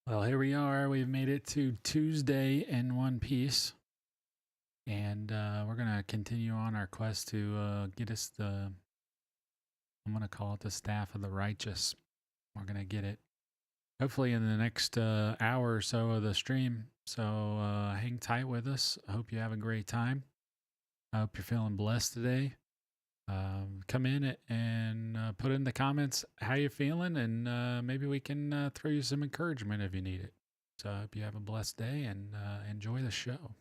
Well, here we are. We've made it to Tuesday in One Piece, and we're gonna continue on our quest to get us the. I'm gonna call it the Staff of the Righteous. We're gonna get it hopefully in the next hour or so of the stream. So hang tight with us. I hope you have a great time. I hope you're feeling blessed today. Come in and put in the comments how you're feeling, and maybe we can throw you some encouragement if you need it. So I hope you have a blessed day and enjoy the show.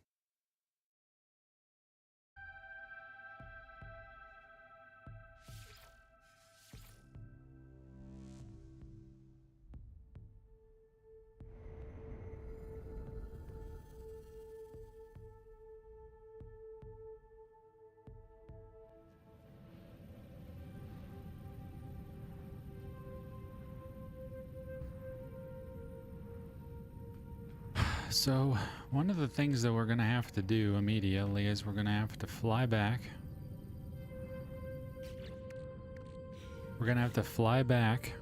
So one of the things that we're going to have to do immediately is we're going to have to fly back. We're going to have to fly back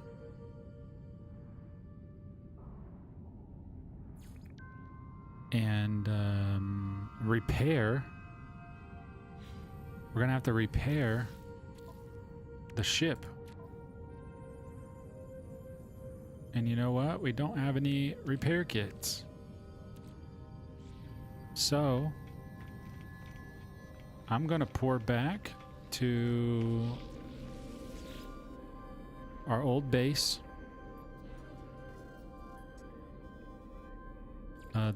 and repair. We're going to have to repair the ship. And you know what? We don't have any repair kits. So I'm going to port back to our old base.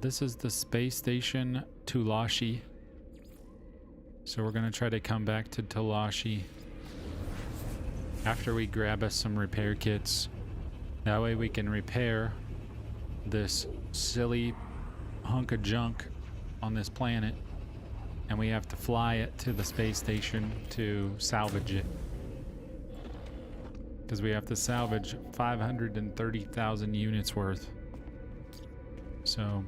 This is the space station Tulashi. So we're going to try to come back to Tulashi after we grab us some repair kits. That way we can repair this silly hunk of junk on this planet, and we have to fly it to the space station to salvage it, because we have to salvage 530,000 units worth. So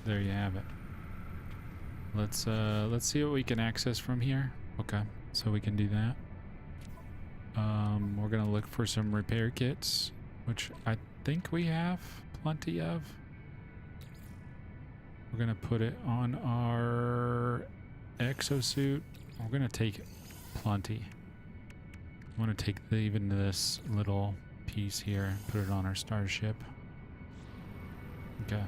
there you have it. Let's see what we can access from here. Okay, so we can do that. We're gonna look for some repair kits, which I think we have plenty of. We're gonna put it on our exosuit. We're gonna take plenty. I'm gonna take even this little piece here and put it on our starship. Okay.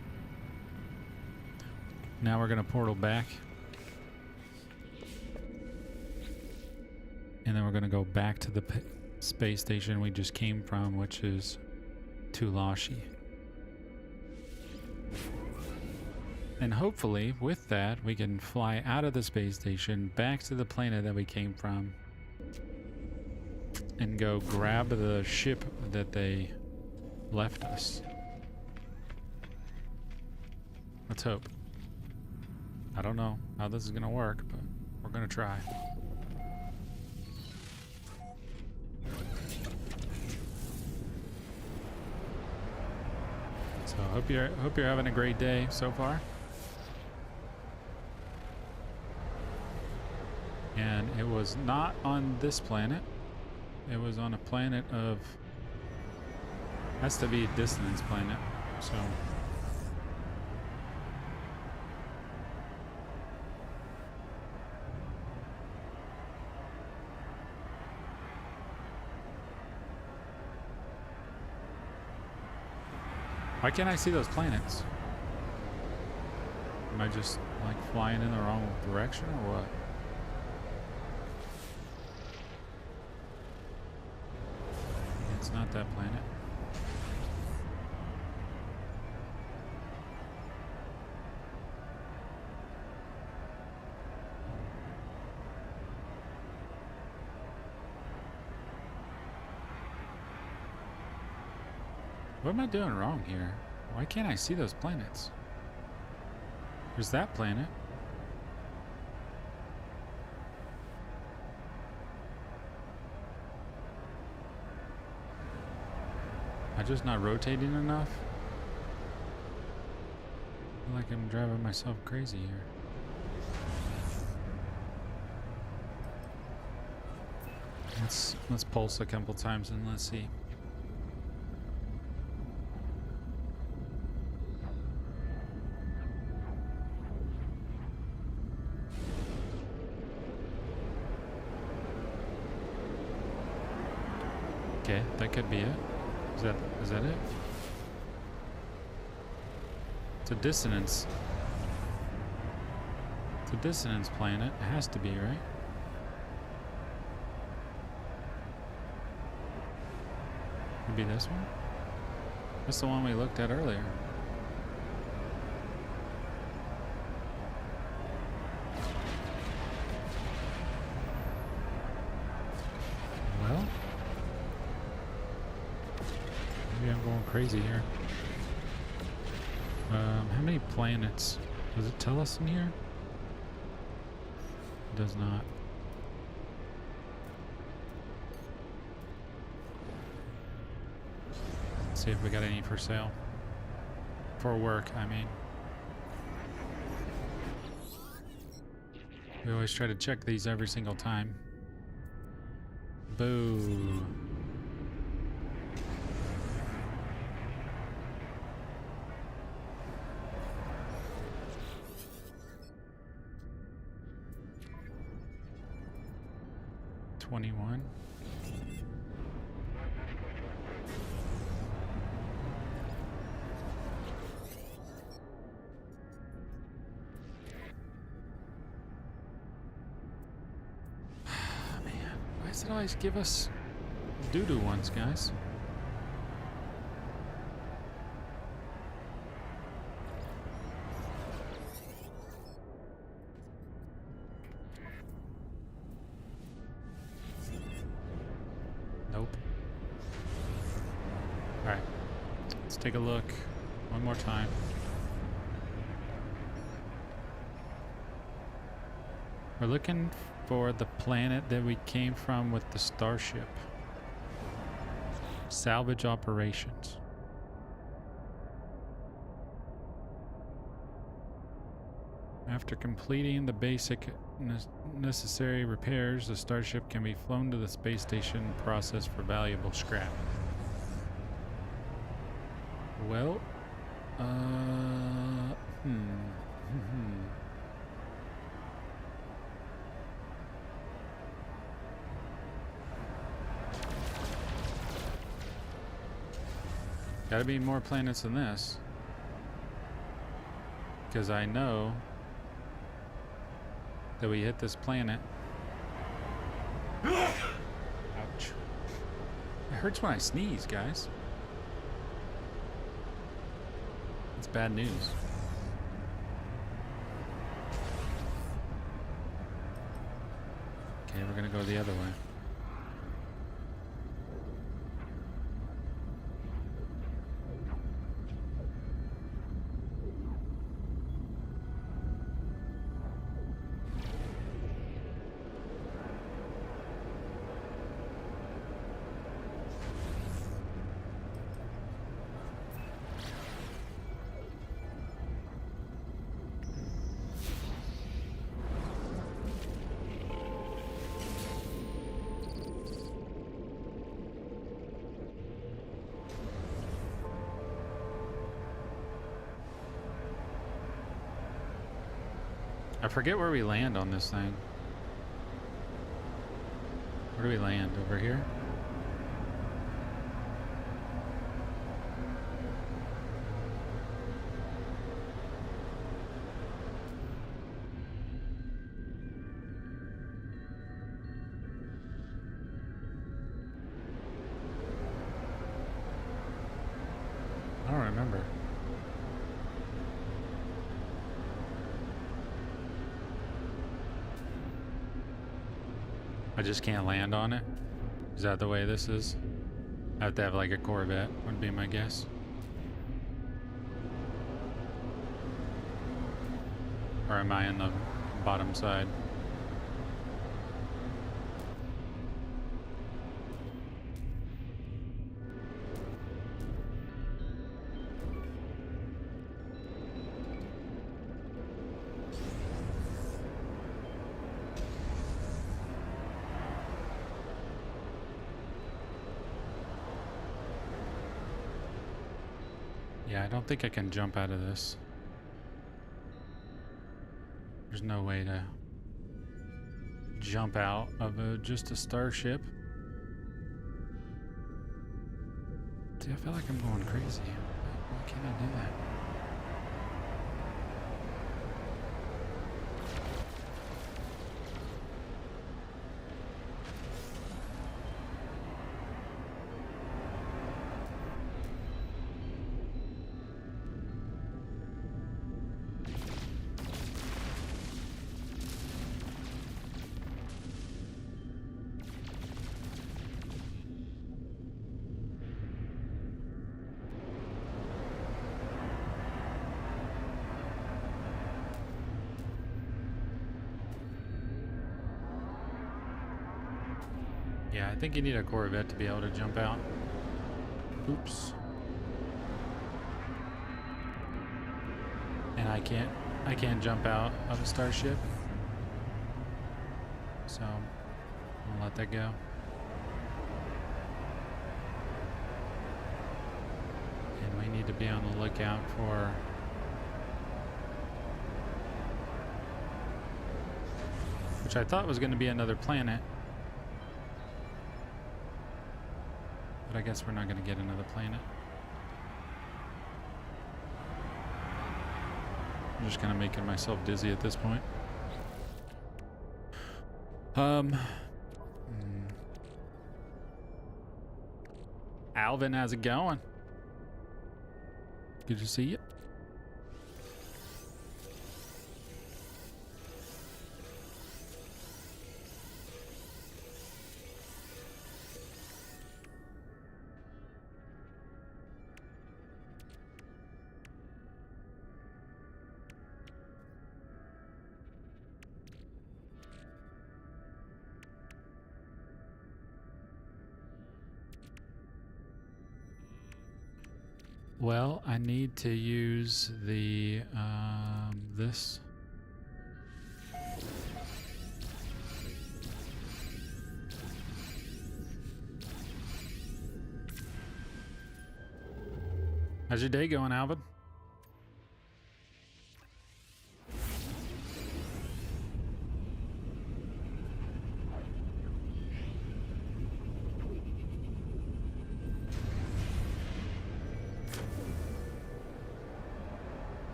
Now we're gonna portal back. And then we're gonna go back to the space station we just came from, which is Tulashi. And hopefully with that we can fly out of the space station back to the planet that we came from and go grab the ship that they left us. Let's hope. I don't know how this is gonna work, but we're gonna try. So hope you're having a great day so far. And it was not on this planet. It was on a planet of, has to be a dissonance planet. So why can't I see those planets? Am I just like flying in the wrong direction or what? It's not that planet. What am I doing wrong here? Why can't I see those planets? There's that planet. I'm just not rotating enough. I feel like I'm driving myself crazy here. Let's pulse a couple times and let's see. Okay, that could be it. Is that it? It's a dissonance. It's a dissonance planet. It has to be, right? Could be this one. That's the one we looked at earlier. Well, maybe I'm going crazy here. How many planets? Does it tell us in here? It does not. Let's see if we got any for sale. For work, I mean. We always try to check these every single time. Boo. $21. Man, why does it always give us doo-doo ones, guys? Nope. Alright. Let's take a look one more time. We're looking for the planet that we came from with the starship. Salvage operations. After completing the basic necessary repairs, the starship can be flown to the space station and processed for valuable scrap. Well, Gotta be more planets than this. Because I know that we hit this planet. Ouch. It hurts when I sneeze, guys. It's bad news. Okay, we're gonna go the other way. I forget where we land on this thing. Where do we land? Over here? I don't remember. I just can't land on it? Is that the way this is? I have to have like a Corvette, would be my guess. Or am I on the bottom side? Yeah, I don't think I can jump out of this. There's no way to jump out of just a starship. See, I feel like I'm going crazy. Why can't I do that? Yeah, I think you need a Corvette to be able to jump out. Oops. And I can't jump out of a starship. So I'll let that go. And we need to be on the lookout for which I thought was going to be another planet. But I guess we're not going to get another planet. I'm just kind of making myself dizzy at this point. Alvin, how's it going? Good to see you. Well, I need to use the, this. How's your day going, Alvin?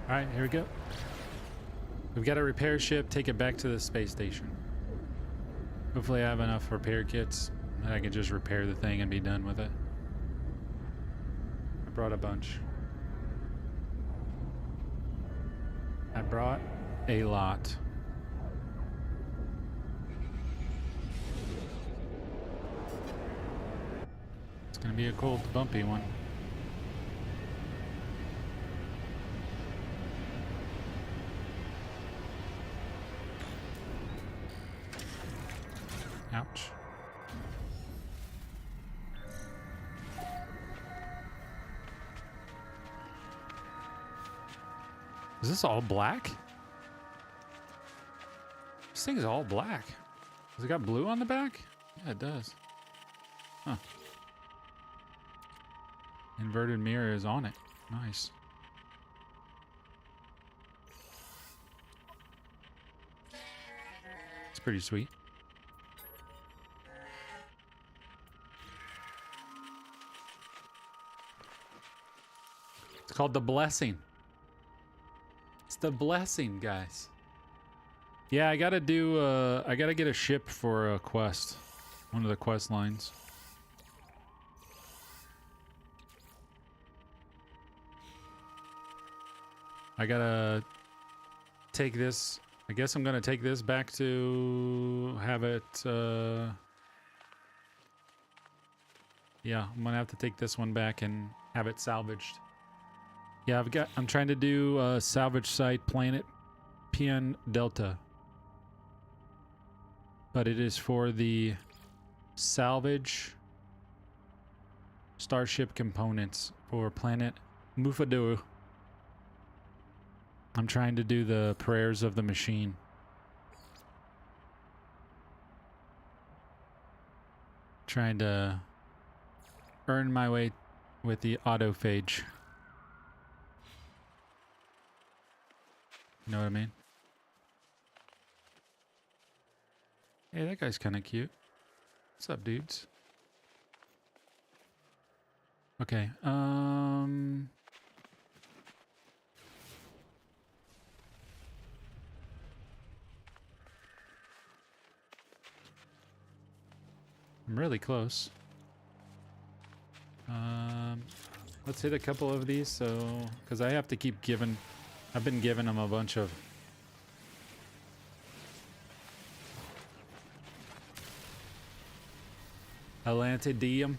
All right, here we go. We've got a repair ship, take it back to the space station. Hopefully I have enough repair kits that I can just repair the thing and be done with it. I brought a bunch. I brought a lot. It's gonna be a cold, bumpy one. Ouch. Is this all black? This thing's all black. Has it got blue on the back? Yeah, it does. Huh. Inverted mirror is on it. Nice. It's pretty sweet. It's called the Blessing. It's the Blessing, guys. Yeah, I gotta do, I gotta get a ship for a quest. One of the quest lines. I gotta take this. I guess I'm gonna take this back to have it, yeah, I'm gonna have to take this one back and have it salvaged. Yeah, I'm trying to do a salvage site planet PN Delta. But it is for the salvage Starship components for planet Mufadu. I'm trying to do the prayers of the machine. Trying to earn my way with the autophage. You know what I mean? Hey, that guy's kind of cute. What's up, dudes? Okay, I'm really close. Let's hit a couple of these, so because I have to keep giving. I've been giving them a bunch of Atlantidium.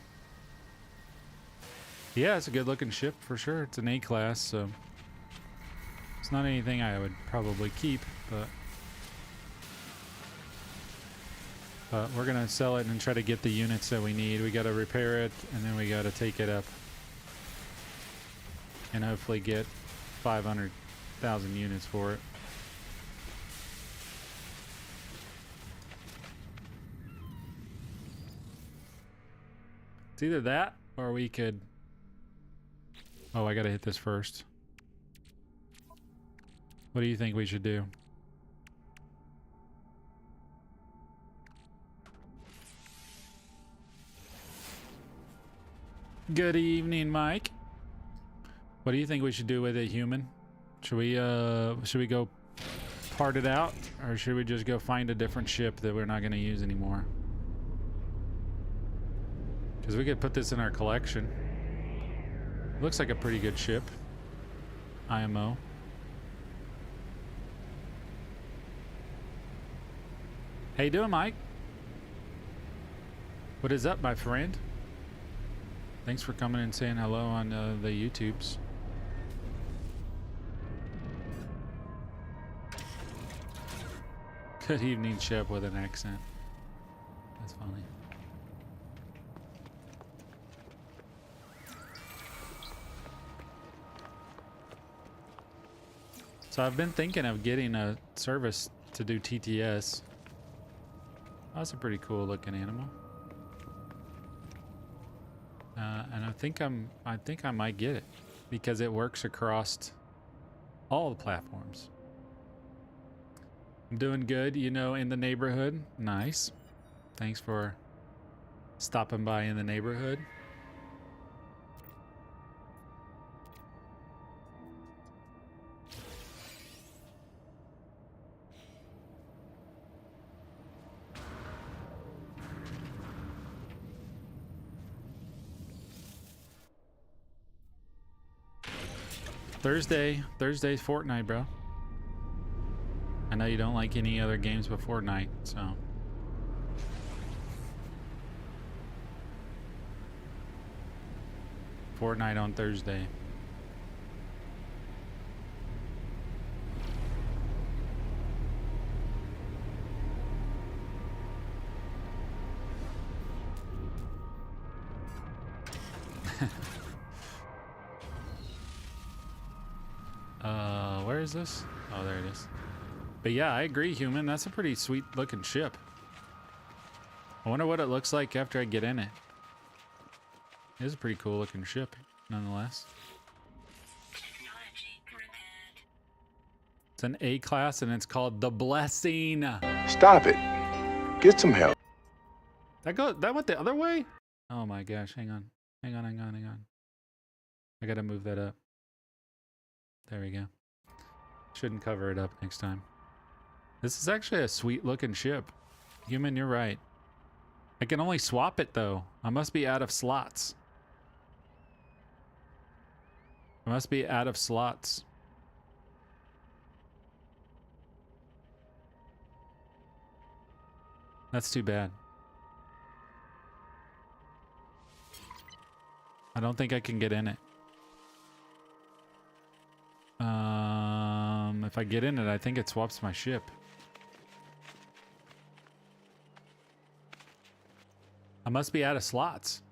Yeah, it's a good looking ship for sure. It's an A class, so it's not anything I would probably keep, but we're gonna sell it and try to get the units that we need. We gotta repair it, and then we gotta take it up and hopefully get 500,000 units for it. It's either that or we could... Oh, I gotta hit this first. What do you think we should do? Good evening, Mike. What do you think we should do with it, human? Should we go part it out, or should we just go find a different ship that we're not going to use anymore? Because we could put this in our collection. Looks like a pretty good ship. IMO. How you doing, Mike? What is up, my friend? Thanks for coming and saying hello on the YouTubes. Good evening, Shep, with an accent. That's funny. So I've been thinking of getting a service to do TTS. That's a pretty cool looking animal. And I think I might get it because it works across all the platforms. I'm doing good, you know, in the neighborhood. Nice. Thanks for stopping by in the neighborhood. Thursday's Fortnite, bro. I know you don't like any other games but Fortnite, so. Fortnite on Thursday. Where is this? Oh, there it is. But yeah, I agree, human. That's a pretty sweet looking ship. I wonder what it looks like after I get in it. It is a pretty cool looking ship, nonetheless. It's an A class and it's called the Blessing. Stop it. Get some help. That went the other way? Oh my gosh, hang on. Hang on. I gotta move that up. There we go. Shouldn't cover it up next time. This is actually a sweet looking ship. Human, you're right. I can only swap it though. I must be out of slots. That's too bad. I don't think I can get in it. If I get in it, I think it swaps my ship. I must be out of slots.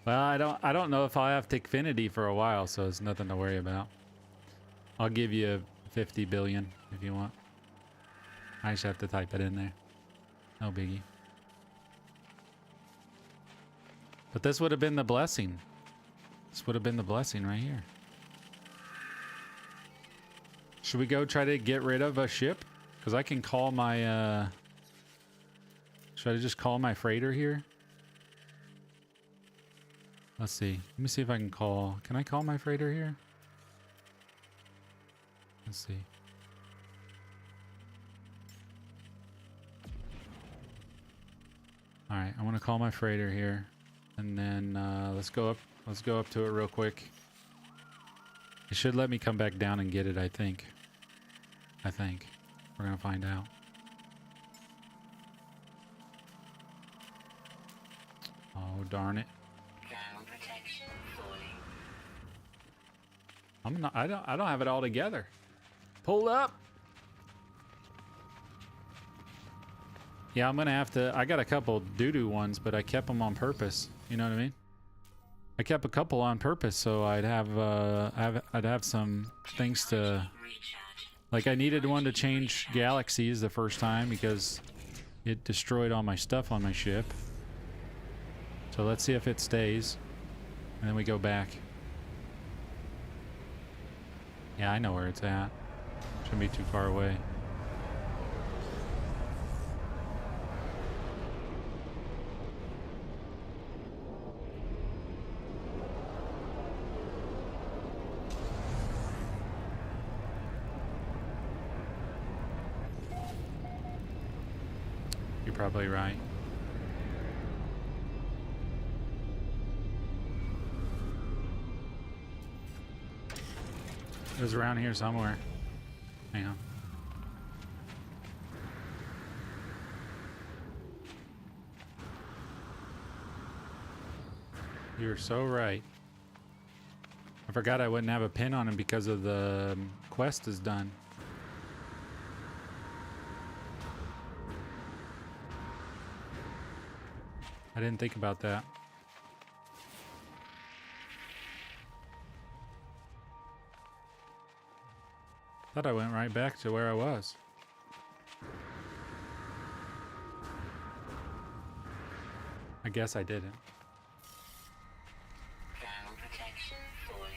Well, I don't know if I'll have Tickfinity for a while, so it's nothing to worry about. I'll give you 50 billion if you want. I just have to type it in there. No biggie. But this would have been the blessing. This would have been the blessing right here. Should we go try to get rid of a ship? Because I can call my, should I just call my freighter here? Let's see. Let me see if I can call. Can I call my freighter here? Let's see. All right, I want to call my freighter here, and then let's go up. Let's go up to it real quick. It should let me come back down and get it. I think. We're gonna find out. Oh darn it! I'm not. I don't have it all together. Pull up. Yeah, I'm gonna have to. I got a couple doo-doo ones, but I kept them on purpose. You know what I mean? I kept a couple on purpose, so I'd have I'd have some things to. Like I needed one to change galaxies the first time because it destroyed all my stuff on my ship. So let's see if it stays, and then we go back. Yeah, I know where it's at. Shouldn't be too far away. You're probably right. It was around here somewhere. Hang on. You're so right. I forgot I wouldn't have a pin on him because of the quest is done. I didn't think about that. Thought I went right back to where I was. I guess I didn't. Protection falling.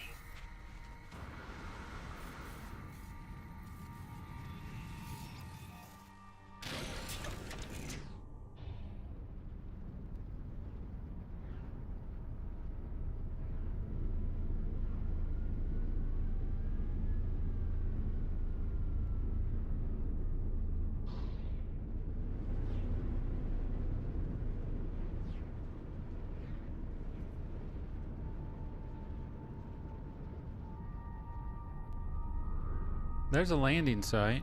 There's a landing site.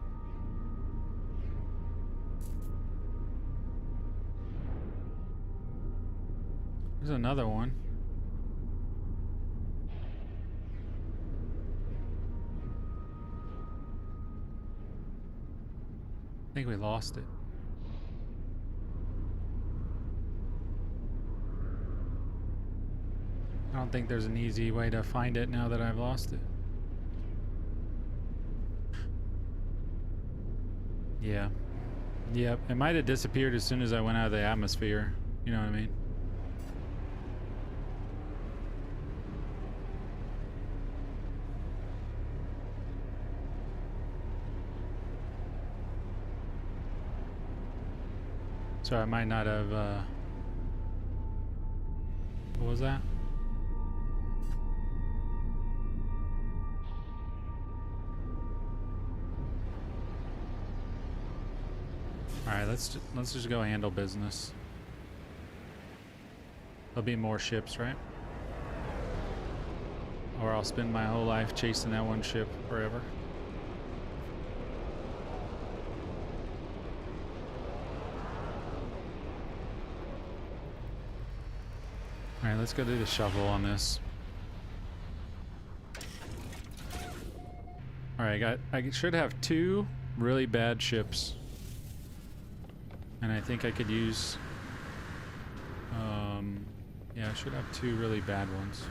There's another one. I think we lost it. I don't think there's an easy way to find it now that I've lost it. Yeah. Yep. It might have disappeared as soon as I went out of the atmosphere. You know what I mean? So I might not have, what was that? Alright, let's just go handle business. There'll be more ships, right? Or I'll spend my whole life chasing that one ship forever. Alright, let's go do the shovel on this. Alright, I should have 2 really bad ships. And I think I could use Yeah, I should have two really bad ones.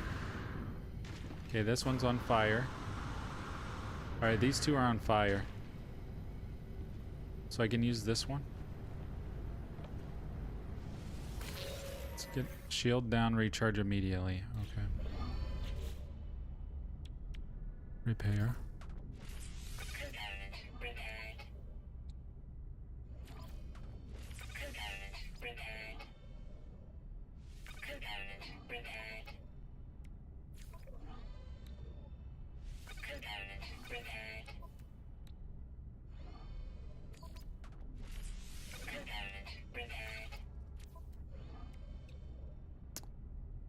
Okay, this one's on fire. Alright, these two are on fire. So I can use this one. Let's get shield down, recharge immediately. Okay. Repair. Component repaired. Component repaired. Component repaired. Component repaired. Component repaired.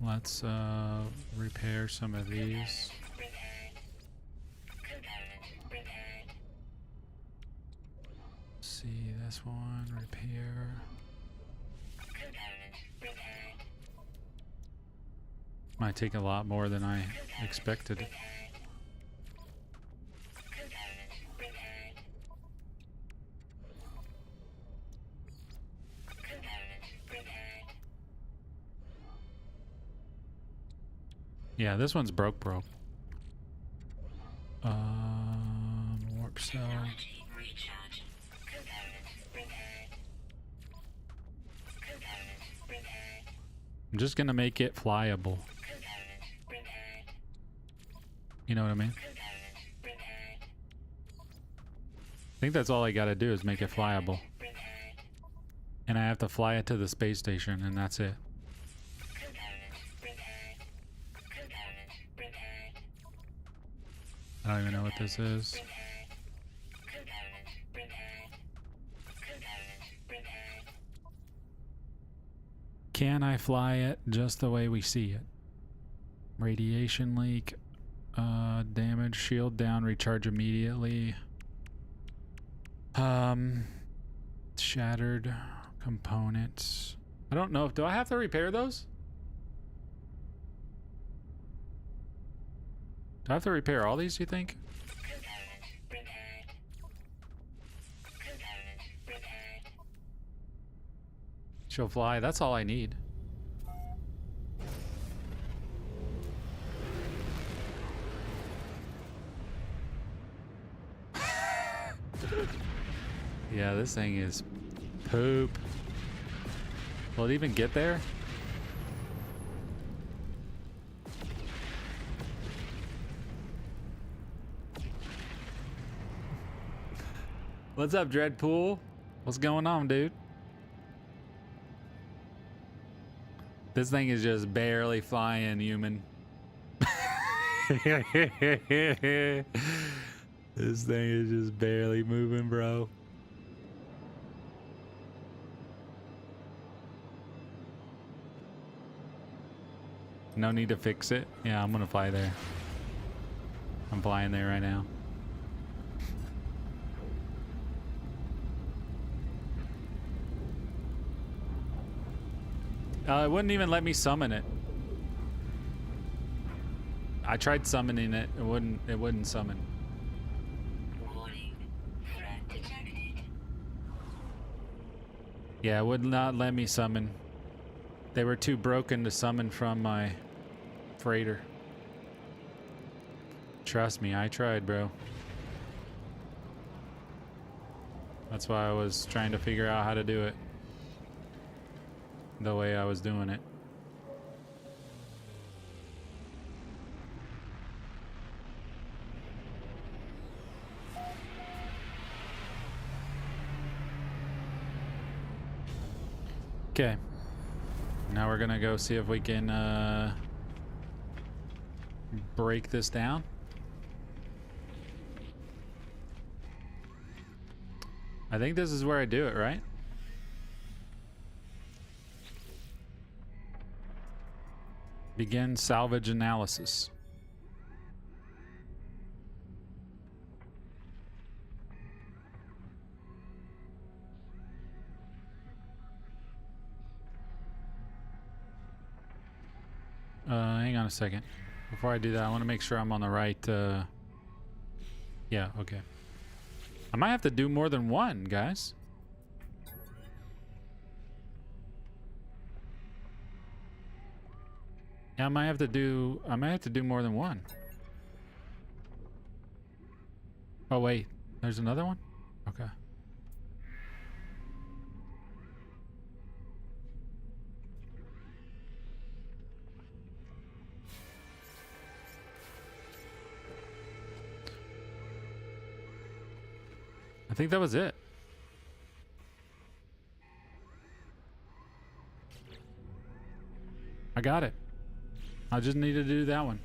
Let's repair some of these. Repaired. Component repaired. See this one, repair. Component repaired. Might take a lot more than I expected. Repaired. Component repaired. Component repaired. Yeah, this one's broke. Warp cell. Technology recharge. Component repaired. Component repaired. I'm just gonna make it flyable. Component repaired. You know what I mean? Component repaired. I think that's all I gotta do is make it flyable. Repaired. And I have to fly it to the space station, and that's it. Component repaired. Component repaired. I don't even know what this is. Repaired. Component repaired. Component repaired. Can I fly it just the way we see it? Radiation leak. Damage, shield down, recharge immediately. Shattered components. I don't know. Do I have to repair those? Do I have to repair all these, do you think? Component repaired. Component repaired. She'll fly. That's all I need. Yeah, this thing is poop. Will it even get there? What's up, Dreadpool? What's going on, dude? This thing is just barely flying, human. This thing is just barely moving, bro. No need to fix it. Yeah, I'm gonna fly there. I'm flying there right now. It wouldn't even let me summon it. I tried summoning it. It wouldn't summon. Warning. Threat detected. Yeah, it would not let me summon. They were too broken to summon from my freighter. Trust me, I tried, bro. That's why I was trying to figure out how to do it the way I was doing it. Okay. Now we're gonna go see if we can break this down. I think this is where I do it, right? Begin salvage analysis. Hang on a second. Before I do that, I want to make sure I'm on the right. Yeah, okay. I might have to do more than one, guys. Yeah, I might have to do more than one. Oh wait, there's another one? Okay. I think that was it. I got it. I just need to do that one.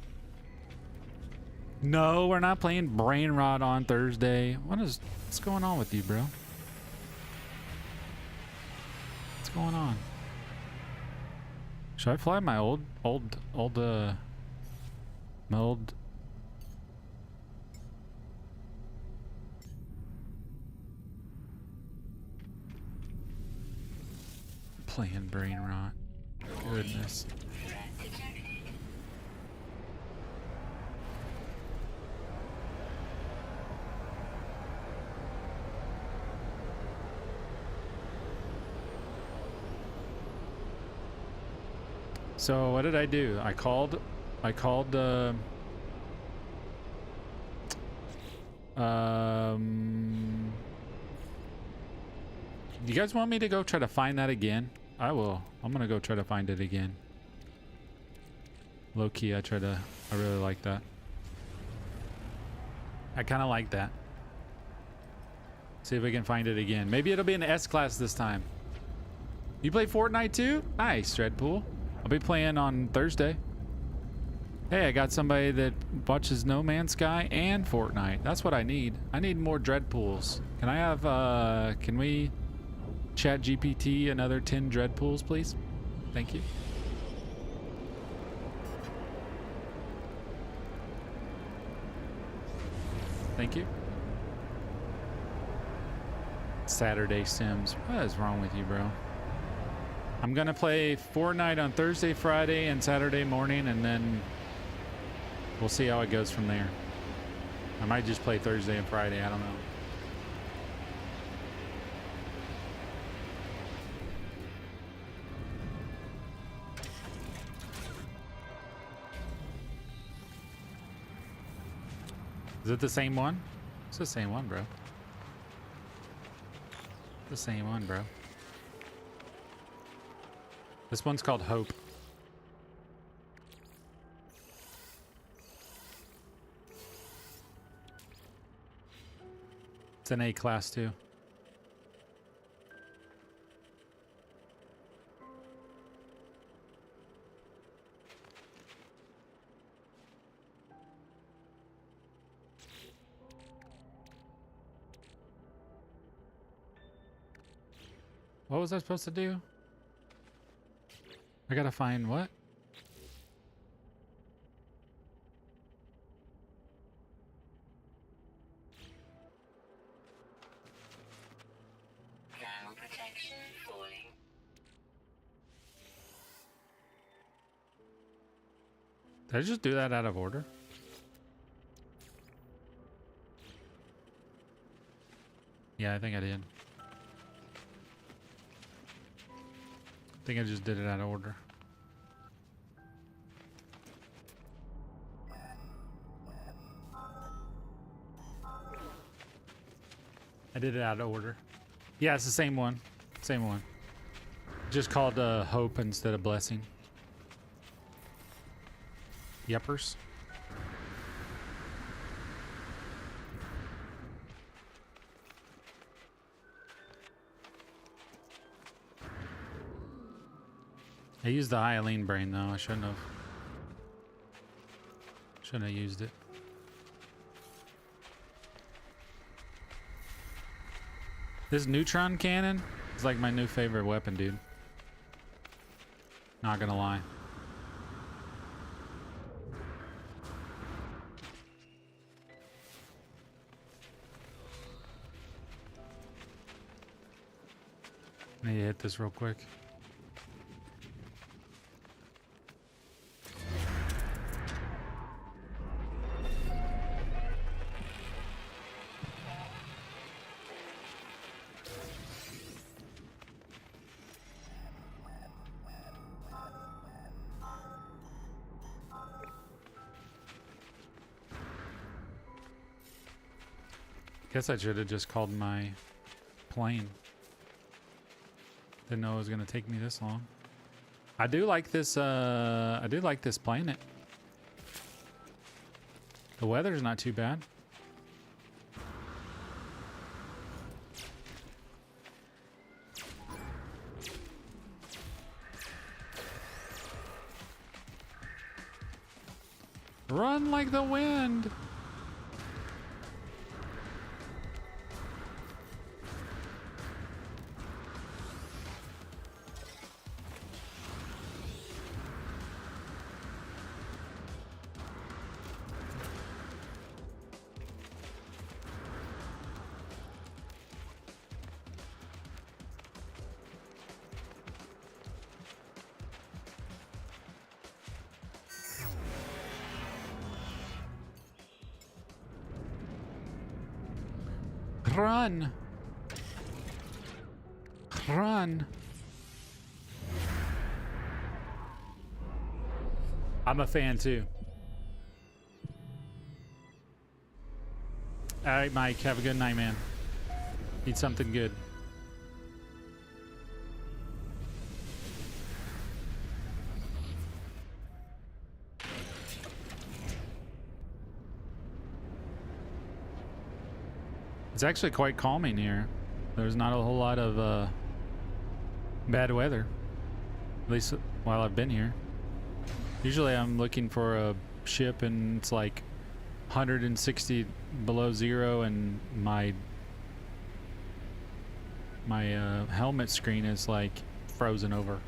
No, we're not playing Brain Rot on Thursday. What's going on with you, bro? What's going on? Should I fly my old playing Brain Rot? Goodness. Threat detected. So what did I do? I called you guys want me to go try to find that again? I will. I'm gonna go try to find it again. Low key, I really like that. I kind of like that. See if we can find it again. Maybe it'll be in the S class this time. You play Fortnite too? Nice, Dreadpool. I'll be playing on Thursday. Hey, I got somebody that watches No Man's Sky and Fortnite. That's what I need. I need more Dreadpools. Can I have, can we chat GPT another 10 Dreadpools, please? Thank you. Thank you. Saturday Sims. What is wrong with you, bro? I'm gonna play Fortnite on Thursday, Friday, and Saturday morning, and then we'll see how it goes from there. I might just play Thursday and Friday. I don't know. Is it the same one? It's the same one, bro. The same one, bro. This one's called Hope. It's an A class too. What was I supposed to do? I gotta find what? Thermal protection falling. Did I just do that out of order? Yeah, I think I did. I think I just did it out of order. I did it out of order. Yeah, it's the same one. Same one. Just called Hope instead of Blessing. Yuppers. I used the Hylian brain though. I shouldn't have. Shouldn't have used it. This neutron cannon is like my new favorite weapon, dude. Not gonna lie. I need to hit this real quick. Guess I should have just called my plane. Didn't know it was gonna take me this long. I do like this planet. The weather's not too bad. Run like the wind. Run! Run! I'm a fan too. Alright, Mike, have a good night, man. Eat something good. It's actually quite calming here. There's not a whole lot of bad weather, at least while I've been here. Usually I'm looking for a ship and it's like 160 below zero and my helmet screen is like frozen over.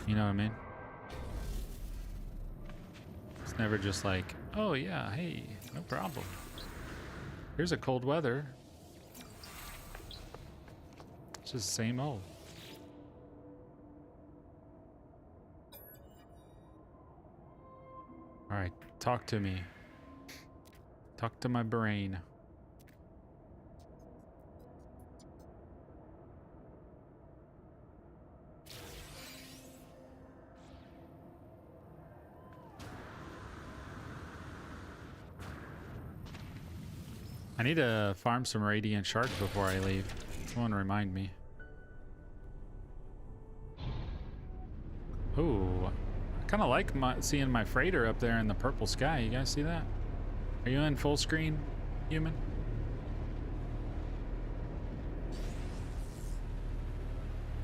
You know what I mean? It's never just like, oh yeah, hey, no problem. Here's a cold weather. It's just the same old. All right, talk to me. Talk to my brain. I need to farm some radiant shards before I leave. Someone remind me. Ooh, I kind of like seeing my freighter up there in the purple sky. You guys see that? Are you in full screen, human?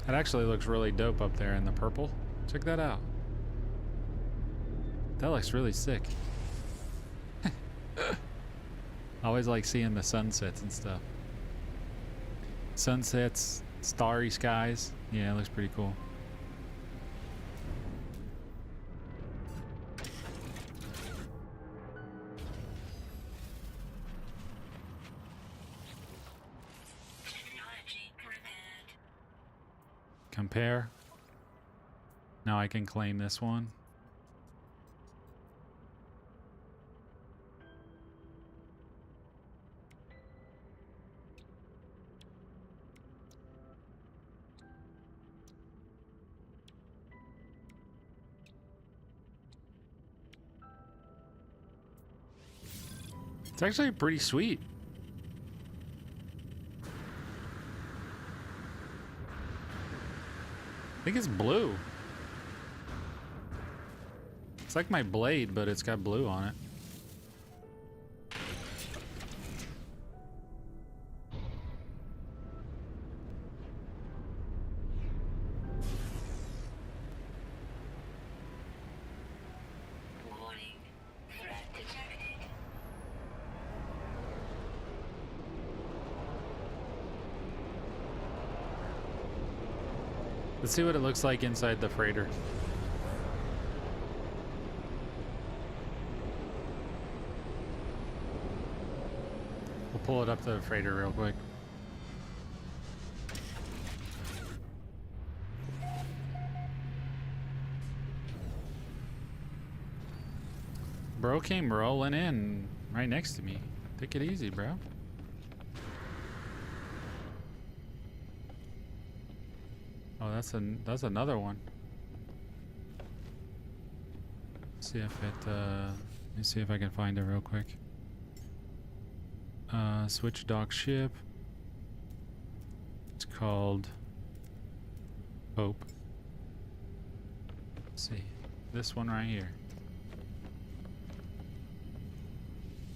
That actually looks really dope up there in the purple. Check that out. That looks really sick. I always like seeing the sunsets and stuff. Sunsets, starry skies. Yeah, it looks pretty cool. Technology prepared. Compare. Now I can claim this one. It's actually pretty sweet. I think it's blue. It's like my blade, but it's got blue on it. Warning. Threat detected. Let's see what it looks like inside the freighter. We'll pull it up to the freighter real quick. Bro came rolling in right next to me. Take it easy, bro. Oh, that's another one. See if it, let me see if I can find it real quick. Switch dock ship. It's called Hope. Let's see. This one right here.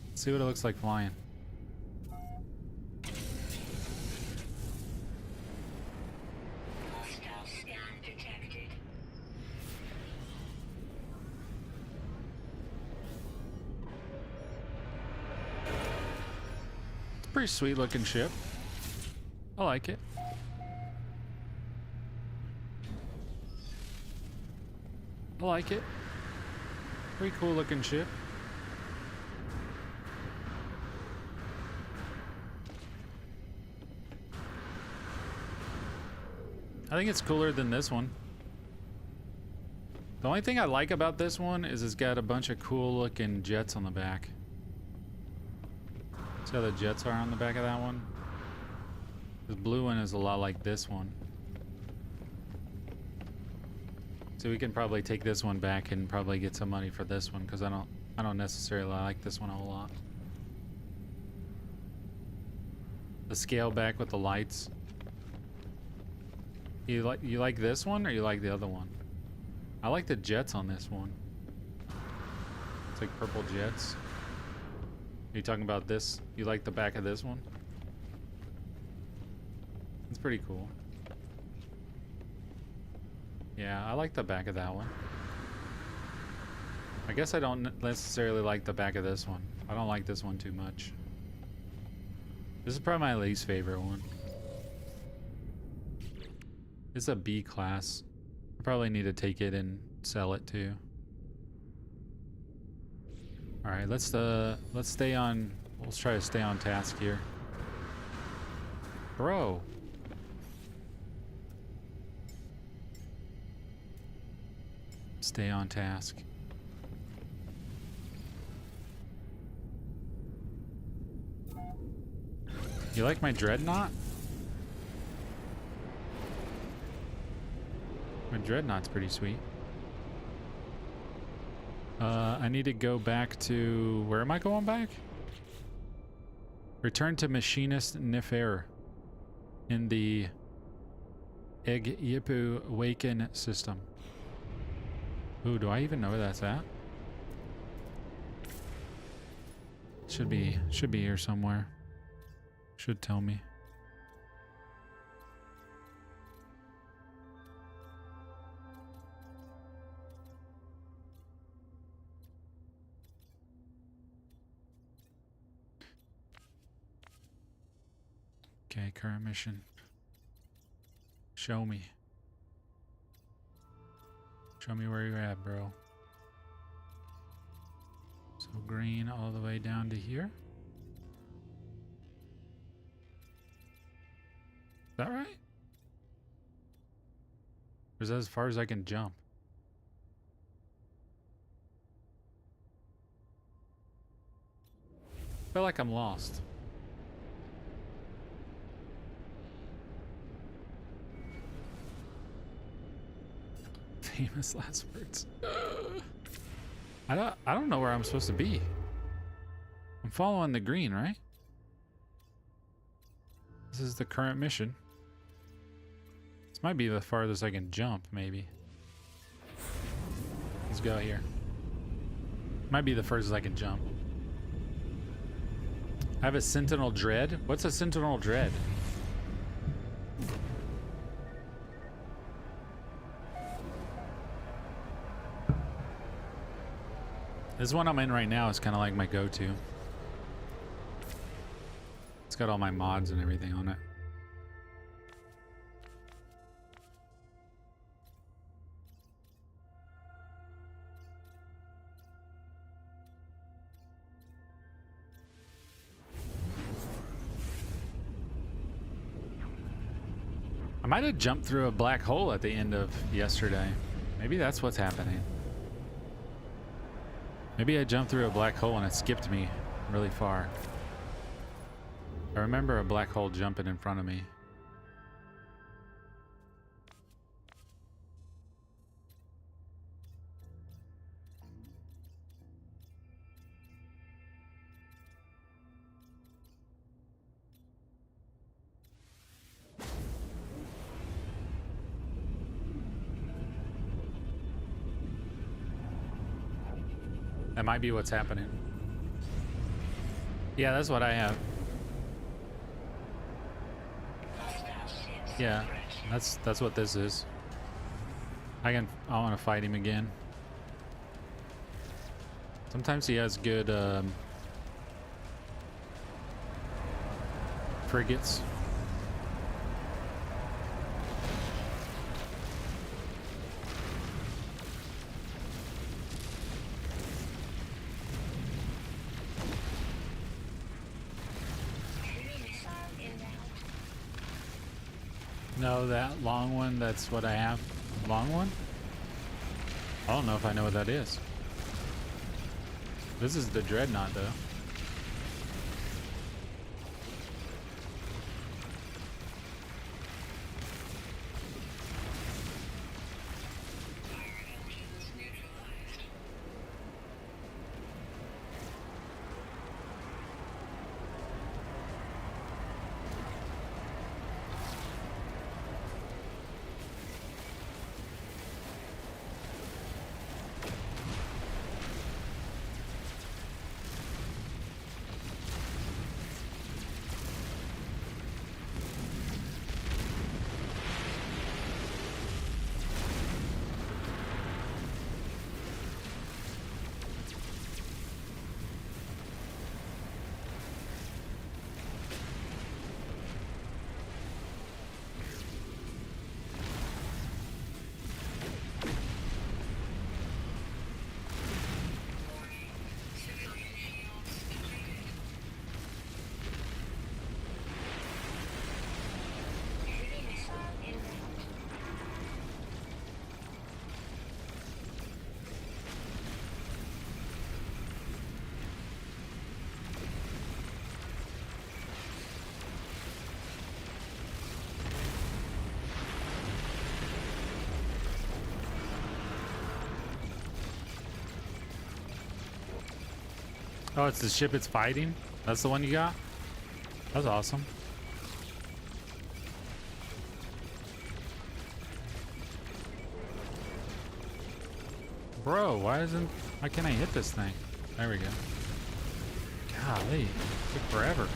Let's see what it looks like flying. Hostile scan detected. It's a pretty sweet looking ship. I like it. I like it. Pretty cool looking ship. I think it's cooler than this one. The only thing I like about this one is it's got a bunch of cool looking jets on the back. See how the jets are on the back of that one? The blue one is a lot like this one. So we can probably take this one back and probably get some money for this one because I don't necessarily like this one a whole lot. The scale back with the lights. You like this one or you like the other one? I like the jets on this one. It's like purple jets. Are you talking about this? You like the back of this one? It's pretty cool. Yeah, I like the back of that one. I guess I don't necessarily like the back of this one. I don't like this one too much. This is probably my least favorite one. It's a B class. I probably need to take it and sell it too. All right, let's stay on. Let's try to stay on task here, bro. Stay on task. You like my dreadnought? My dreadnought's pretty sweet. I need to go back to... Where am I going back? Return to Machinist Nefer in the Egg Yipu Waken system. Ooh, do I even know where that's at? Should be here somewhere. Should tell me. Okay, current mission. Show me. Show me where you're at, bro. So green all the way down to here. Is that right? Or is that as far as I can jump? I feel like I'm lost. Famous last words. I don't know where I'm supposed to be. I'm following the green, right? This is the current mission. This might be the farthest I can jump, maybe. Let's go here. Might be the furthest I can jump. I have a Sentinel Dread. What's a Sentinel Dread? This one I'm in right now is kind of like my go-to. It's got all my mods and everything on it. I might have jumped through a black hole at the end of yesterday. Maybe that's what's happening. Maybe I jumped through a black hole and it skipped me really far. I remember a black hole jumping in front of me. That might be what's happening. Yeah, that's what I have. Yeah, that's what this is. I want to fight him again. Sometimes he has good frigates. No, that long one, that's what I have. Long one? I don't know if I know what that is. This is the Dreadnought, though. Oh, it's the ship it's fighting? That's the one you got? That's awesome. Bro, why can't I hit this thing? There we go. Golly, took forever.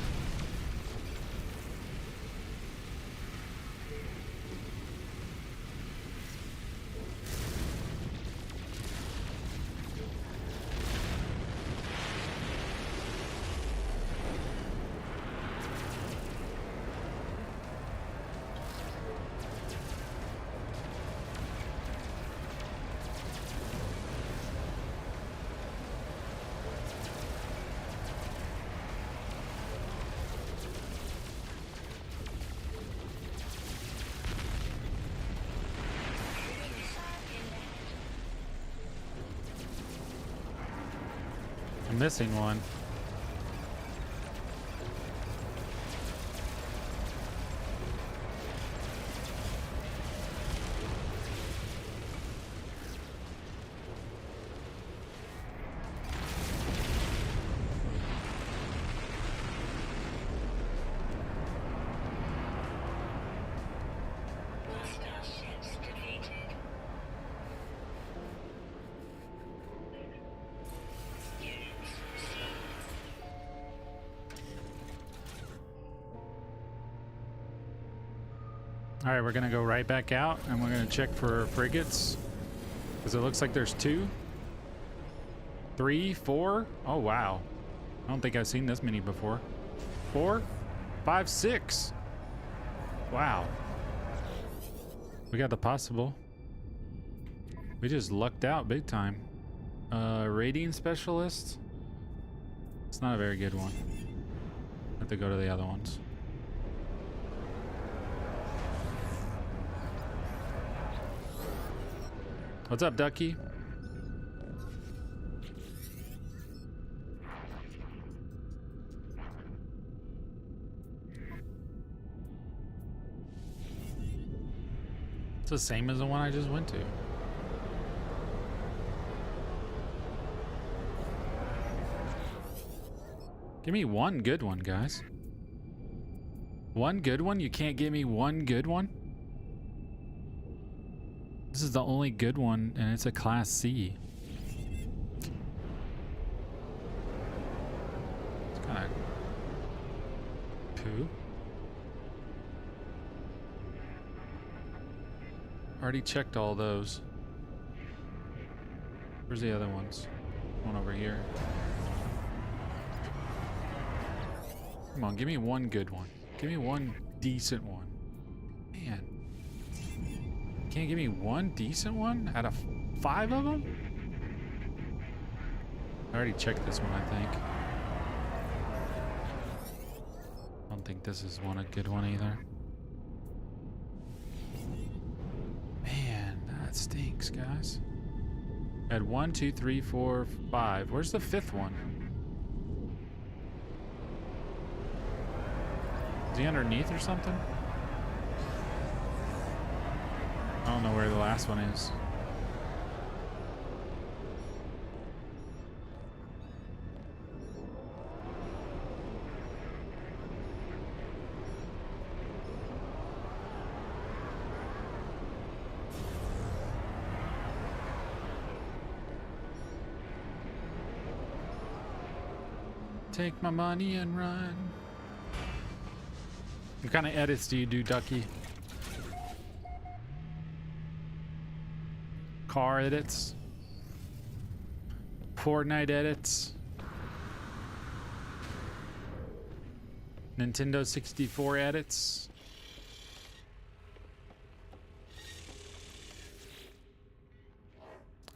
I'm missing one. All right, we're gonna go right back out and we're gonna check for frigates because it looks like there's 2, 3, 4. Oh, wow. I don't think I've seen this many before. 4, 5, 6. Wow. We got the possible. We just lucked out big time. Raiding specialist. It's not a very good one. Have to go to the other ones. What's up, Ducky? It's the same as the one I just went to. Give me one good one, guys. One good one? You can't give me one good one? This is the only good one, and it's a Class C. Who? Already checked all those. Where's the other ones? One over here. Come on, give me one good one. Give me one decent one. Man. Can't give me one decent one out of 5 of them? I already checked this one, I think. I don't think this is a good one either. Man, that stinks, guys. I had 1, 2, 3, 4, 5. Where's the 5th one? Is he underneath or something? I don't know where the last one is. Take my money and run. What kind of edits do you do, Ducky? Car edits? Fortnite edits? Nintendo 64 edits?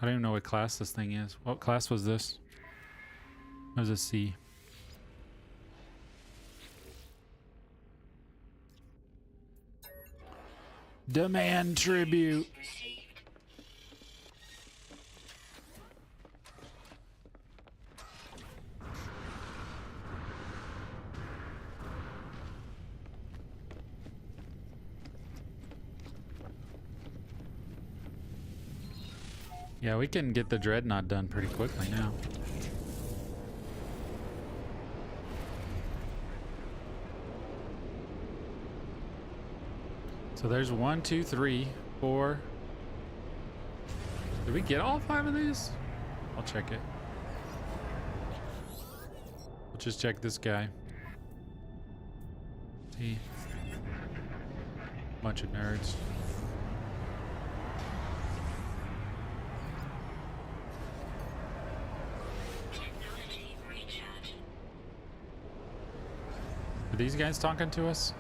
I don't even know what class this thing is. What class was this? It was a C. Demand tribute. Yeah, we can get the Dreadnought done pretty quickly now. So there's 1, 2, 3, 4. Did we get all 5 of these? I'll check it. We'll just check this guy. See? Bunch of nerds. Technology recharge. Are these guys talking to us?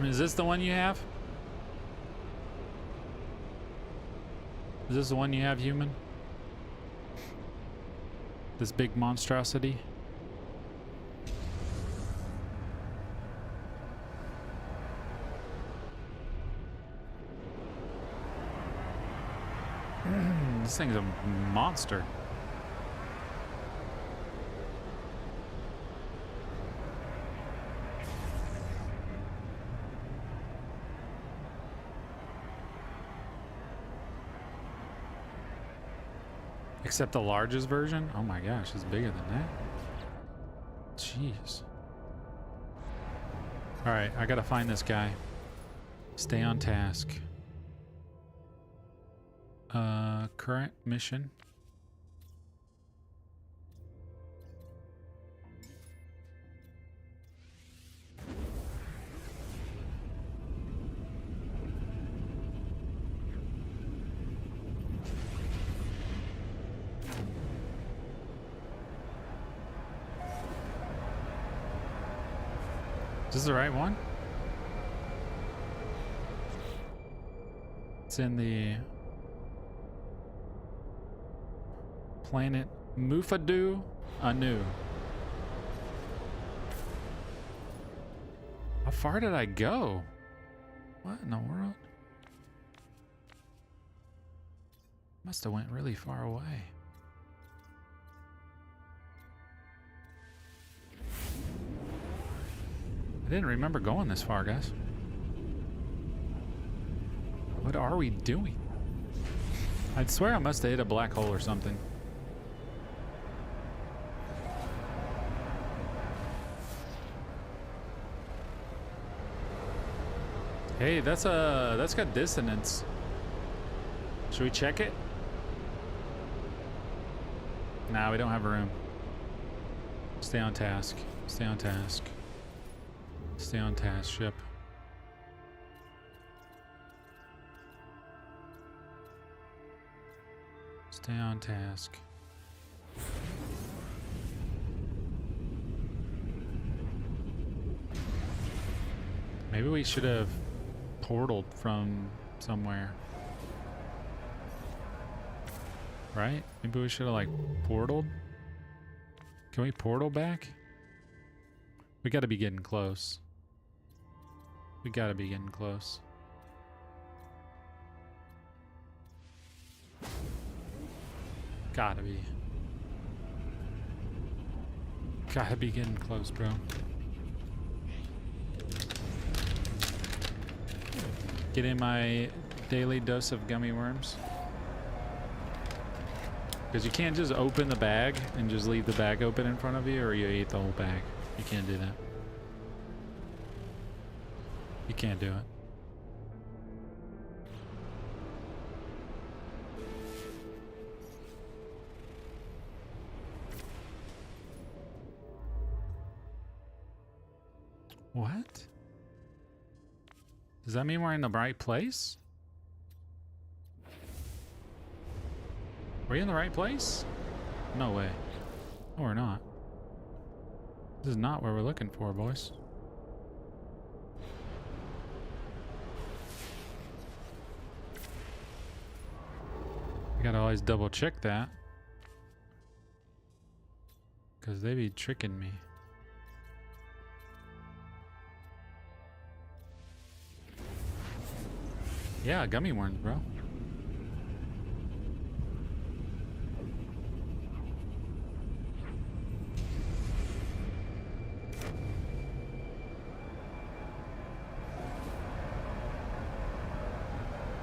Is this the one you have? Is this the one you have, human? This big monstrosity? This thing's a monster. Except the largest version? Oh my gosh, it's bigger than that. Jeez. Alright, I gotta find this guy. Stay on task. Current mission. Is this the right one? It's in the planet Mufadu Anu. How far did I go? What in the world? Must have went really far away. I didn't remember going this far, guys. What are we doing? I'd swear I must have hit a black hole or something. Hey, that's got dissonance. Should we check it? Nah, we don't have room. Stay on task. Stay on task. Stay on task, ship. Stay on task. Maybe we should have portaled from somewhere. Right? Maybe we should have like portaled. Can we portal back? We gotta be getting close. We gotta be getting close. Gotta be. Gotta be getting close, bro. Getting my daily dose of gummy worms. Because you can't just open the bag and just leave the bag open in front of you, or you eat the whole bag. You can't do that. You can't do it. What? Does that mean we're in the right place? Are we in the right place? No way. No, we're not. This is not what we're looking for, boys. I gotta always double check that. Because they be tricking me. Yeah, gummy worms, bro.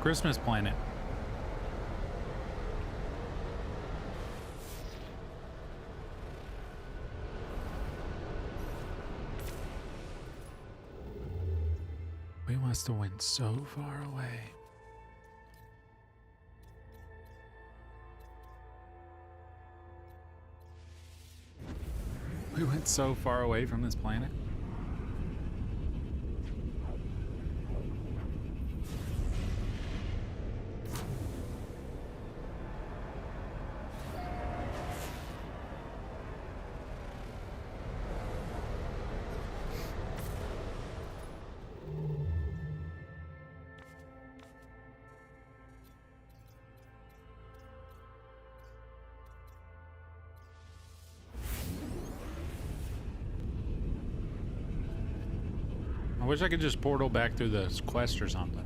Christmas planet. We must have went so far away. We went so far away from this planet. I wish I could just portal back through this quest or something.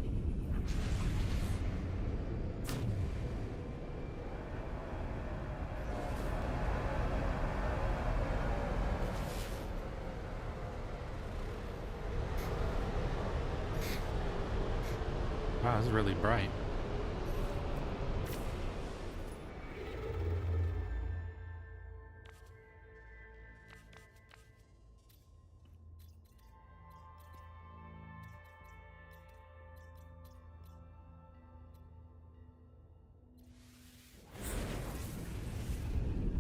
Wow, this is really bright.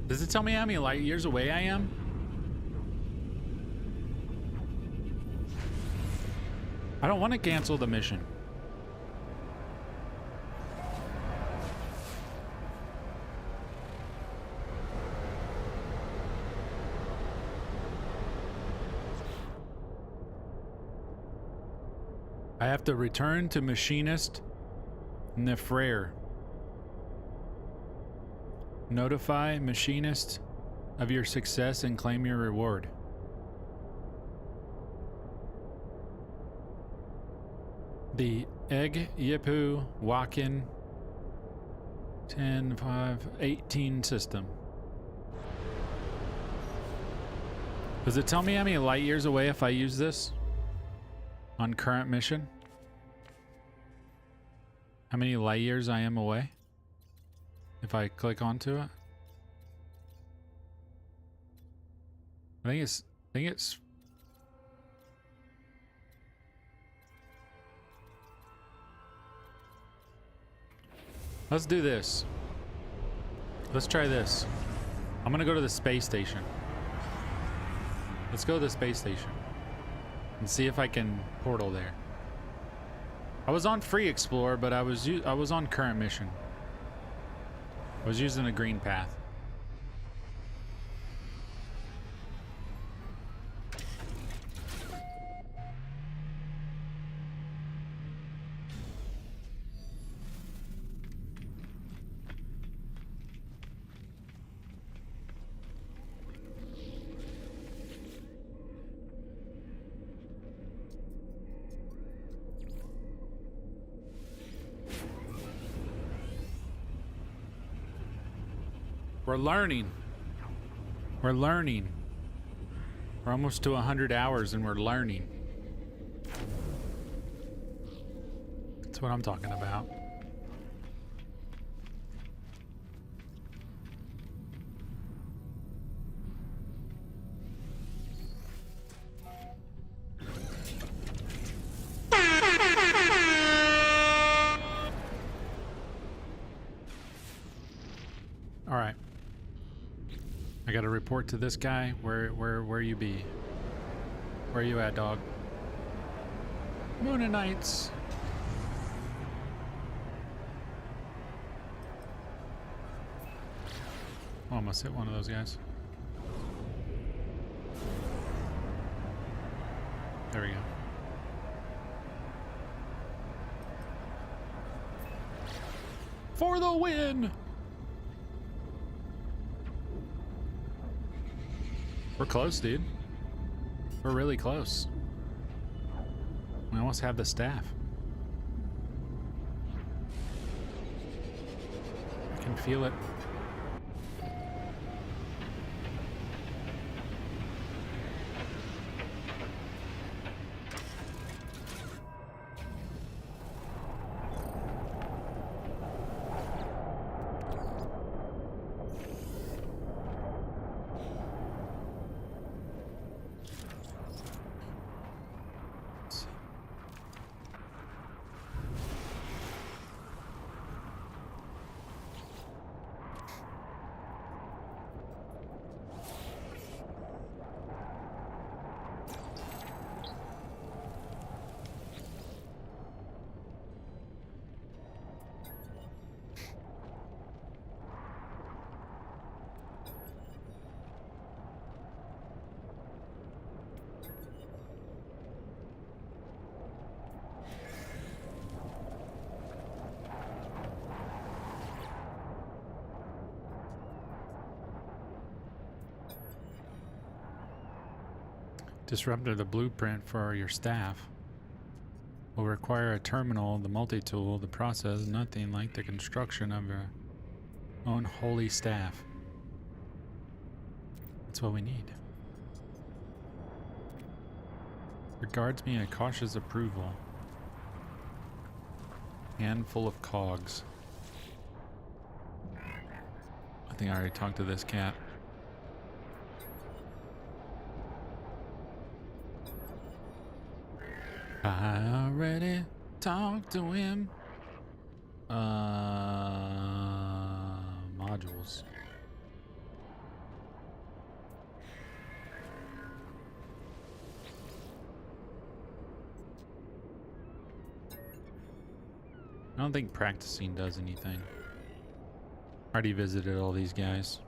Does it tell me how many light years away I am? I don't want to cancel the mission. I have to return to Machinist Nefrere. Notify Machinist of your success and claim your reward. The Egg Yipu Wakin 10-5-18 system. Does it tell me how many light years away if I use this on current mission? How many light years I am away if I click onto it? I think it's let's do this. Let's try this. I'm gonna go to the space station. Let's go to the space station and see if I can portal there. I was on Free Explorer, but I was on current mission. I was using a green path. We're learning. We're learning. We're almost to 100 hours and we're learning. That's what I'm talking about. All right. I got to report to this guy. Where you be? Where you at, dog? Moonanites. Almost hit one of those guys. There we go. For the win! We're close, dude. We're really close. We almost have the staff. I can feel it. Disruptor the blueprint for your staff will require a terminal, the multi-tool, the process, nothing like the construction of your own holy staff. That's what we need. Regards me a cautious approval. Handful of cogs. I think I already talked to this cat. I already talked to him. Modules. I don't think practicing does anything. Already visited all these guys.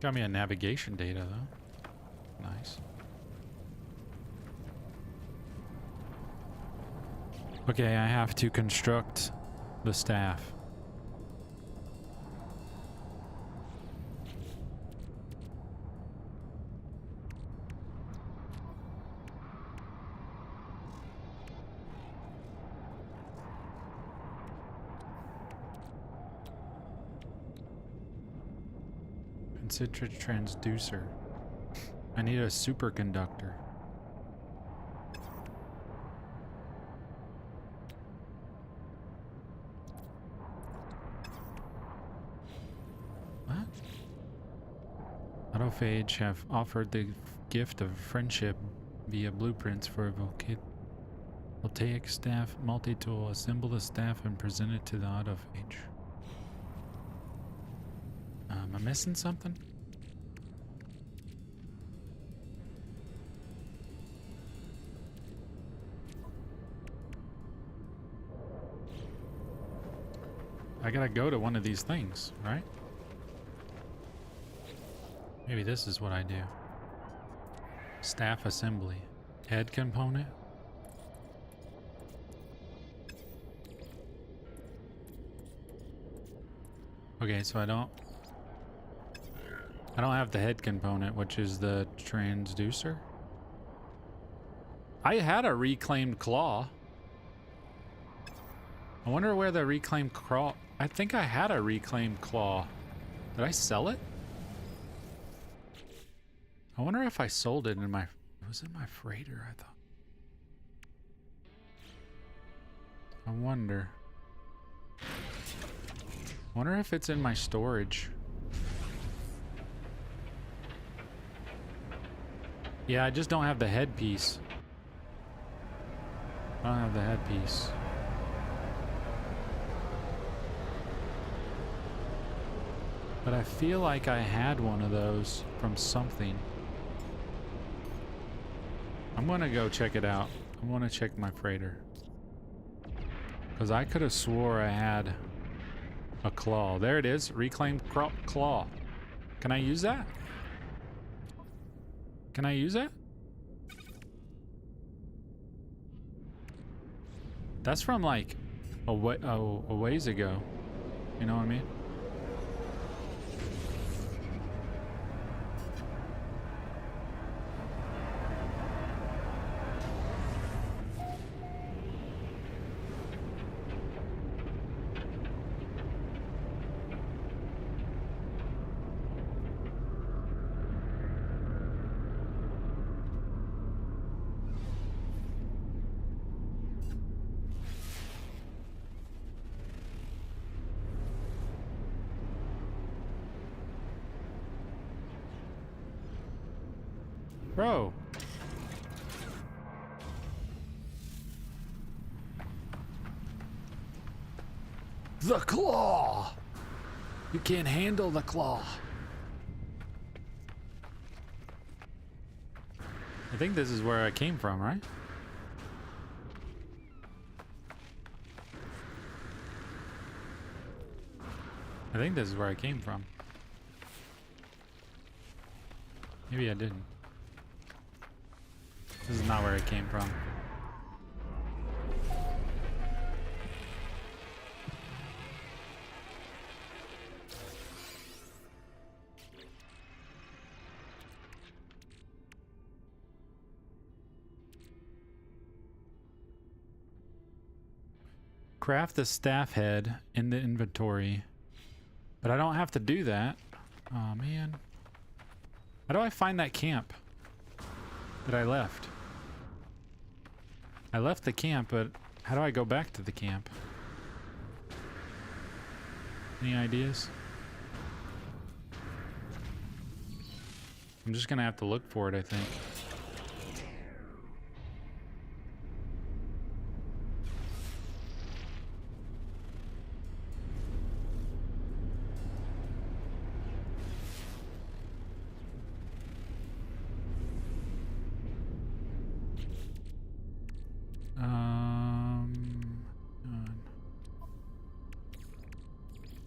Got me a navigation data though. Nice. Okay, I have to construct the staff. Concentric transducer. I need a superconductor. What? Autophage have offered the gift of friendship via blueprints for Voltaic staff multi-tool. Assemble the staff and present it to the autophage. Am I missing something? I gotta go to one of these things, right? Maybe this is what I do. Staff assembly. Head component. Okay, so I don't have the head component, which is the transducer. I had a reclaimed claw. I wonder where the reclaimed claw... I think I had a reclaimed claw. Did I sell it? I wonder if I sold it in my... It was in my freighter, I thought. I wonder if it's in my storage. Yeah, I just don't have the headpiece. I don't have the headpiece. But I feel like I had one of those from something. I'm gonna go check it out. I want to check my freighter. Because I could have swore I had a claw. There it is. Reclaimed claw. Can I use that? Can I use that? That's from like a ways ago. You know what I mean? Bro. The claw. You can't handle the claw. I think this is where I came from, right? I think this is where I came from. Maybe I didn't. This is not where it came from. Craft the staff head in the inventory. But I don't have to do that. Oh man. How do I find that camp that I left? I left the camp, but how do I go back to the camp? Any ideas? I'm just gonna have to look for it, I think.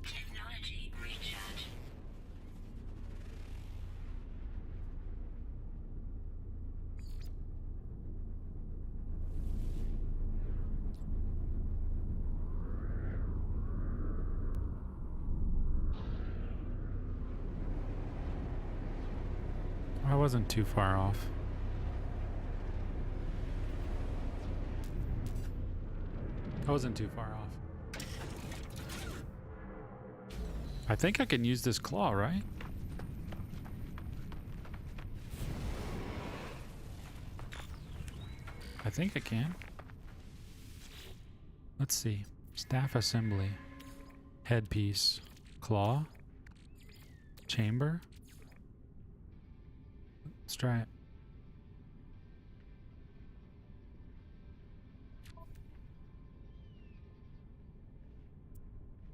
Technology recharge. I wasn't too far off. I wasn't too far off. I think I can use this claw, right? I think I can. Let's see. Staff assembly. Headpiece. Claw. Chamber. Let's try it.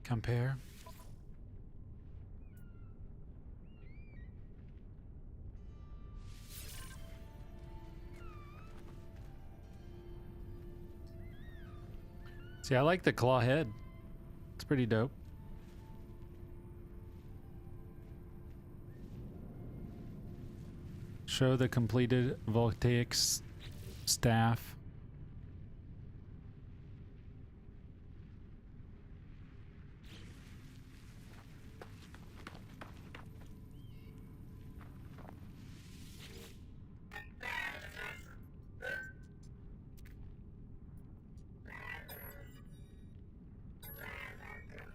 compare. See, I like the claw head. It's pretty dope. Show the completed voltaics staff.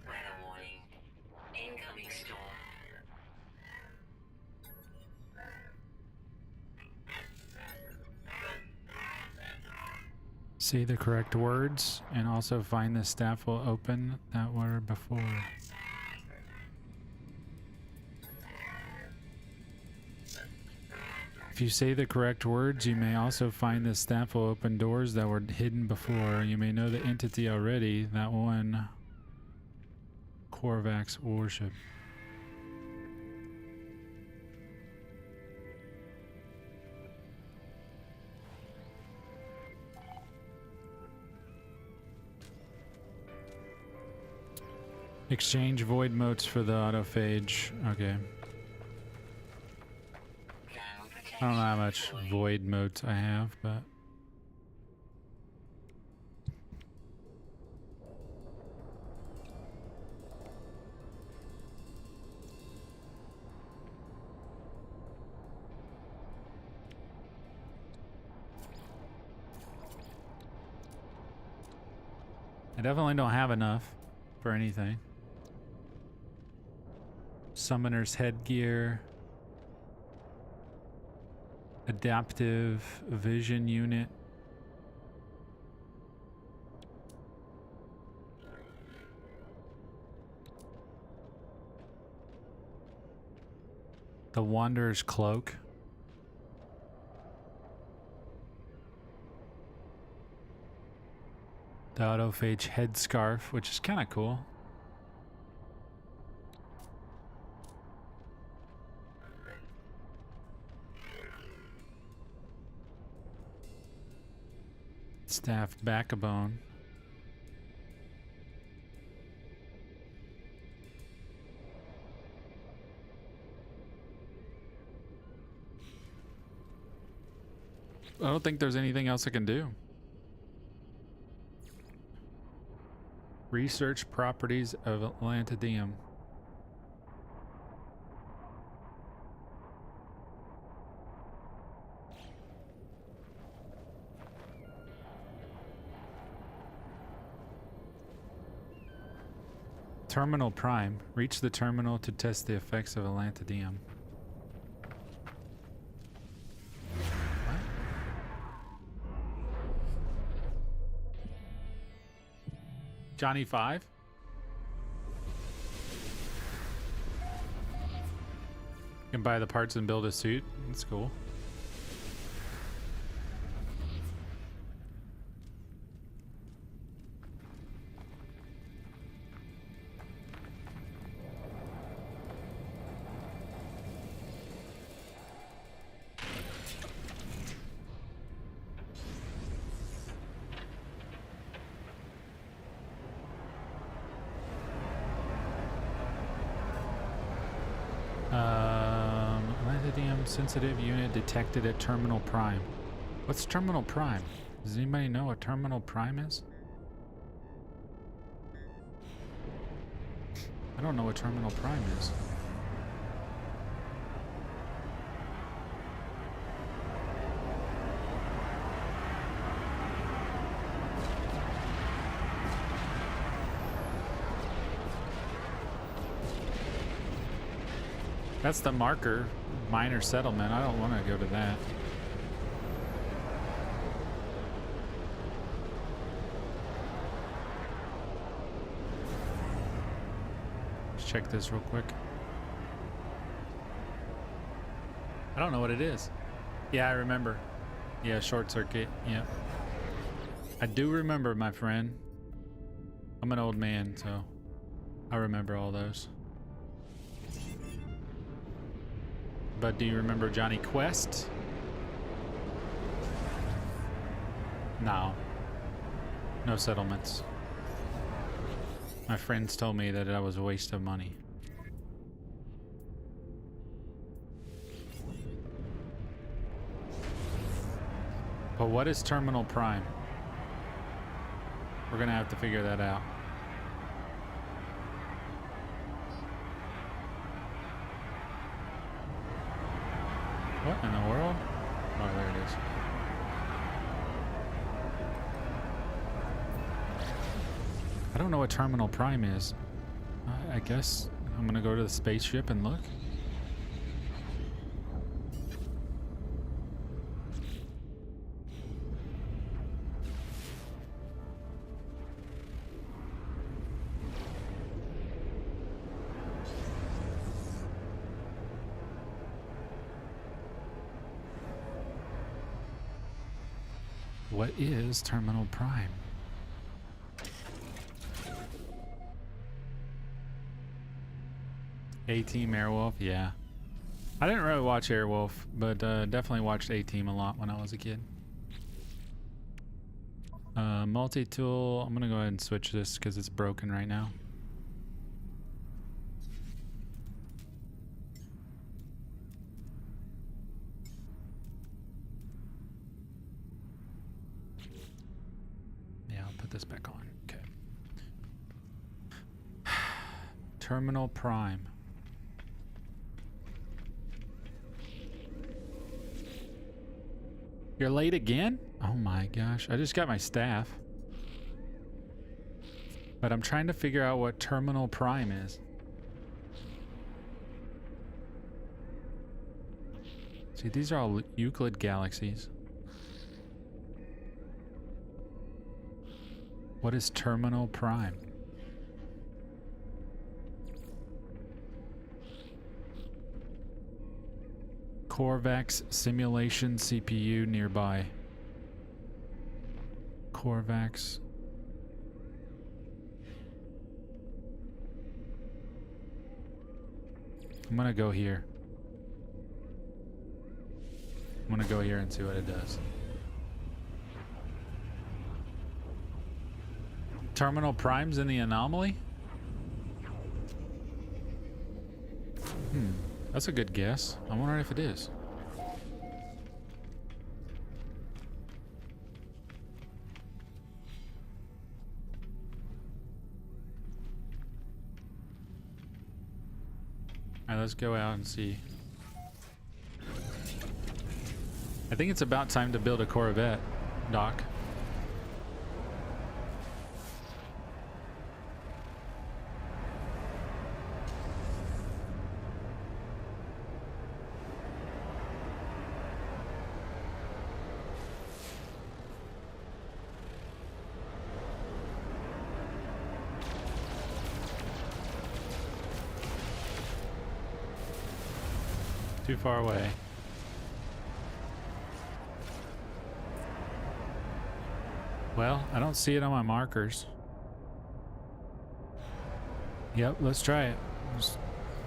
Weather warning. Incoming storm. Say the correct words and also find the staff will open that were before. If you say the correct words, you may also find the staff will open doors that were hidden before. You may know the entity already, that one Korvax warship. Exchange void motes for the autophage. Okay. I don't know how much void motes I have, but I definitely don't have enough for anything. Summoner's headgear. Adaptive vision unit. The Wanderer's cloak. The autophage headscarf, which is kind of cool. Staff backbone. I don't think there's anything else I can do. Research properties of Atlantidium. Terminal Prime. Reach the terminal to test the effects of Atlantidium. What? Johnny 5? Can buy the parts and build a suit. That's cool. Atlantidium sensitive unit detected at Terminal Prime. What's Terminal Prime? Does anybody know what Terminal Prime is? I don't know what Terminal Prime is. That's the marker minor settlement. I don't want to go to that. Let's check this real quick. I don't know what it is. Yeah, I remember. Yeah, short circuit. Yeah. I do remember, my friend. I'm an old man, so I remember all those. But do you remember Johnny Quest? No. No settlements. My friends told me that was a waste of money. But what is Terminal Prime? We're gonna have to figure that out. What in the world? Oh, there it is. I don't know what Terminal Prime is. I guess I'm gonna go to the spaceship and look. What is Terminal Prime? A-Team Airwolf, yeah. I didn't really watch Airwolf, but definitely watched A-Team a lot when I was a kid. Multi-tool, I'm gonna go ahead and switch this because it's broken right now. Yeah, I'll put this back on. Okay. Terminal Prime. You're late again? Oh my gosh. I just got my staff. But I'm trying to figure out what Terminal Prime is. See, these are all Euclid galaxies. What is Terminal Prime? Corvax simulation CPU nearby. Corvax. I'm gonna go here. I'm gonna go here and see what it does. Terminal Prime's in the anomaly? That's a good guess. I'm wondering if it is. Alright, let's go out and see. I think it's about time to build a Corvette, Doc. Too far away. Well, I don't see it on my markers. Yep, let's try it. Just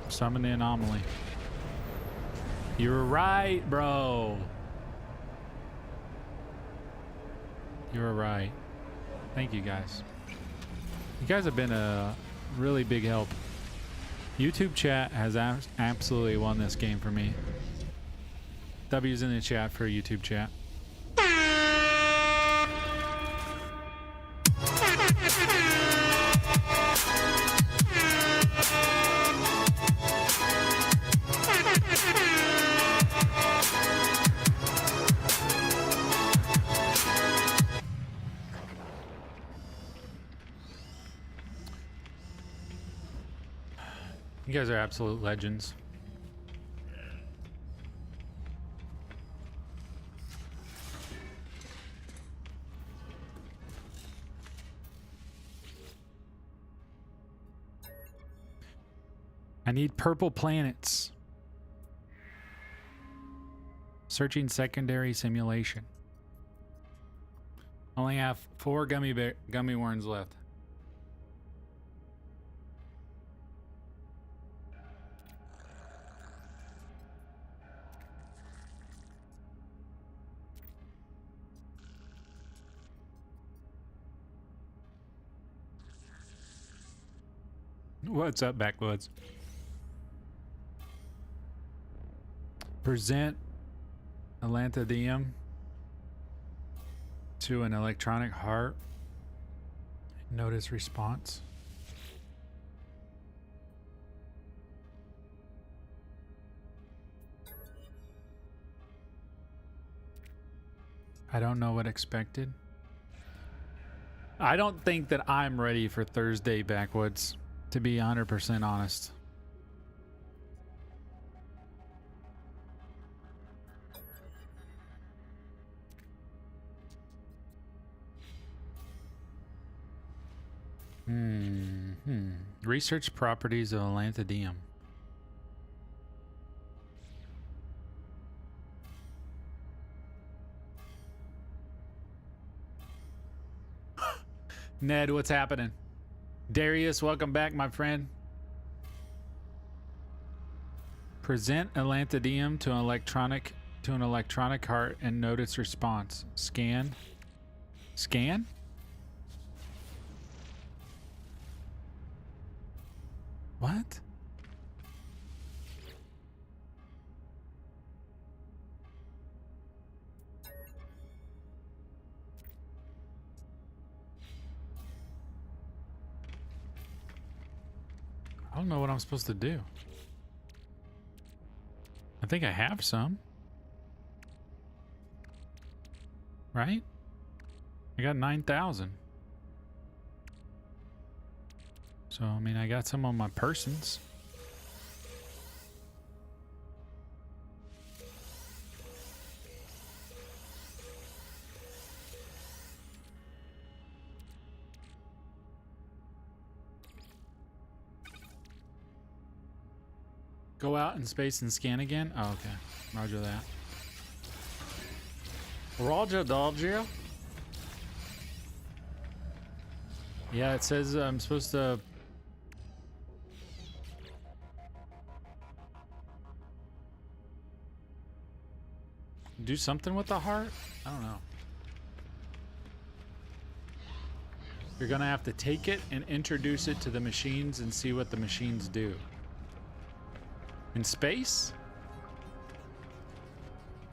summon the anomaly. You were right, bro. You were right. Thank you guys. You guys have been a really big help. YouTube chat has absolutely won this game for me. W's in the chat for YouTube chat. You guys are absolute legends. I need purple planets. Searching secondary simulation. Only have 4 gummy worms left. What's up, Backwoods? Present Atlantidium to an electronic heart. Notice response. I don't know what expected. I don't think that I'm ready for Thursday, Backwoods, to be 100% honest. Research properties of Atlantidium. Ned, what's happening? Darius, welcome back, my friend. Present Atlantidium to an electronic heart and note its response. Scan. Scan? What? I don't know what I'm supposed to do. I think I have some. Right? I got 9,000. So, I mean, I got some on my persons. Go out in space and scan again? Oh, okay. Roger that. Roger. Yeah, it says I'm supposed to... do something with the heart? I don't know. You're gonna have to take it and introduce it to the machines and see what the machines do. In space?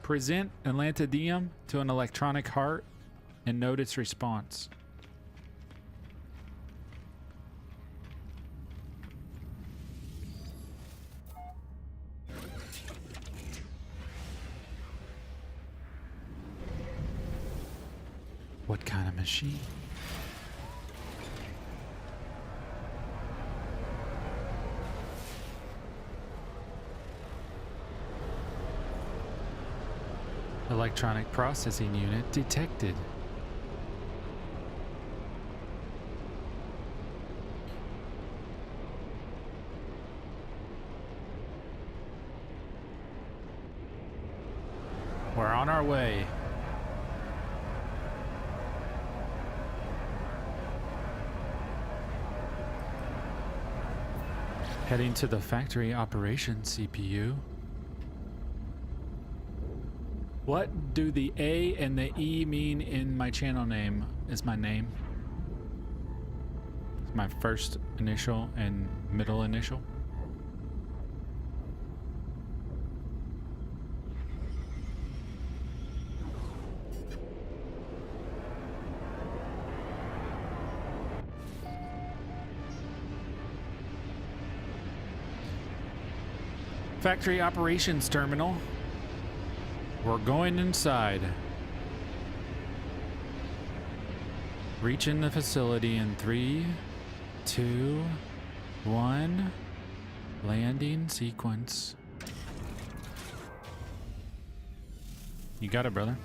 Present Atlantidium to an electronic heart and note its response. What kind of machine? Electronic processing unit detected. We're on our way. Heading to the factory operations CPU. What do the A and the E mean in my channel name? Is my name. It's my first initial and middle initial. Factory operations terminal. We're going inside. Reaching the facility in 3, 2, 1. Landing sequence. You got it, brother.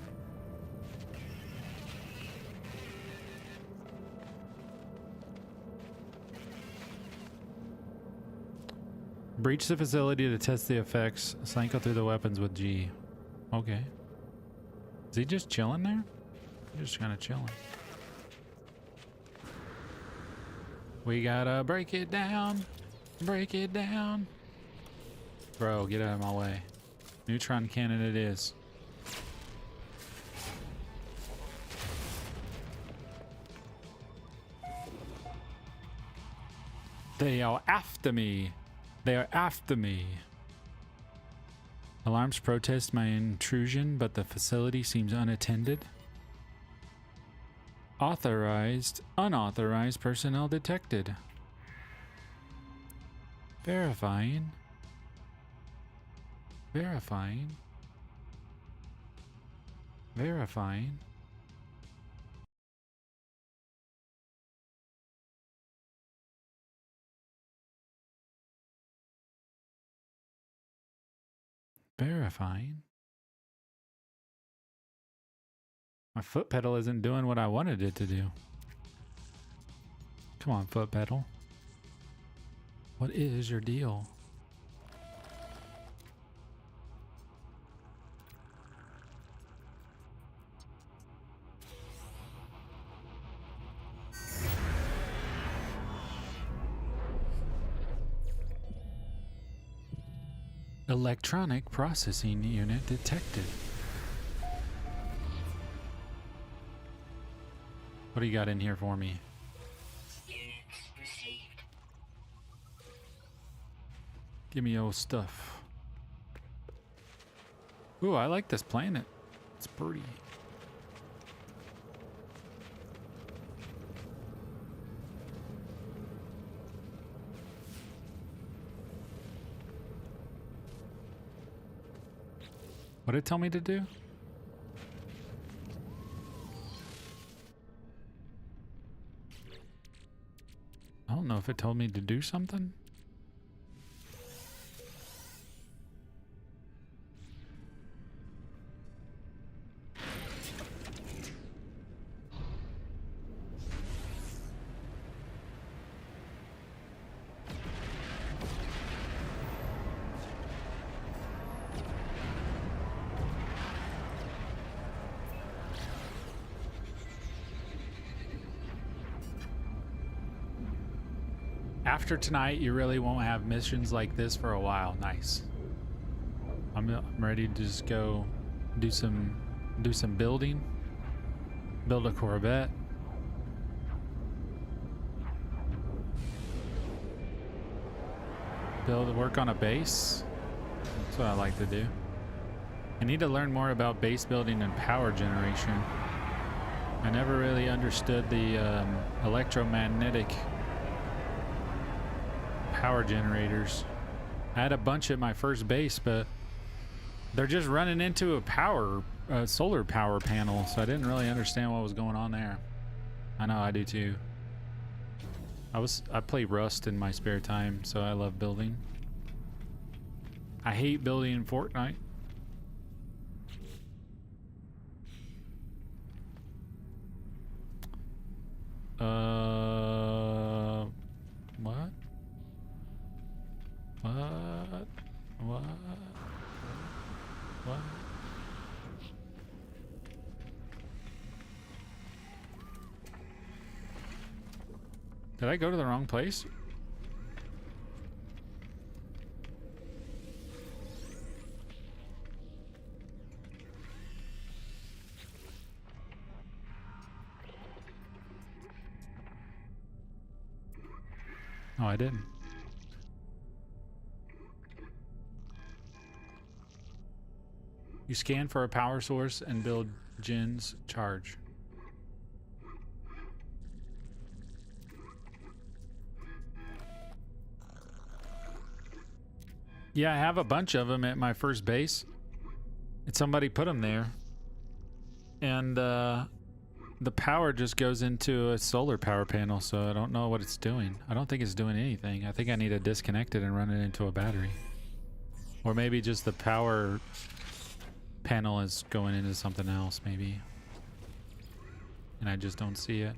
Breach the facility to test the effects. Cycle through the weapons with G. Okay. Is he just chilling there? Just kind of chilling. We gotta break it down. Break it down. Bro, get out of my way. Neutron cannon it is. They are after me. They are after me. Alarms protest my intrusion, but the facility seems unattended. Unauthorized personnel detected. Verifying. Verifying. Verifying. Verifying. My foot pedal isn't doing what I wanted it to do. Come on, foot pedal. What is your deal? Electronic processing unit detected. What do you got in here for me? Units received. Give me old stuff. Ooh, I like this planet. It's pretty. What did it tell me to do? I don't know if it told me to do something. After tonight, you really won't have missions like this for a while. Nice. I'm ready to just go do some building. Build a Corvette. Work on a base. That's what I like to do. I need to learn more about base building and power generation. I never really understood the electromagnetic power generators. I had a bunch at my first base, but they're just running into a solar power panel, so I didn't really understand what was going on there. I know I do too. I play Rust in my spare time, so I love building. I hate building in Fortnite. What? What? What? What? Did I go to the wrong place? No, I didn't. You scan for a power source and build Jin's charge. Yeah, I have a bunch of them at my first base. Somebody put them there. And the power just goes into a solar power panel, so I don't know what it's doing. I don't think it's doing anything. I think I need to disconnect it and run it into a battery. Or maybe just the power panel is going into something else, maybe. And I just don't see it.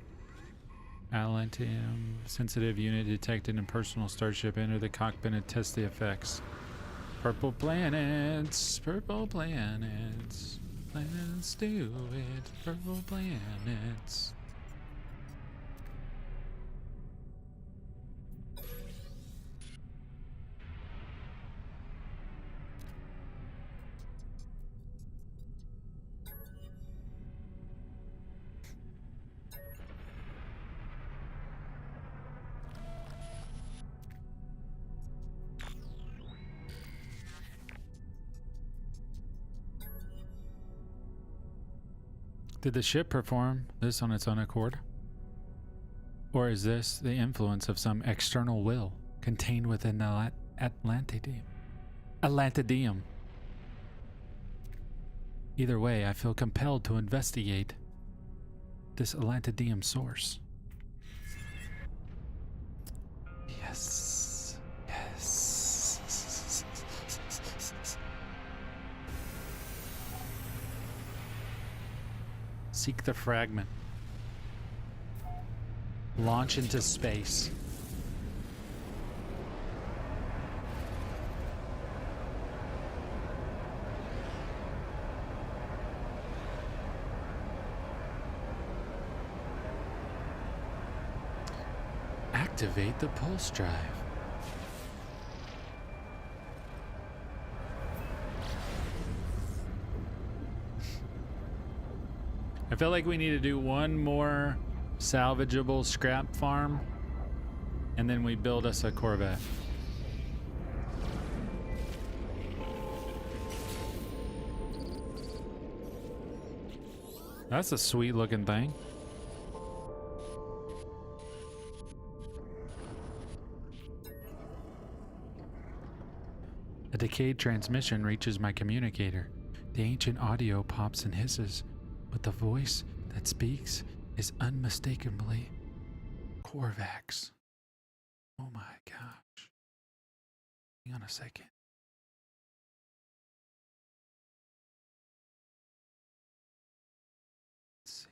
Atlantium sensitive unit detected in personal starship. Enter the cockpit and test the effects. Purple planets, purple planets. Let's do it, purple planets. Did the ship perform this on its own accord? Or is this the influence of some external will contained within the Atlantidium? Atlantidium. Either way, I feel compelled to investigate this Atlantidium source. Yes. Yes. Seek the fragment. Launch into space. Activate the pulse drive. I feel like we need to do one more salvageable scrap farm, and then we build us a Corvette. That's a sweet looking thing. A decayed transmission reaches my communicator. The ancient audio pops and hisses, but the voice that speaks is unmistakably Korvax. Oh my gosh. Hang on a second. Let's see.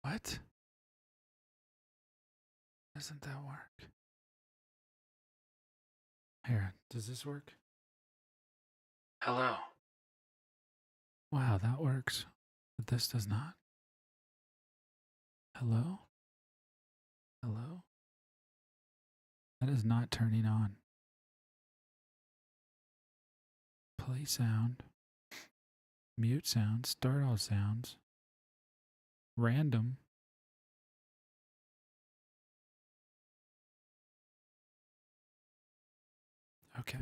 What? Doesn't that work? Here, does this work? Hello. Wow, that works. But this does not. Hello? Hello? That is not turning on. Play sound. Mute sound. Start all sounds. Random. Okay.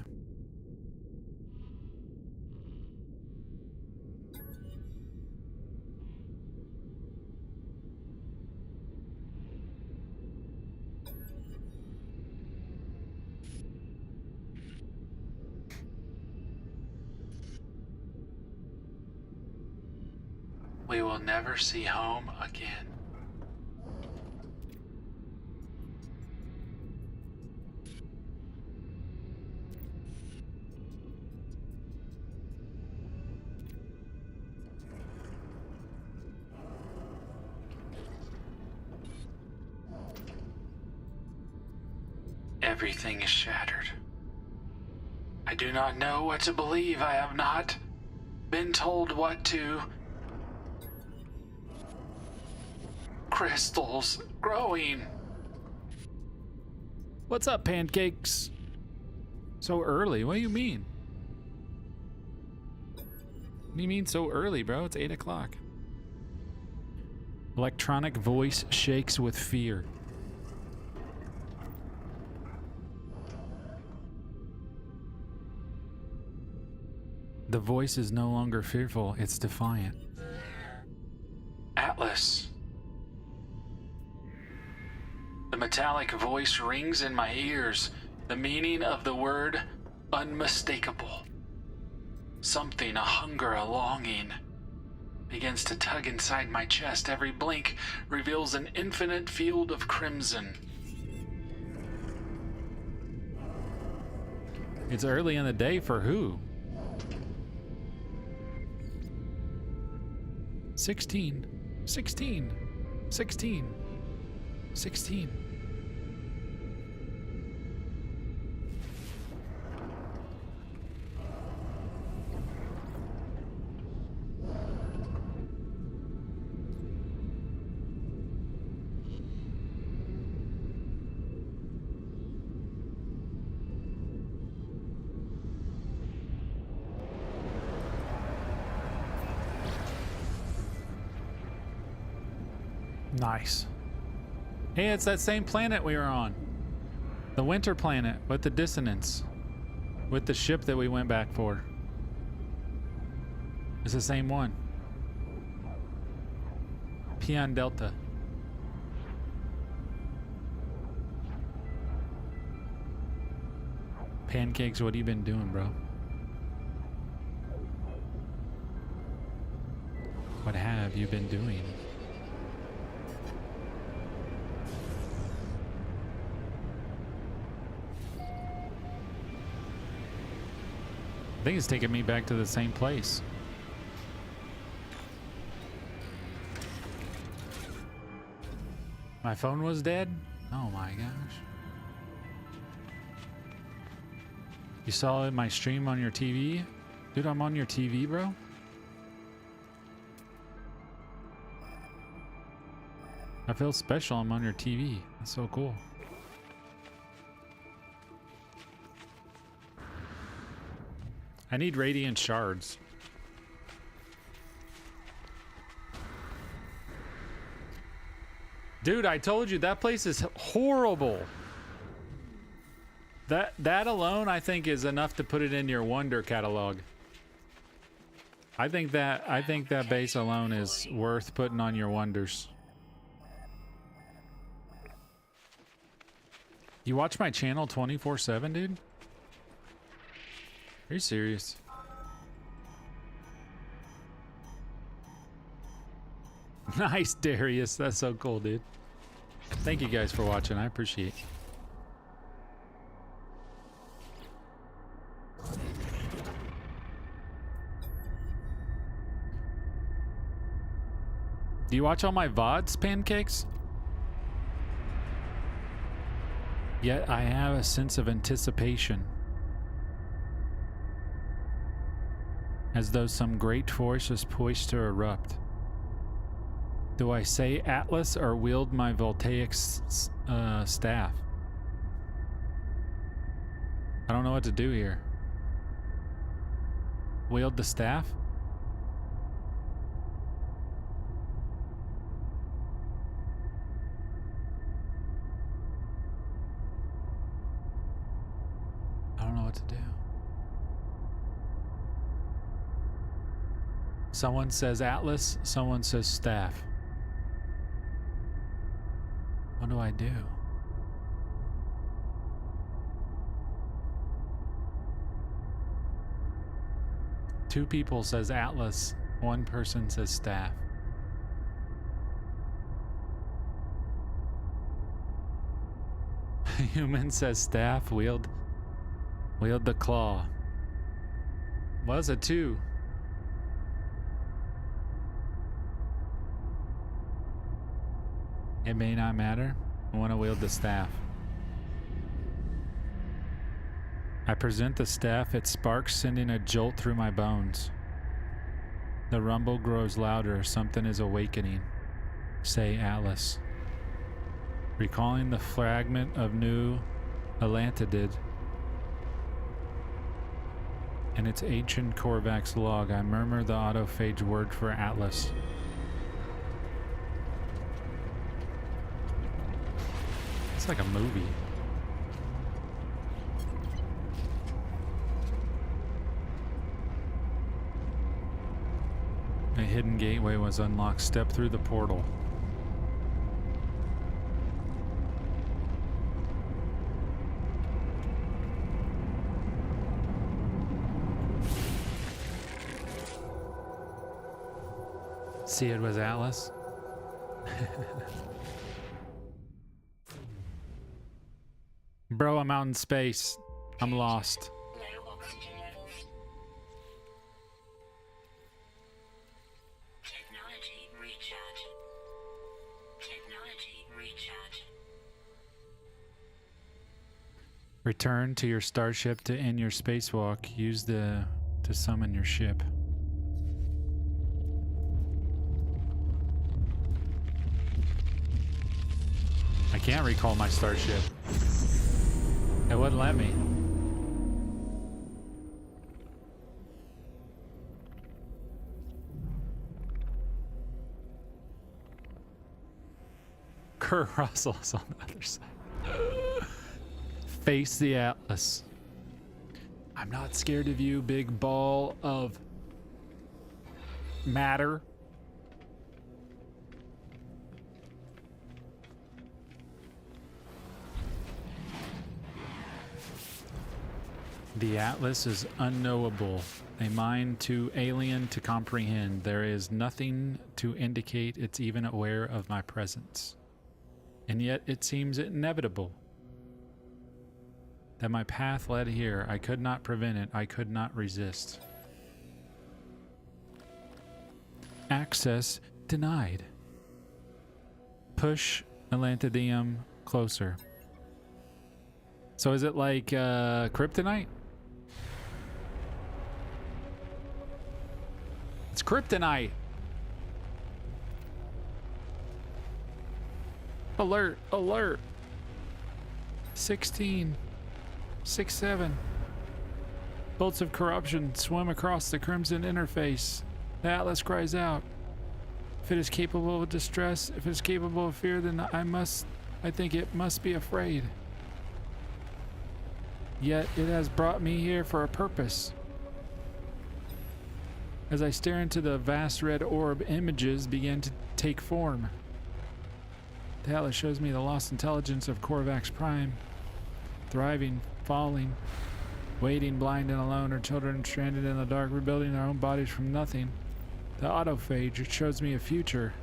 We will never see home again. Everything is shattered. I do not know what to believe. I have not been told what to. Crystals growing. What's up, pancakes? So early? What do you mean? What do you mean so early, bro? It's 8 o'clock. Electronic voice shakes with fear. The voice is no longer fearful, it's defiant. Atlas. The metallic voice rings in my ears, the meaning of the word unmistakable. Something, a hunger, a longing, begins to tug inside my chest. Every blink reveals an infinite field of crimson. It's early in the day for who? 16. 16. 16. 16. Nice. Hey, it's that same planet we were on. The winter planet with the dissonance. With the ship that we went back for. It's the same one. Pion Delta. Pancakes, what have you been doing, bro? What have you been doing? I think it's taking me back to the same place. My phone was dead? Oh my gosh. You saw it, my stream on your TV? Dude, I'm on your TV, bro. I feel special, I'm on your TV. That's so cool. I need radiant shards. Dude, I told you that place is horrible. That alone I think is enough to put it in your wonder catalog. I think that base alone is worth putting on your wonders. You watch my channel 24/7, dude? Are you serious? Nice, Darius. That's so cool, dude. Thank you guys for watching. I appreciate it. Do you watch all my VODs, Pancakes? Yet I have a sense of anticipation. As though some great force is poised to erupt. Do I say Atlas or wield my voltaic staff? I don't know what to do here. Wield the staff? I don't know what to do. Someone says Atlas, someone says staff. What do I do? Two people says Atlas, one person says staff. Human says staff, wield the claw. Was it two? It may not matter. I want to wield the staff. I present the staff, it sparks, sending a jolt through my bones. The rumble grows louder, something is awakening. Say Atlas. Recalling the fragment of New Atlantidid and its ancient Korvax log, I murmur the autophage word for Atlas. It's like a movie. A hidden gateway was unlocked. Step through the portal. See, it was Atlas. Bro, I'm out in space. I'm lost. Low oxygen levels. Technology recharge. Technology recharge. Return to your starship to end your spacewalk. Use to summon your ship. I can't recall my starship. It wouldn't let me. Kurt Russell's on the other side. Face the Atlas. I'm not scared of you, big ball of matter. The Atlas is unknowable, a mind too alien to comprehend. There is nothing to indicate it's even aware of my presence. And yet it seems inevitable that my path led here. I could not prevent it. I could not resist. Access denied. Push Atlantidium closer. So is it like kryptonite? It's kryptonite. Alert, alert. 16, 6, 7. Bolts of corruption swim across the crimson interface. The Atlas cries out. If it is capable of distress, if it is capable of fear, then I think it must be afraid. Yet it has brought me here for a purpose. As I stare into the vast red orb, images begin to take form. The Atlas shows me the lost intelligence of Korvax Prime. Thriving, falling, waiting, blind and alone, her children stranded in the dark, rebuilding their own bodies from nothing. The autophage, it shows me a future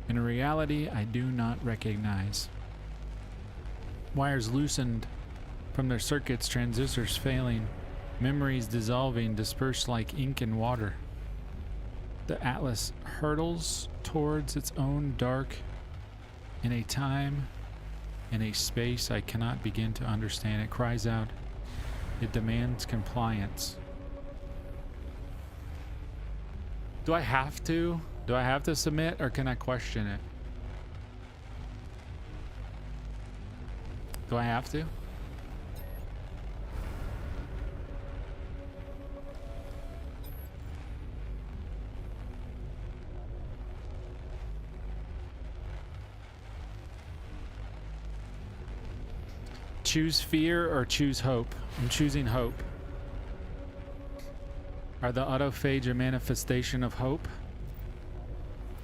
in a reality I do not recognize. Wires loosened from their circuits, transistors failing, memories dissolving, dispersed like ink in water. The Atlas hurtles towards its own dark in a time, in a space I cannot begin to understand. It cries out. It demands compliance. Do I have to? Do I have to submit, or can I question it? Do I have to? Choose fear or choose hope? I'm choosing hope. Are the autophage a manifestation of hope?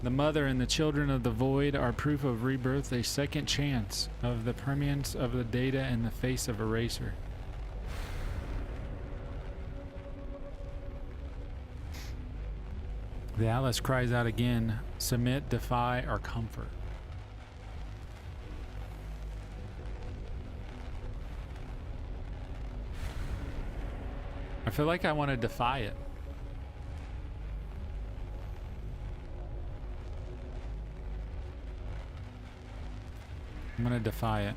The mother and the children of the void are proof of rebirth, a second chance of the permanence of the data in the face of eraser. The Atlas cries out again, submit, defy, or comfort. I feel like I want to defy it. I'm going to defy it.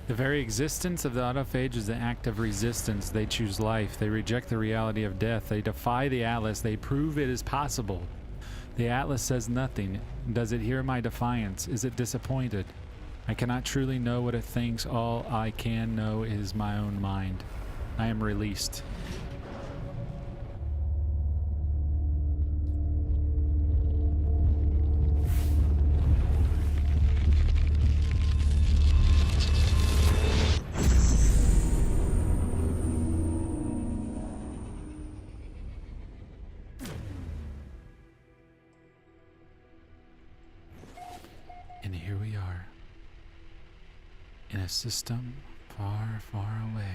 The very existence of the autophage is an act of resistance. They choose life. They reject the reality of death. They defy the Atlas. They prove it is possible. The Atlas says nothing. Does it hear my defiance? Is it disappointed? I cannot truly know what it thinks. All I can know is my own mind. I am released. And here we are, in a system far, far away.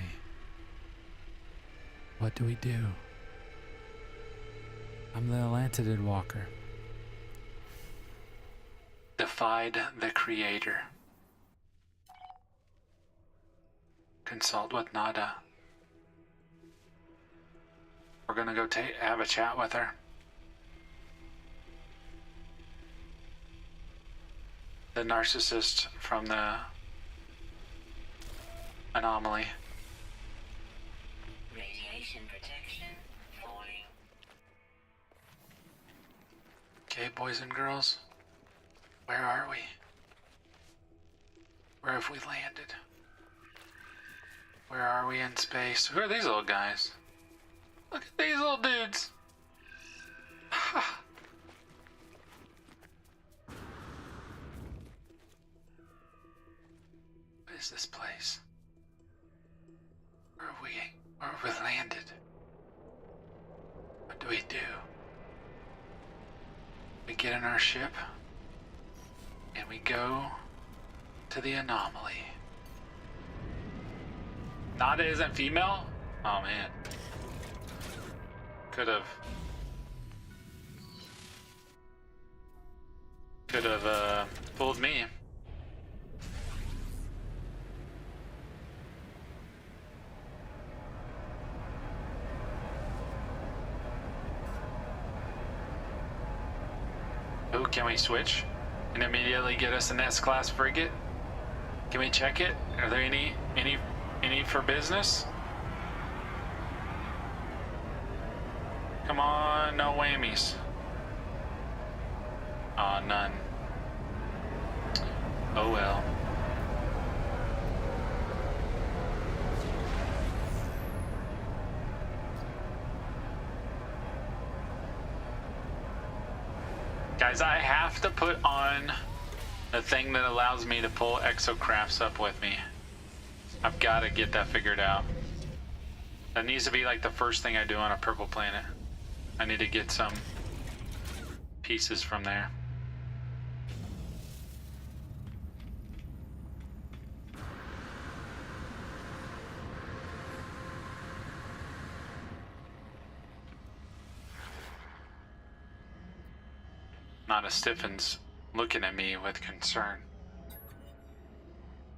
What do we do? I'm the Atlantid Walker. Defied the Creator. Consult with Nada. We're gonna go have a chat with her. The narcissist from the anomaly. Radiation protection falling. Okay, boys and girls, where are we? Where have we landed? Where are we in space? Who are these little guys? Look at these little dudes. is this place? Where have we landed? What do? We get in our ship and we go to the anomaly. Nada isn't female? Oh man. Could have fooled me. Oh, can we switch and immediately get us an S-class frigate? Can we check it? Are there any for business? Come on, no whammies. Aw, none. Oh well. Guys, I have to put on the thing that allows me to pull exocrafts up with me. I've got to get that figured out. That needs to be like the first thing I do on a purple planet. I need to get some pieces from there. Nada stiffens, looking at me with concern.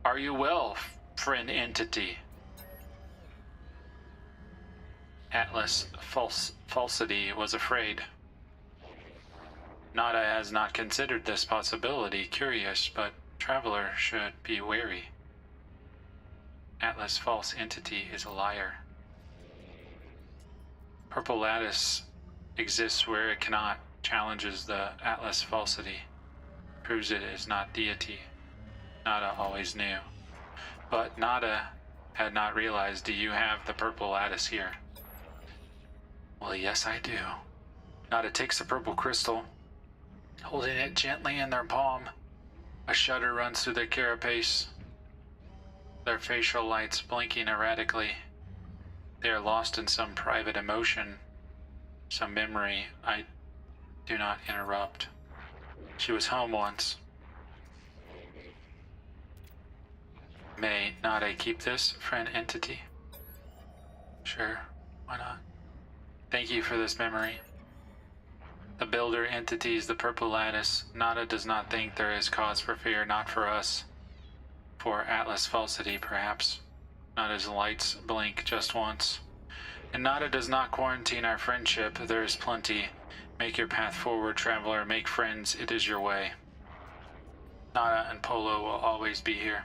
Are you well, friend entity? Atlas Falsity was afraid. Nada has not considered this possibility. Curious, but traveler should be wary. Atlas False Entity is a liar. Purple Lattice exists where it cannot. Challenges the Atlas Falsity. Proves it is not deity. Nada always knew. But Nada had not realized. Do you have the purple lattice here? Well, yes, I do. Nada takes the purple crystal, holding it gently in their palm. A shudder runs through their carapace, their facial lights blinking erratically. They are lost in some private emotion, some memory. I do not interrupt. She was home once. May Nada keep this, friend entity? Sure, why not? Thank you for this memory. The builder entities, the purple lattice. Nada does not think there is cause for fear, not for us. For Atlas Falsity, perhaps. Nada's lights blink just once. And Nada does not quarantine our friendship. There is plenty. Make your path forward, traveler. Make friends. It is your way. Nada and Polo will always be here.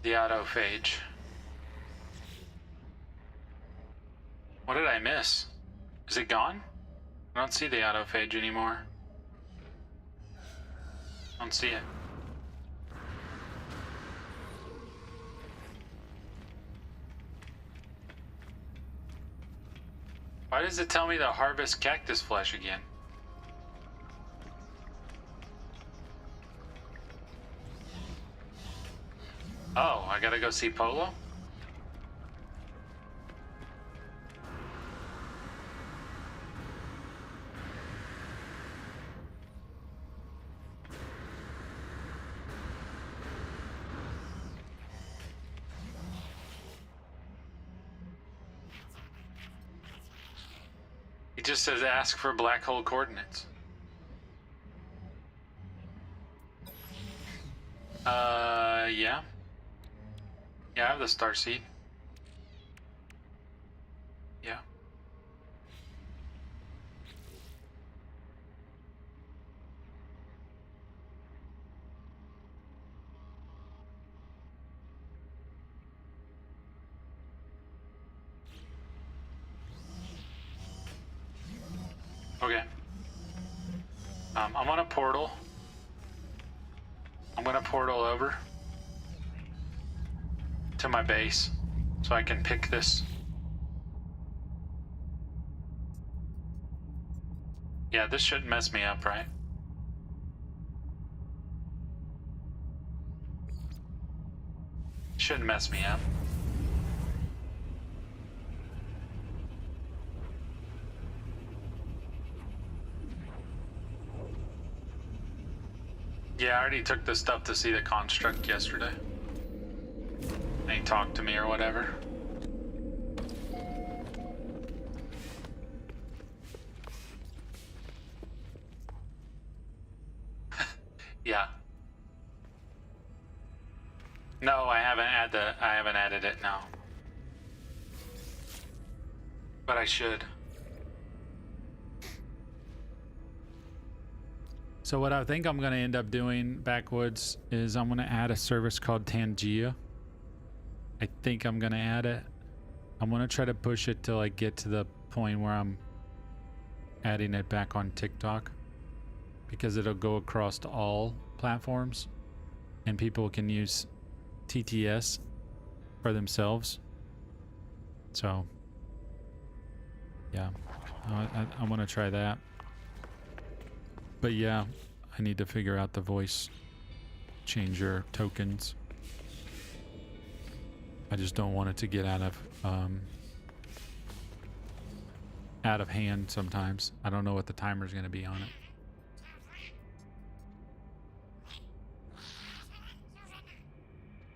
The autophage. What did I miss? Is it gone? I don't see the autophage anymore. I don't see it. Why does it tell me to harvest cactus flesh again? Oh, I gotta go see Polo? He just says ask for black hole coordinates. Yeah. Yeah, I have the starseed. Yeah. Okay. I'm gonna portal. I'm gonna portal over to my base so I can pick this. Yeah, this shouldn't mess me up, right? Shouldn't mess me up. Yeah, I already took the stuff to see the construct yesterday. And he talked to me or whatever. Yeah. No, I haven't added it, no. But I should. So what I think I'm going to end up doing backwoods is I'm going to add a service called Tangia. I think I'm going to add it. I'm going to try to push it till I get to the point where I'm adding it back on TikTok, because it'll go across to all platforms and people can use TTS for themselves. So yeah, I want to try that. But yeah, I need to figure out the voice changer tokens. I just don't want it to get out of hand sometimes. I don't know what the timer's going to be on it.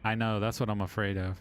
I know, that's what I'm afraid of.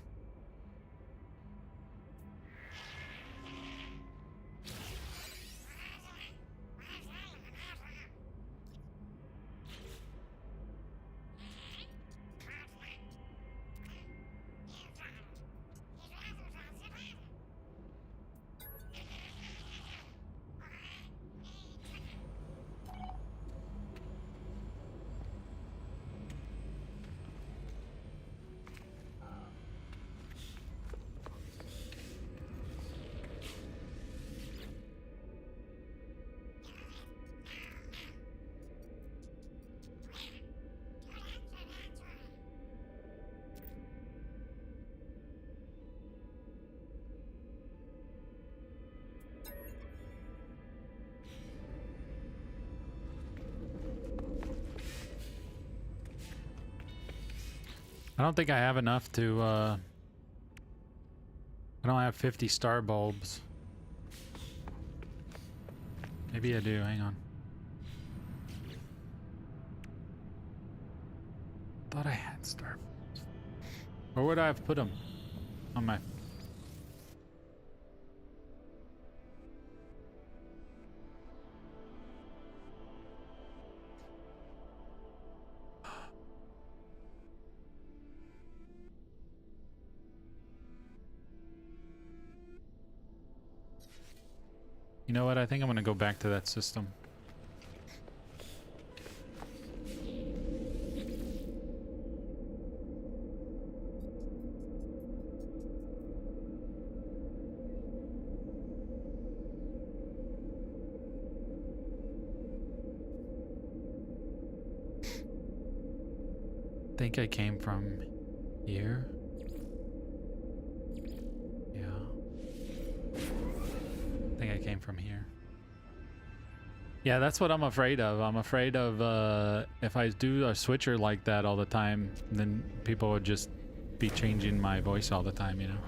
I don't think I have enough to, I don't have 50 star bulbs. Maybe I do, hang on. Thought I had star bulbs. Where would I have put them? On my... You know what? I think I'm going to go back to that system. I think I came from here. I think I came from here. Yeah, that's what I'm afraid of. I'm afraid of if I do a switcher like that all the time, then people would just be changing my voice all the time, you know?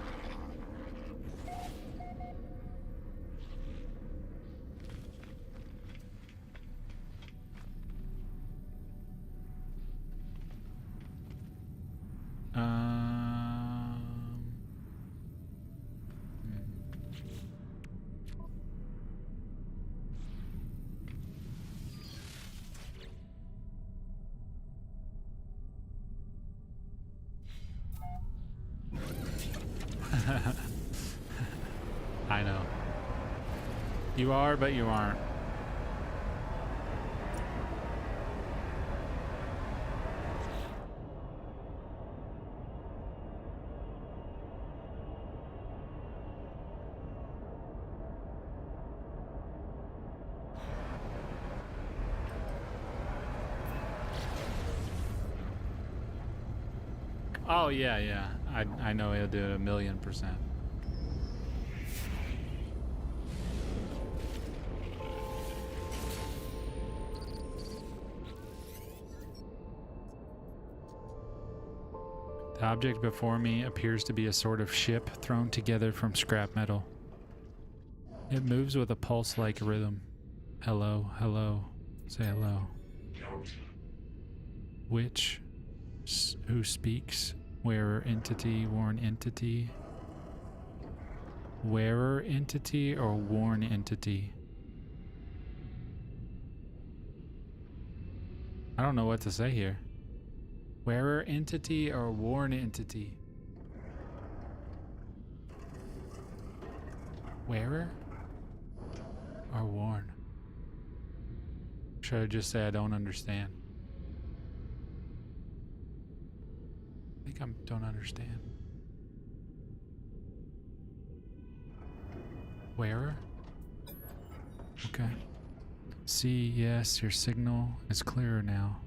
I know. You are, but you aren't. Oh, yeah, yeah. I know he'll do it 1,000,000%. The object before me appears to be a sort of ship thrown together from scrap metal. It moves with a pulse-like rhythm. Hello, hello. Say hello. Which? Who speaks? Wearer entity, worn entity? Wearer entity or worn entity? I don't know what to say here. Wearer entity or worn entity? Wearer or worn? Should I just say I don't understand? I think I don't understand. Wearer? Okay. See, yes, your signal is clearer now.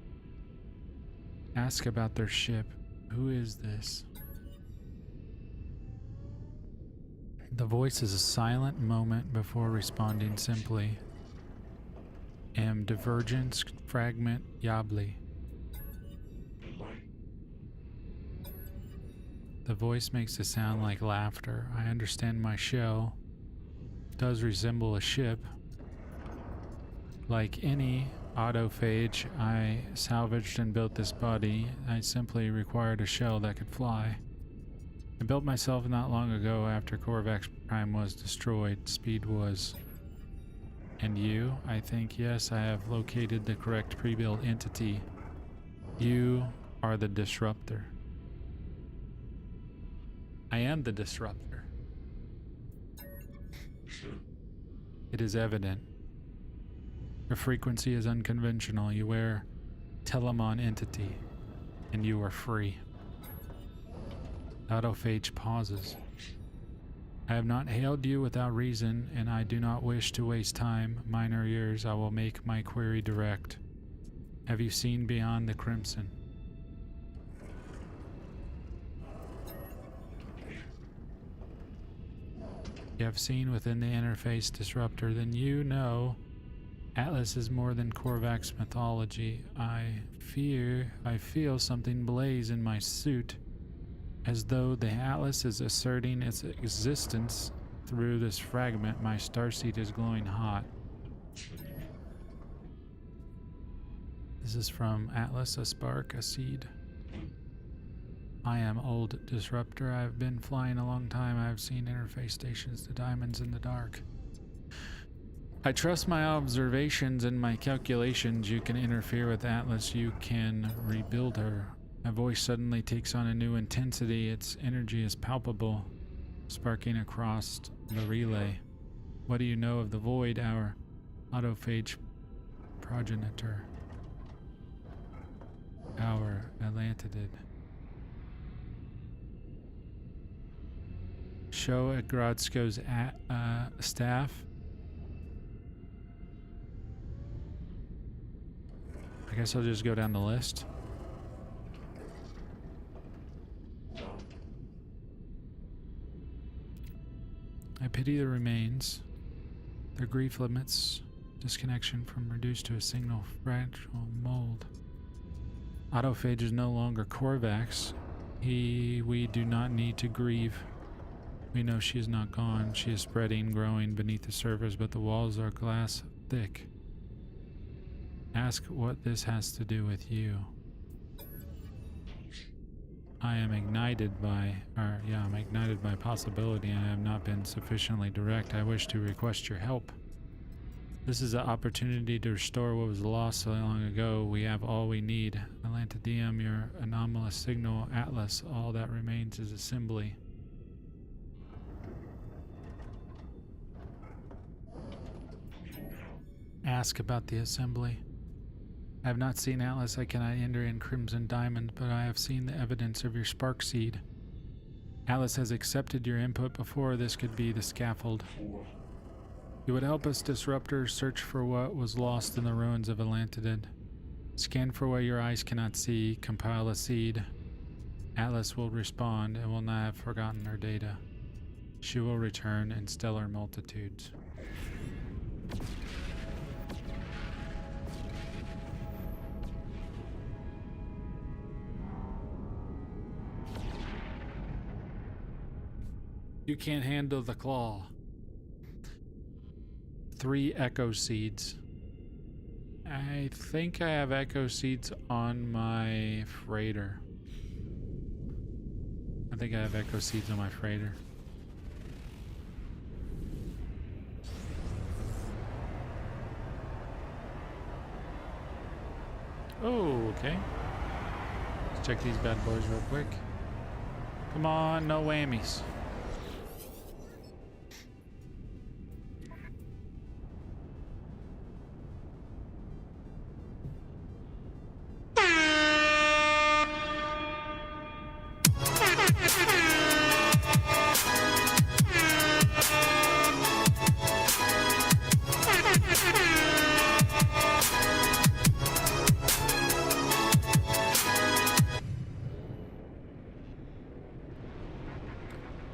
Ask about their ship. Who is this? The voice is a silent moment before responding simply. Am Divergence Fragment Yabli. The voice makes a sound like laughter. I understand my shell does resemble a ship. Like any autophage, I salvaged and built this body. I simply required a shell that could fly. I built myself not long ago after Korvax Prime was destroyed. Speed was. And you? I think, yes, I have located the correct pre-built entity. You are the disruptor. I am the disruptor. It is evident. Your frequency is unconventional. You wear Telemon entity, and you are free. Autophage pauses. I have not hailed you without reason, and I do not wish to waste time. Mine are yours. I will make my query direct. Have you seen beyond the crimson? You have seen within the interface disruptor, then you know Atlas is more than Korvax mythology. I feel something blaze in my suit, as though the Atlas is asserting its existence through this fragment. My starseed is glowing hot. This is from Atlas, a spark, a seed. I am old disruptor. I have been flying a long time. I have seen interface stations to diamonds in the dark. I trust my observations and my calculations. You can interfere with Atlas. You can rebuild her. My voice suddenly takes on a new intensity. Its energy is palpable, sparking across the relay. What do you know of the void, our autophage progenitor? Our Atlantid. Show at Grodsko's staff. I guess I'll just go down the list. I pity the remains. Their grief limits disconnection from reduced to a single fragile mold. Autophage is no longer Korvax. We do not need to grieve. We know she is not gone. She is spreading, growing beneath the surface, but the walls are glass thick. Ask what this has to do with you. I'm ignited by possibility, and I have not been sufficiently direct. I wish to request your help. This is an opportunity to restore what was lost so long ago. We have all we need. Atlantidium, your anomalous signal, Atlas, all that remains is assembly. Ask about the assembly. I have not seen Atlas. I cannot enter in Crimson Diamond, but I have seen the evidence of your spark seed. Atlas has accepted your input before this could be the scaffold. You would help us, Disruptor, search for what was lost in the ruins of Atlantid. Scan for what your eyes cannot see. Compile a seed. Atlas will respond and will not have forgotten her data. She will return in stellar multitudes. You can't handle the claw. 3 echo seeds. I think I have echo seeds on my freighter. I think I have echo seeds on my freighter. Oh, okay. Let's check these bad boys real quick. Come on, no whammies.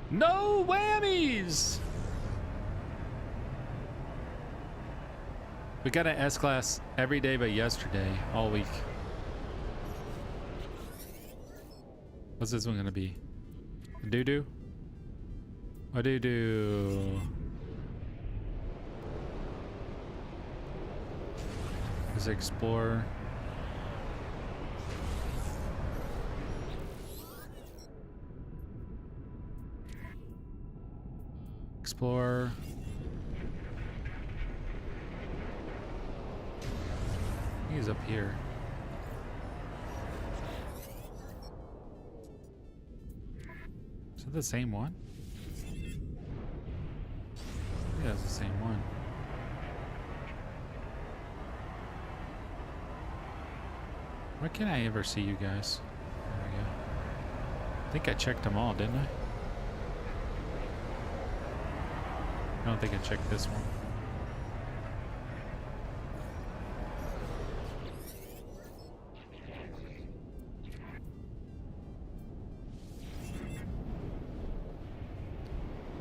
No whammies! We got an S-Class every day but yesterday, all week. What's this one gonna be? A doo-doo? A doo-doo. Let's explore. Explore. He's up here. Is it the same one? Yeah, it's the same one. Why can't I ever see you guys? There we go. I think I checked them all, didn't I? I don't think I checked this one.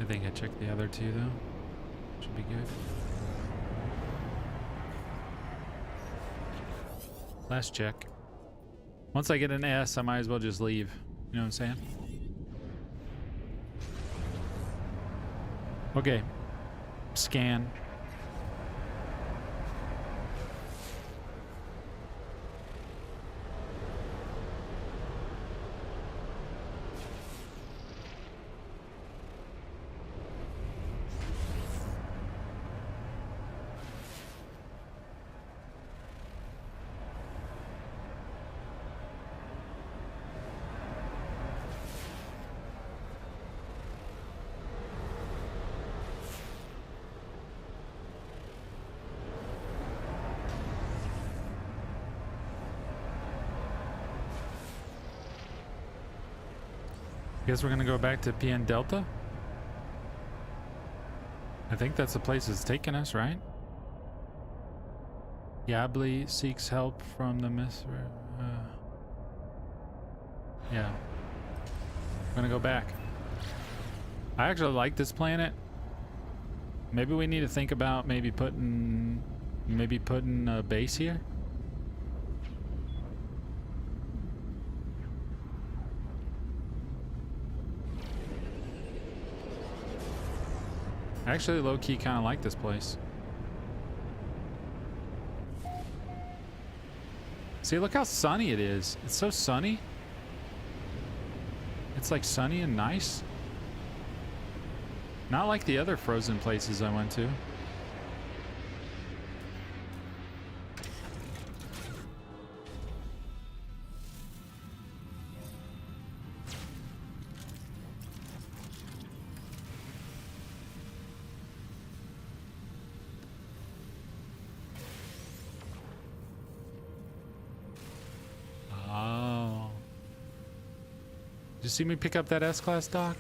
I think I checked the other two though. Should be good. Last check. Once I get an S, I might as well just leave. You know what I'm saying? Okay. Scan. Guess we're gonna go back to PN Delta. I think that's the place it's taking us, right? Yabli seeks help from the yeah. I'm gonna go back. I actually like this planet. Maybe we need to think about maybe putting a base here. I actually low-key kind of like this place. See, look how sunny it is. It's so sunny. It's like sunny and nice. Not like the other frozen places I went to. Did you see me pick up that S-Class dock?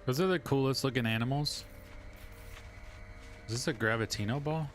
Those are the coolest looking animals. Is this a Gravitino ball?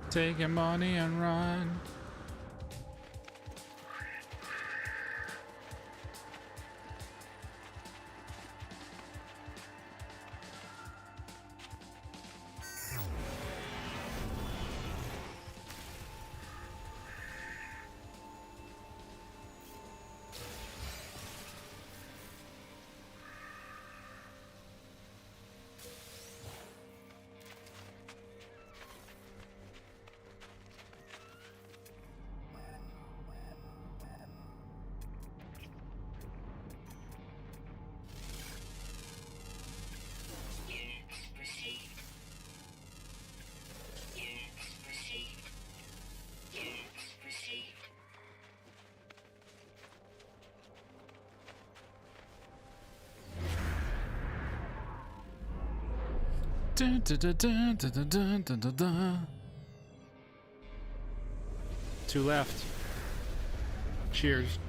Take your money and run. Units received. Units received. Units received. Dun, dun, dun, dun, dun, dun, dun, dun, dun, dun. Two left. Cheers.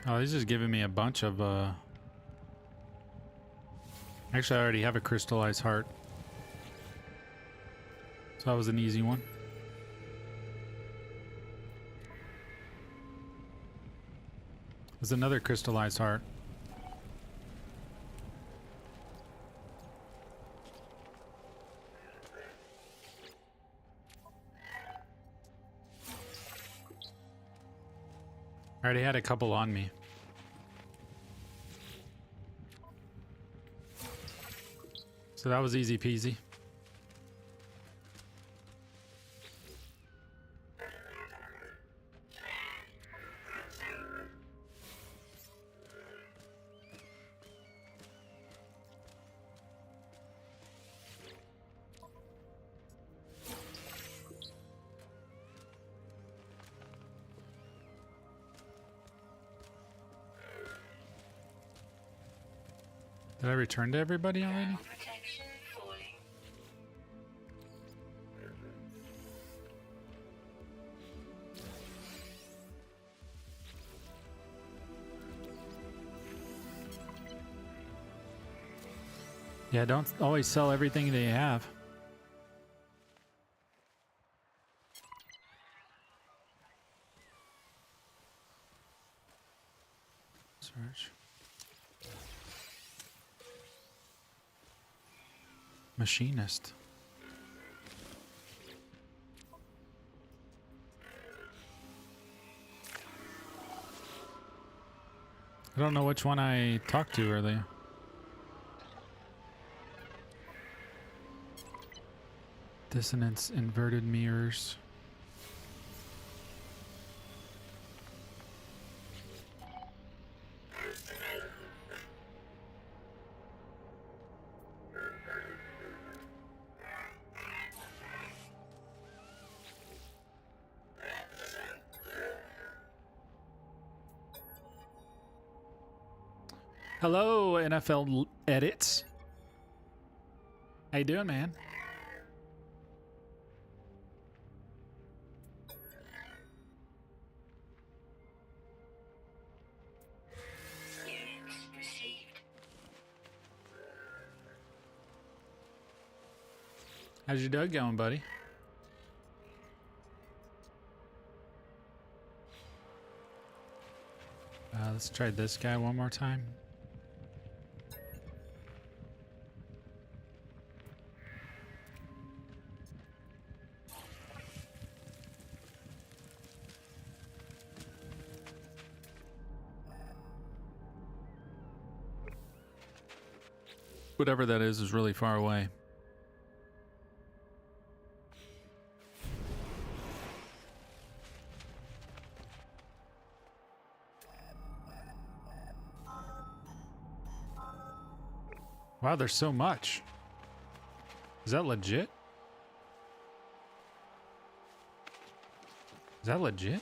Oh, he's just giving me a bunch of, Actually, I already have a crystallized heart. So that was an easy one. There's another crystallized heart. I already had a couple on me. So that was easy peasy. Did I return to everybody already? Protection falling. Yeah, don't always sell everything that you have. Search. Machinist. I don't know which one I talked to earlier. Dissonance, inverted mirrors. Hello, NFL Edits. How you doing, man? Units received. How's your dog going, buddy? Let's try this guy one more time. Whatever that is really far away. Wow, there's so much. Is that legit? Is that legit?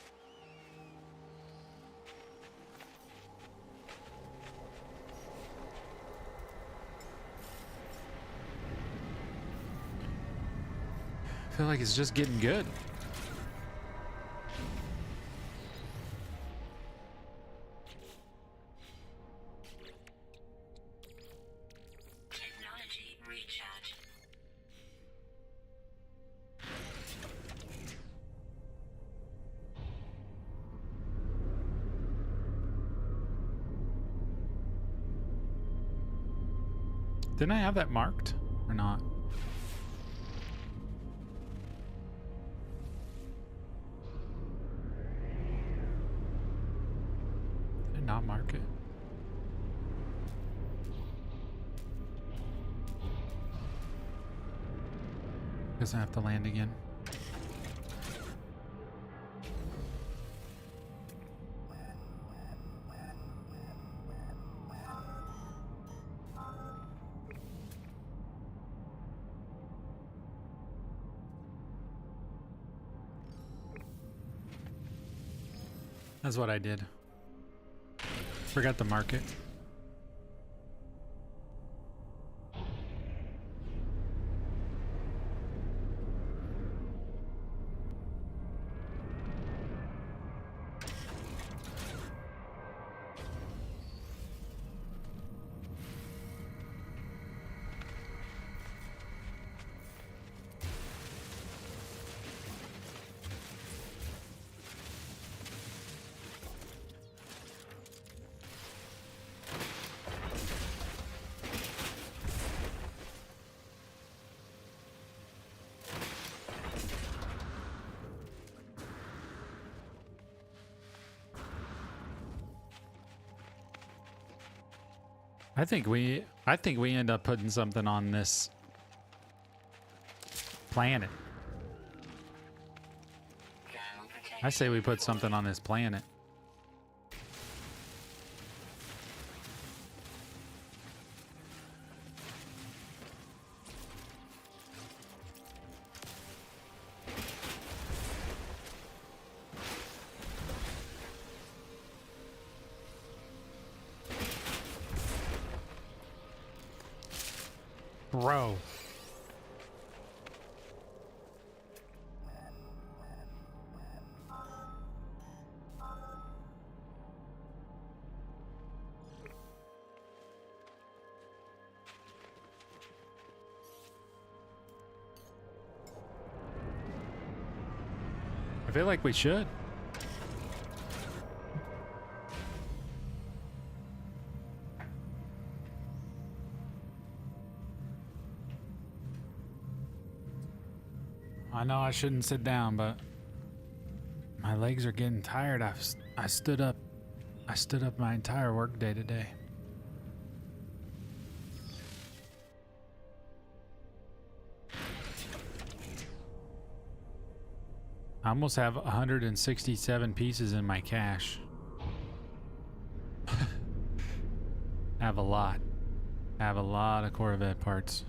I feel like it's just getting good. Technology recharge. Didn't I have that marked or not? Did I not mark it? Guess I have to land again. That's what I did. Forgot to mark it. I think we end up putting something on this planet. Thermal protection. I say we put something on this planet. Bro. I feel like we should. I know I shouldn't sit down, but my legs are getting tired. I stood up my entire work day today. I almost have 167 pieces in my cache. I have a lot. I have a lot of Corvette parts.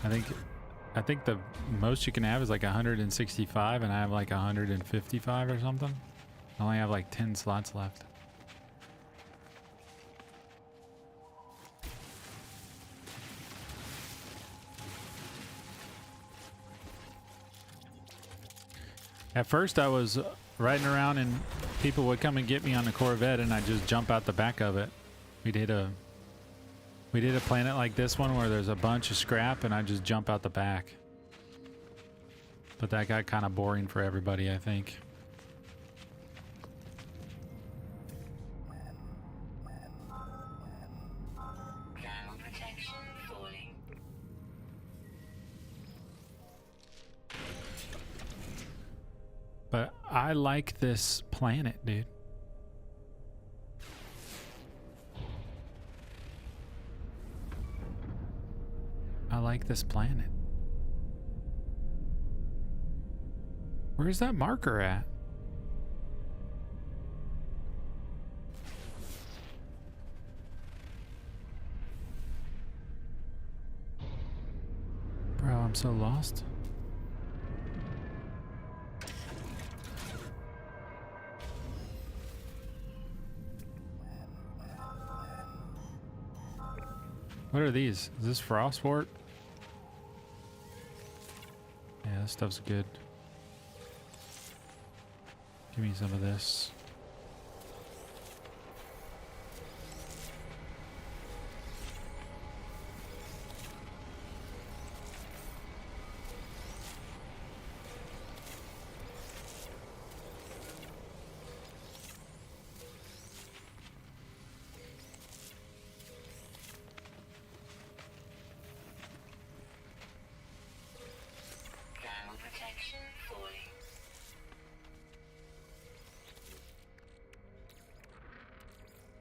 I think the most you can have is like 165, and I have like 155 or something. I only have like 10 slots left. At first I was riding around and people would come and get me on the Corvette and I'd just jump out the back of it. We did a planet like this one where there's a bunch of scrap and I just jump out the back. But that got kind of boring for everybody, I think. Thermal protection falling. But I like this planet, dude. I like this planet. Where's that marker at? Bro, I'm so lost. What are these? Is this Frostwort? Yeah, this stuff's good. Give me some of this. Thermal protection falling.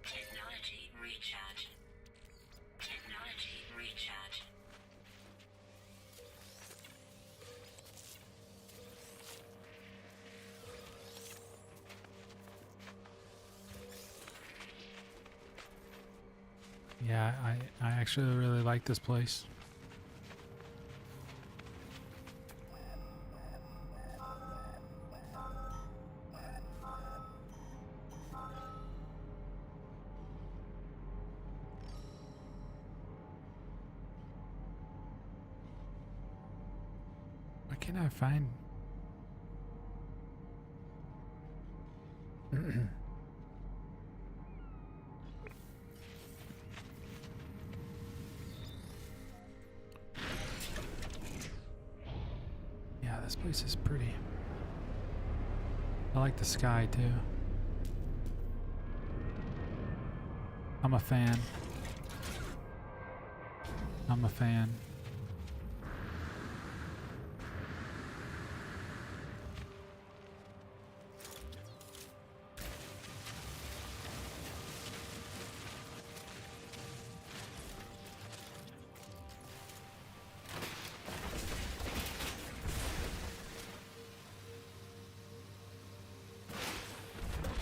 Technology recharge. Technology recharge. Yeah, I actually really like this place. What can I find? Yeah, this place is pretty. I like the sky too. I'm a fan. I'm a fan.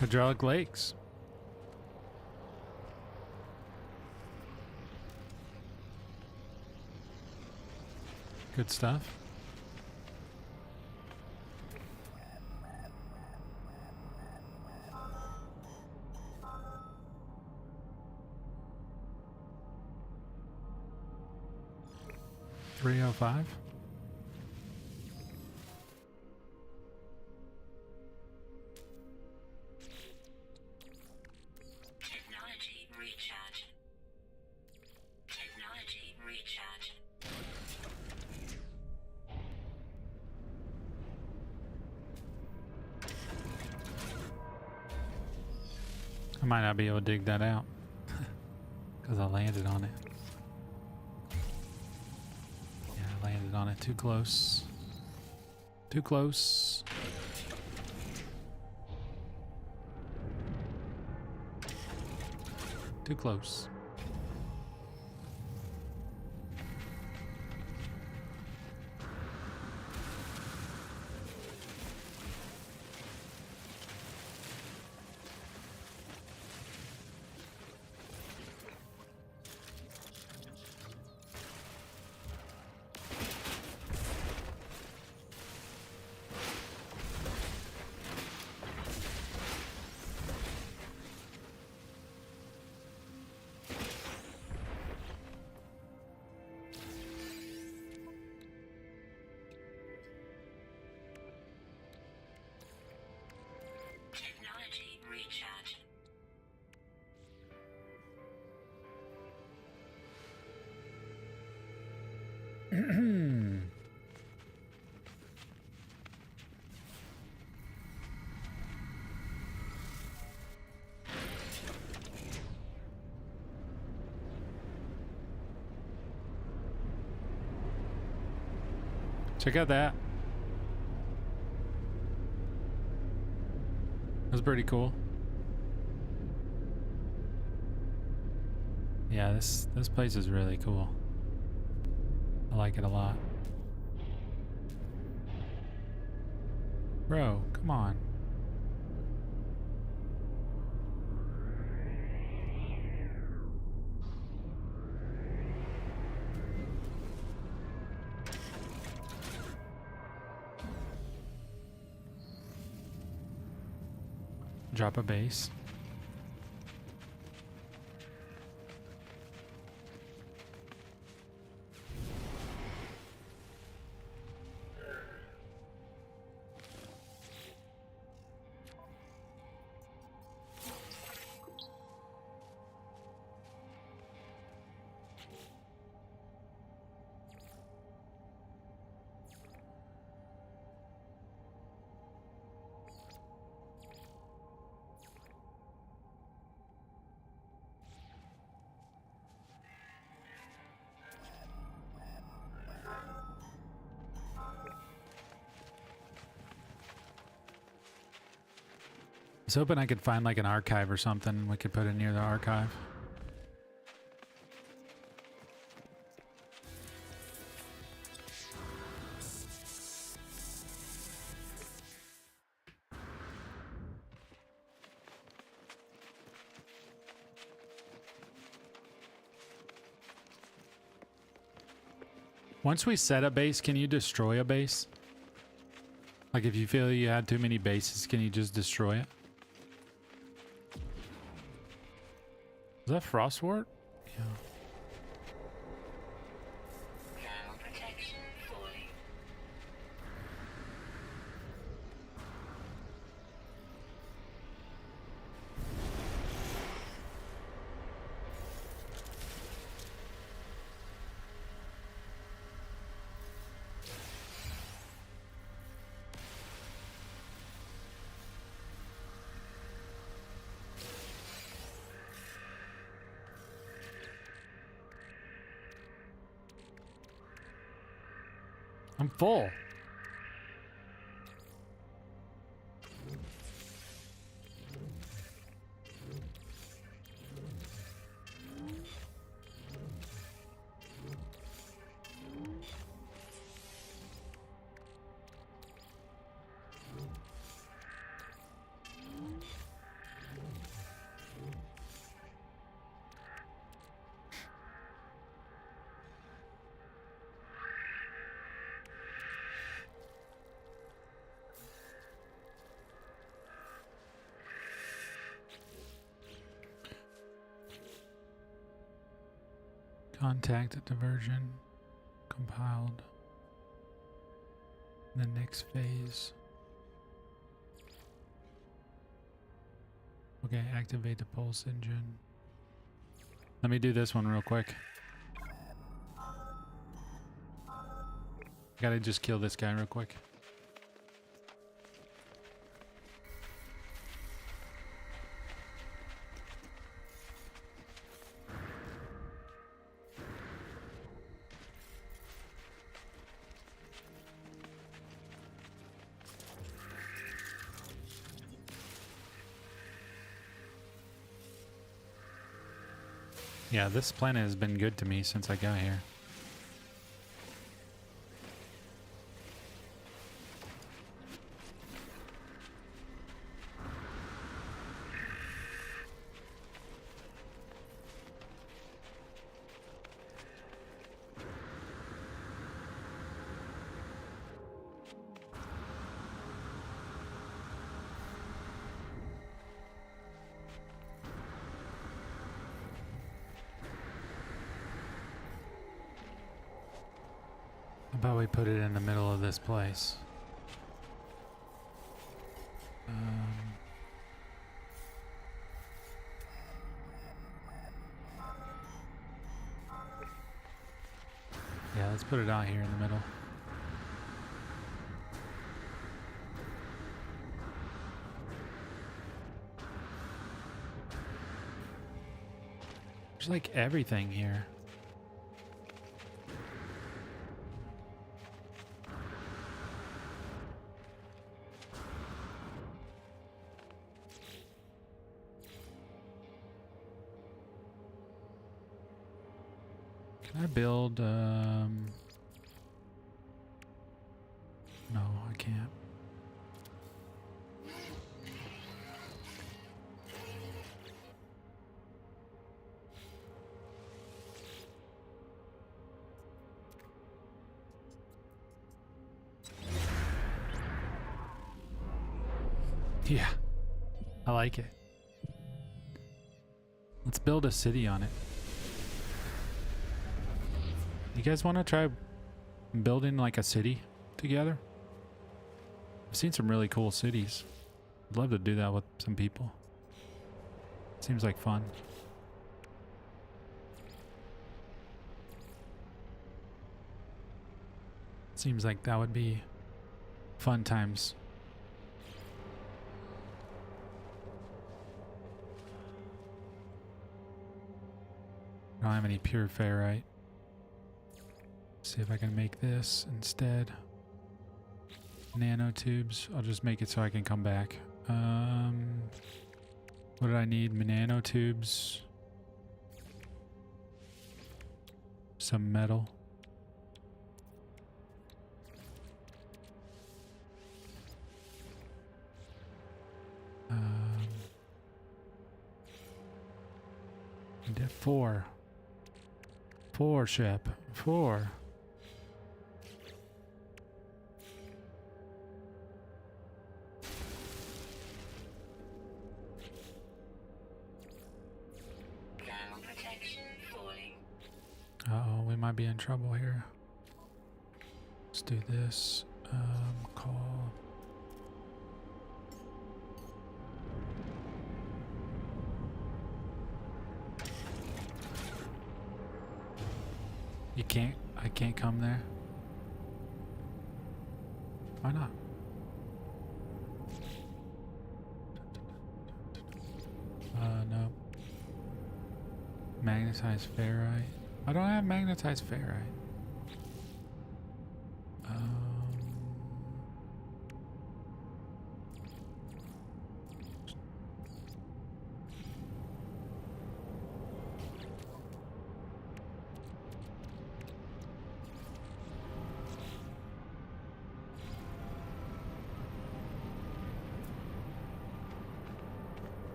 Hydraulic lakes. Good stuff. $305. Technology recharge. Technology recharge. I might not be able to dig that out because I landed on it. Yeah, I landed on it too close. Too close. Too close. Check out that. That's pretty cool. Yeah, this place is really cool. I like it a lot. Bro, come on. Drop a base. I was hoping I could find like an archive or something we could put it near the archive. Once we set a base, can you destroy a base? Like if you feel you had too many bases, can you just destroy it? Is that Frostwort? Yeah. Thermal protection fully. I'm full. Contact diversion compiled. The next phase. Okay, activate the pulse engine. Let me do this one real quick. Gotta just kill this guy real quick. Yeah, this planet has been good to me since I got here. How about we put it in the middle of this place? Yeah, let's put it out here in the middle. There's like everything here. Can I build, no, I can't. Yeah, I like it. Let's build a city on it. You guys want to try building like a city together? I've seen some really cool cities. I'd love to do that with some people. Seems like fun. Seems like that would be fun times. I don't have any pure ferrite. See if I can make this instead. Nanotubes. I'll just make it so I can come back. What did I need? Nanotubes. Some metal. I did 4. 4 ship. 4. Thermal protection falling. Uh-oh, we might be in trouble here. Let's do this. Call. I can't come there. Why not? No. Magnetized ferrite. I don't have magnetized ferrite.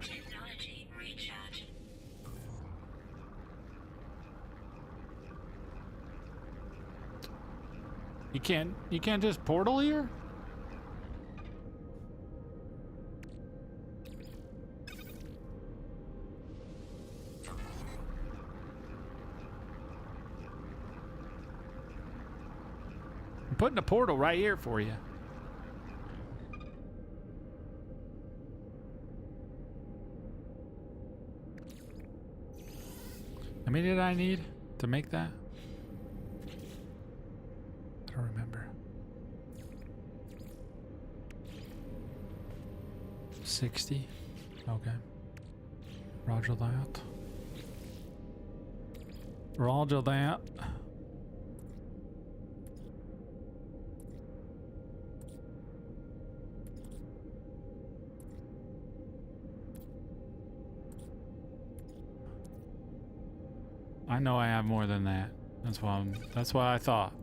Technology recharge. You can't just portal here? I'm putting a portal right here for you. How many did I need to make that? I don't remember. 60. Okay. Roger that. Roger that. I know I have more than that. That's why I thought.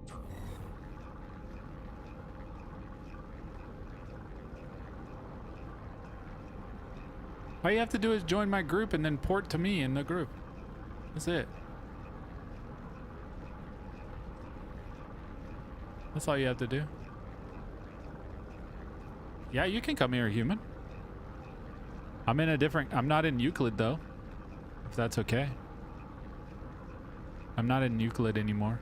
All you have to do is join my group and then port to me in the group. That's it. That's all you have to do. Yeah, you can come here, human. I'm not in Euclid though. If that's okay. I'm not in Euclid anymore.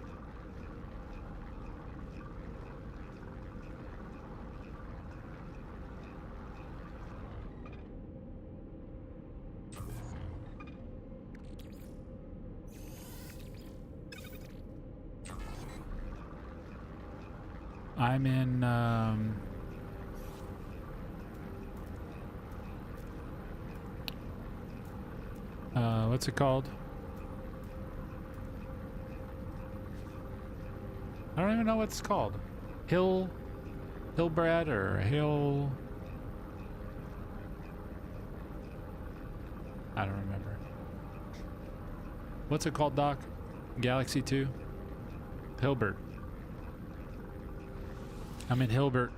I'm in what's it called? I don't even know what it's called. Hillbrad or Hill. I don't remember. What's it called, Doc? Galaxy 2? Hilbert. I'm in Hilbert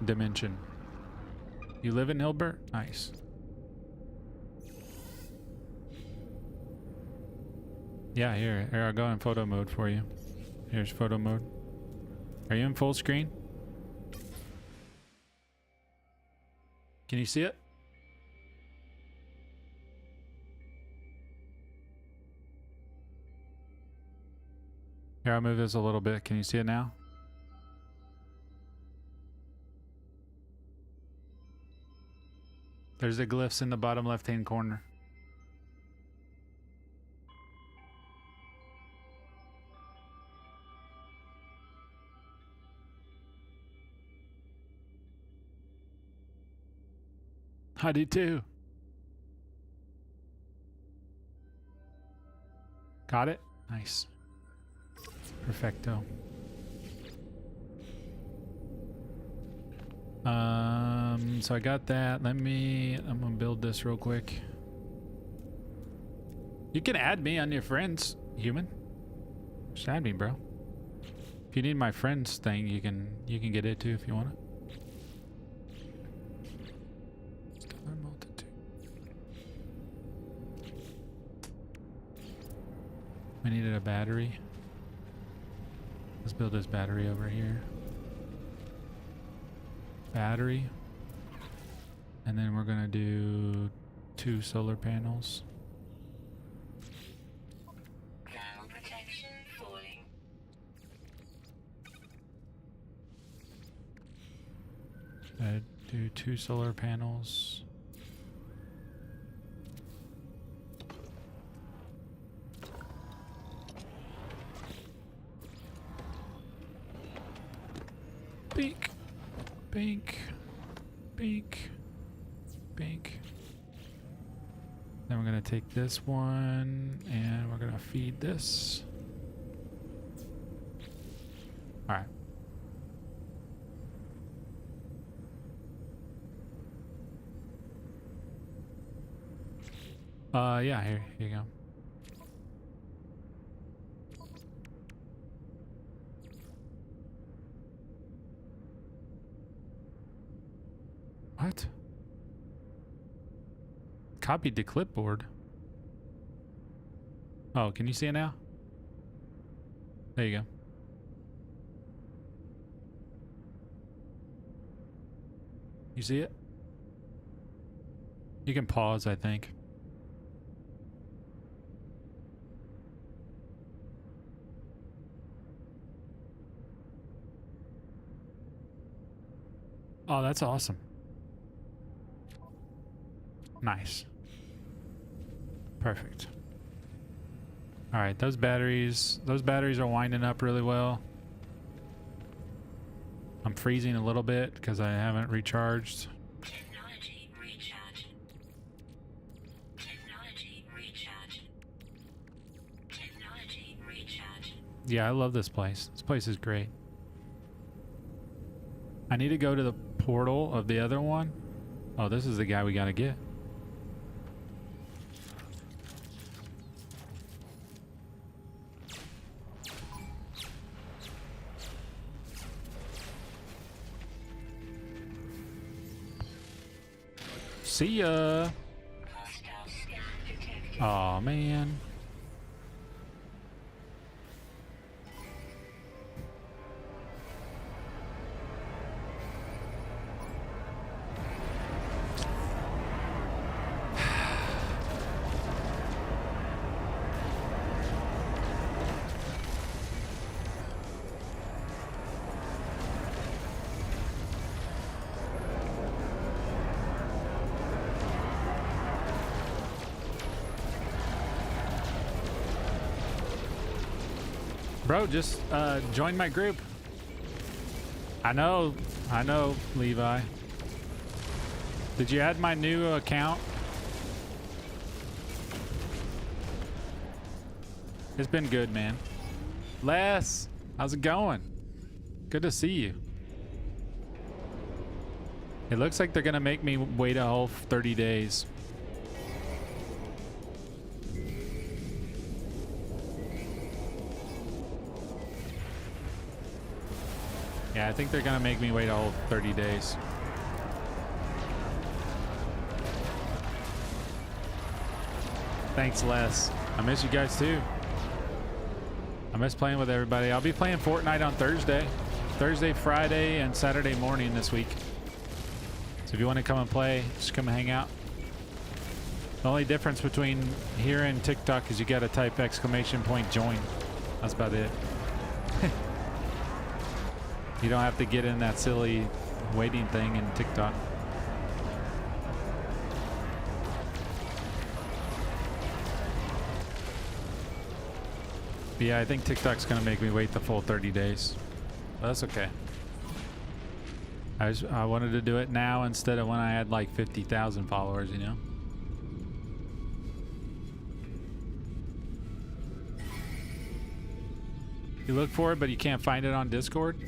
dimension. You live in Hilbert? Nice. Yeah, here I'll go in photo mode for you. Here's photo mode. Are you in full screen? Can you see it? Here, I'll move this a little bit. Can you see it now? There's the glyphs in the bottom left-hand corner. I do too. Got it? Nice. Perfecto. So I got that. I'm gonna build this real quick. You can add me on your friends, human. Just add me, bro. If you need my friends thing, you can get it too if you want it. We needed a battery. Let's build this battery over here. Battery. And then we're gonna do 2 solar panels. Ground protection falling. Do 2 solar panels. Bink, bink, bink, bink. Then we're gonna take this one and we're gonna feed this. All right. Yeah, here you go. What? Copied to clipboard. Oh, can you see it now? There you go. You see it? You can pause, I think. Oh, that's awesome. Nice. Perfect. All right, those batteries are winding up really well. I'm freezing a little bit because I haven't recharged. Technology recharge. Technology recharge. Technology recharge. Yeah, I love this place. This place is great. I need to go to the portal of the other one. Oh, this is the guy we gotta get. See ya. Hostile scan detected. Aw, man. Bro, just join my group. I know, Levi. Did you add my new account? It's been good, man. Les, How's it going? Good to see you. It looks like they're gonna make me wait a whole 30 days. Yeah, I think they're gonna make me wait a whole 30 days. Thanks, Les. I miss you guys too. I miss playing with everybody. I'll be playing Fortnite on Thursday, Friday, and Saturday morning this week. So if you want to come and play, just come and hang out. The only difference between here and TikTok is you got to type !join. That's about it. You don't have to get in that silly waiting thing in TikTok. But yeah, I think TikTok's gonna make me wait the full 30 days. But that's okay. I wanted to do it now instead of when I had like 50,000 followers, you know? You look for it, but you can't find it on Discord?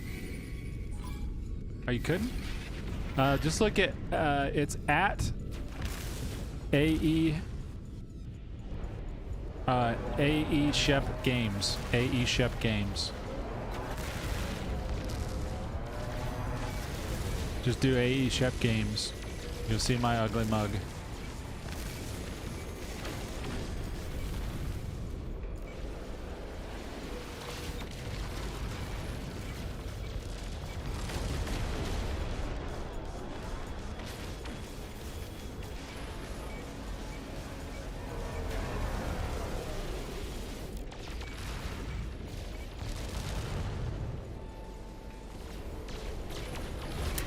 Oh, you couldn't? Just look at, it's at AE Shep Games. AE Shep Games. Just do AE Shep Games. You'll see my ugly mug.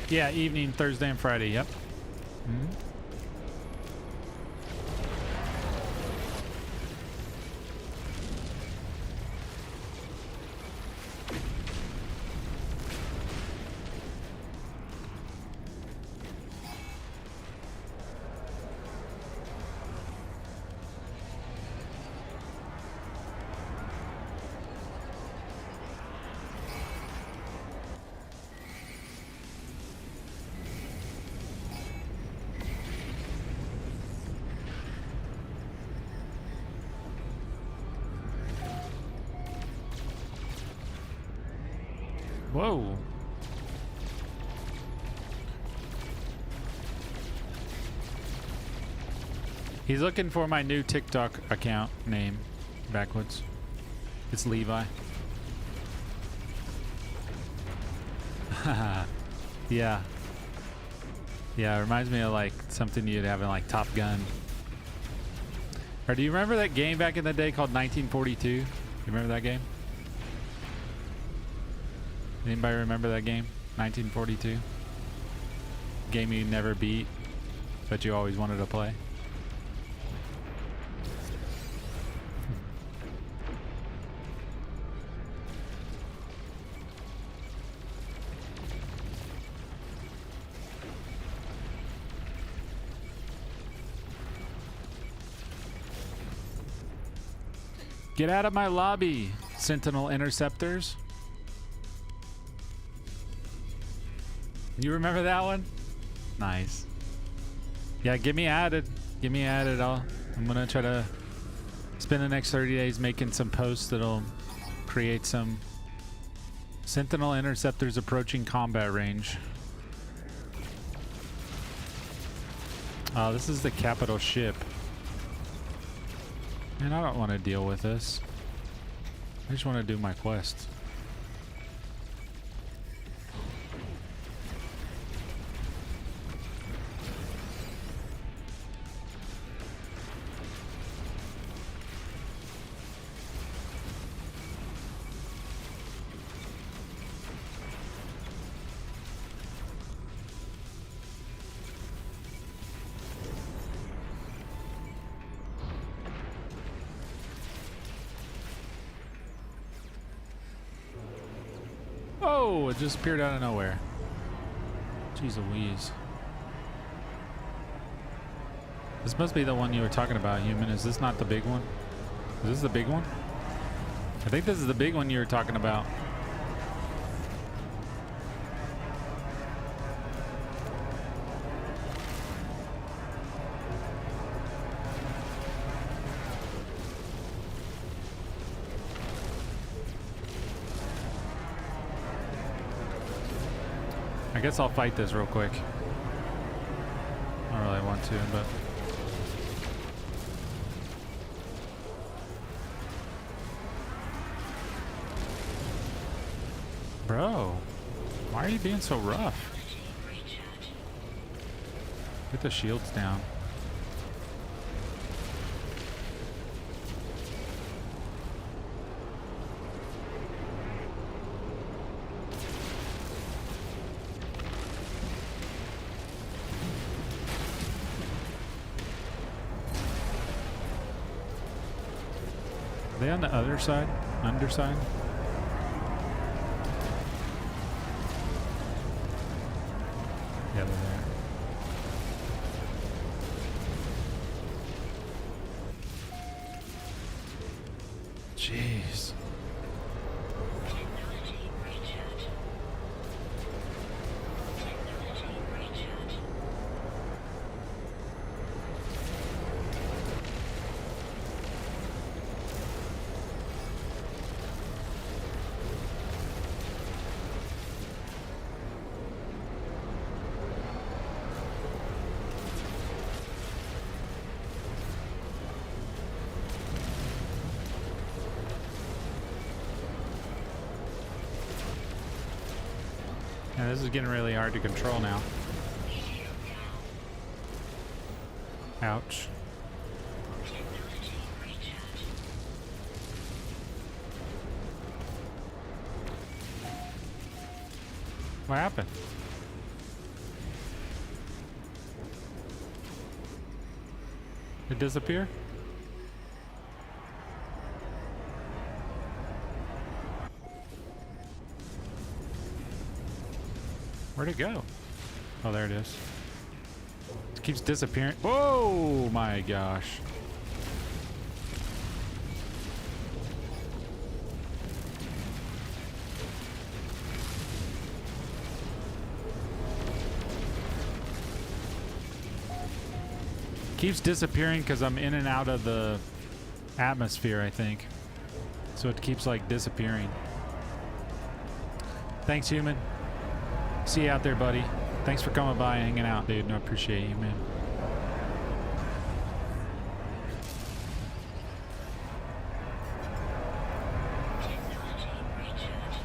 Yeah, evening, Thursday and Friday, yep. Whoa. He's looking for my new TikTok account name backwards. It's Levi. Yeah. Yeah, it reminds me of like something you'd have in like Top Gun. Or do you remember that game back in the day called 1942? You remember that game? Anybody remember that game? 1942? Game you never beat, but you always wanted to play. Get out of my lobby, Sentinel Interceptors. You remember that one? Nice. Yeah, get me added. Get me added. I'm gonna try to spend the next 30 days making some posts that'll create some Sentinel Interceptors approaching combat range. Oh, this is the capital ship. Man, I don't want to deal with this. I just want to do my quest. Oh, it just appeared out of nowhere. Jeez Louise. This must be the one you were talking about, human. Is this not the big one? Is this the big one? I think this is the big one you were talking about. I guess I'll fight this real quick. I don't really want to, but... Bro, why are you being so rough? Get the shields down. Are they on the other side? Underside? Yeah, they're there. Jeez. Technology recharge. Technology recharge. Yeah, this is getting really hard to control now. Ouch. Technology recharge. What happened? It disappear? Where'd it go? Oh, there it is. It keeps disappearing. Whoa, my gosh. Keeps disappearing because I'm in and out of the atmosphere, I think. So it keeps like disappearing. Thanks, human. See you out there, buddy. Thanks for coming by and hanging out, dude. No, appreciate you, man. Technology recharge.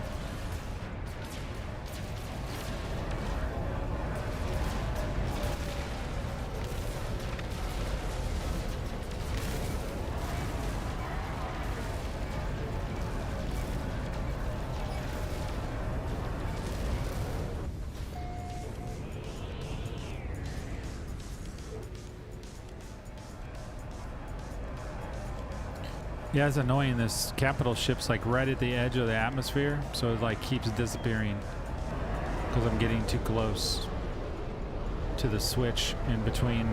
Yeah, it's annoying. This capital ship's like right at the edge of the atmosphere, so it like keeps disappearing because I'm getting too close to the switch in between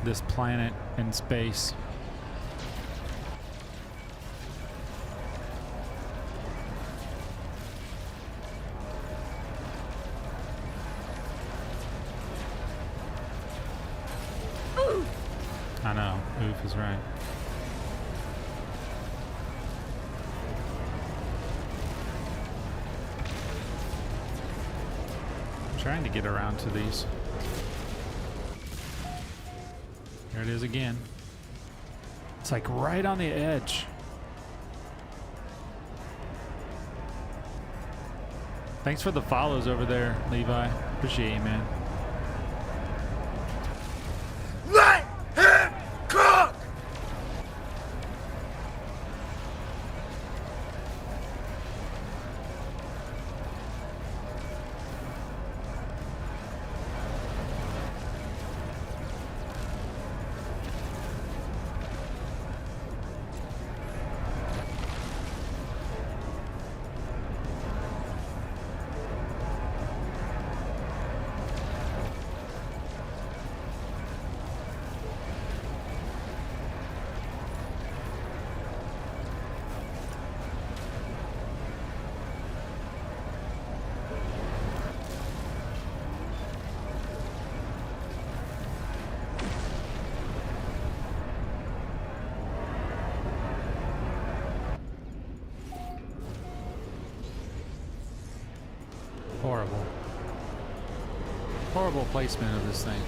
this planet and space. I know, Oof is right. Trying to get around to these. There it is again. It's like right on the edge. Thanks for the follows over there, Levi. Appreciate you, man. Let him cook! horrible placement of this thing.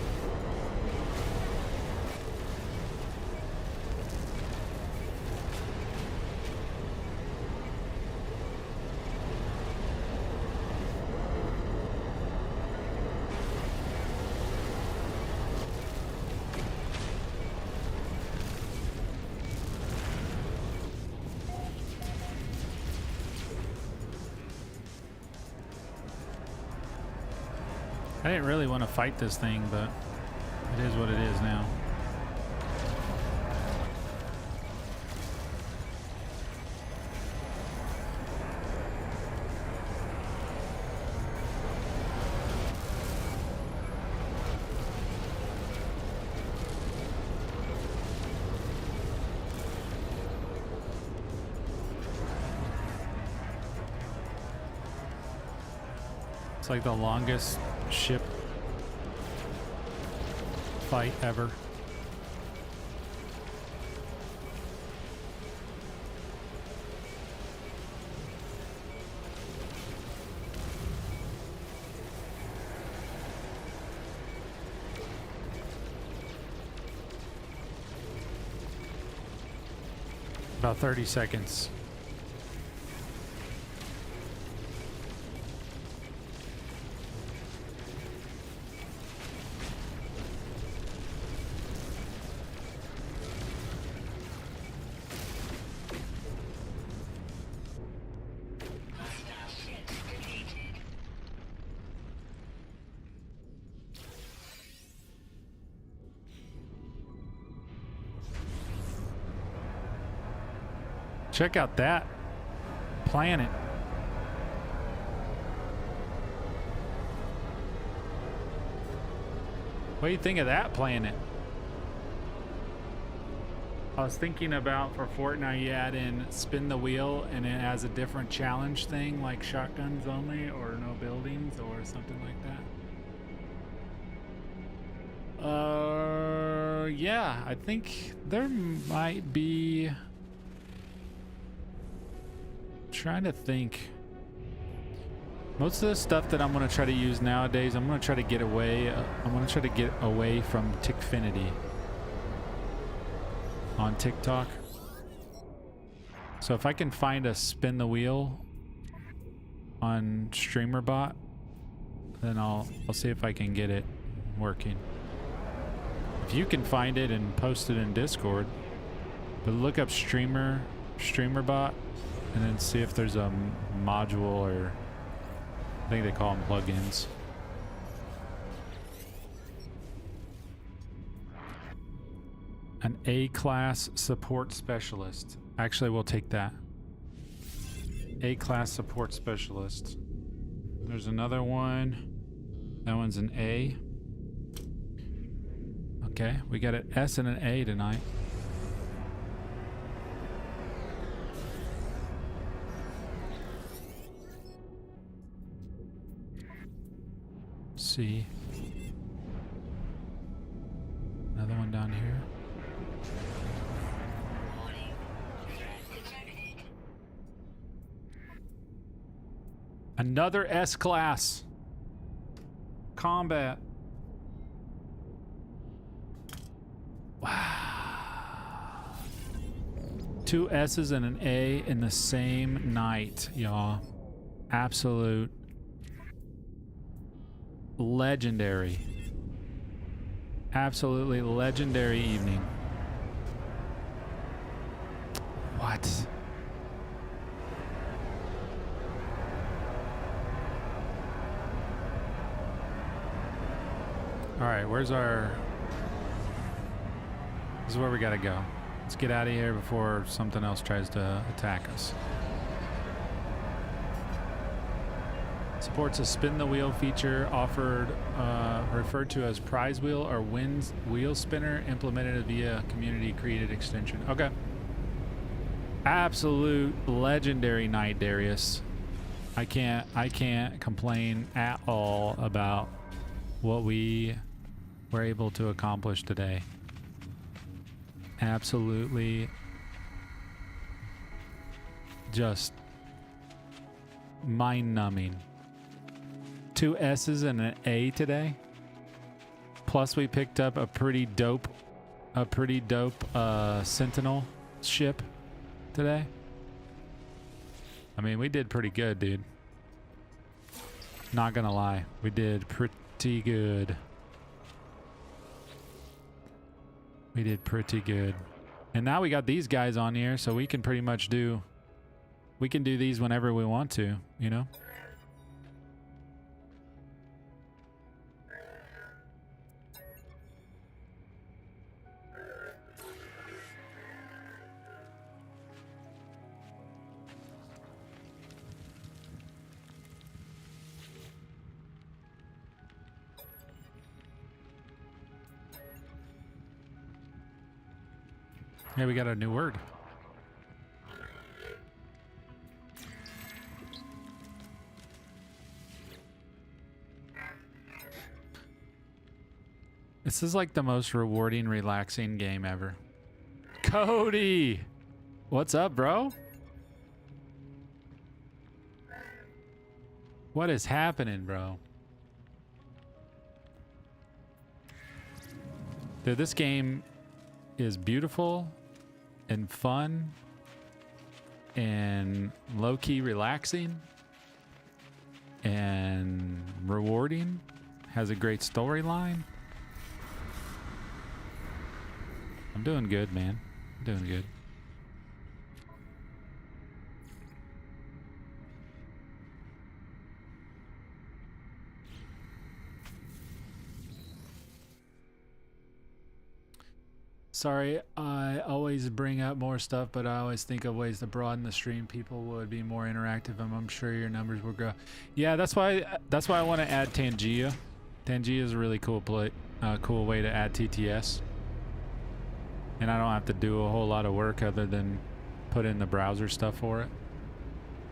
I didn't really want to fight this thing, but it is what it is now. It's like the longest ship fight ever. About 30 seconds. Check out that planet. What do you think of that planet? I was thinking about for Fortnite, you add in spin the wheel and it has a different challenge thing like shotguns only or no buildings or something like that. Yeah, I think there might be. Trying to think. Most of the stuff that I'm going to try to use nowadays, I'm going to try to get away. I'm going to try to get away from Tickfinity on TikTok. So if I can find a spin the wheel on StreamerBot, then I'll see if I can get it working. If you can find it and post it in Discord, but look up StreamerBot. And then see if there's a module, or I think they call them plugins. An A-class support specialist. Actually, we'll take that. A-class support specialist. There's another one. That one's an A. Okay, we got an S and an A tonight. See. Another one down here. Another S-class. Combat. Wow. 2 S's and an A in the same night, y'all. Absolute legendary. Absolutely legendary evening. What? All right, where's our... This is where we gotta go. Let's get out of here before something else tries to attack us. Supports a spin the wheel feature offered, referred to as prize wheel or wheel spinner, implemented via community created extension. Okay. Absolute legendary night, Darius. I can't complain at all about what we were able to accomplish today. Absolutely just mind-numbing. 2 S's and an A today. Plus, we picked up a pretty dope Sentinel ship today. I mean, we did pretty good, dude. Not gonna lie, we did pretty good. We did pretty good. And now we got these guys on here, so we can pretty much do these whenever we want to, you know? Yeah, we got a new word. This is like the most rewarding, relaxing game ever. Cody! What's up, bro? What is happening, bro? Dude, this game is beautiful and fun and low-key relaxing and rewarding. Has a great storyline. I'm doing good, man. I'm doing good. Sorry, I always bring up more stuff, but I always think of ways to broaden the stream. People would be more interactive, and I'm sure your numbers will grow. Yeah, that's why I want to add Tangia. Tangia is a really cool cool way to add TTS, and I don't have to do a whole lot of work other than put in the browser stuff for it.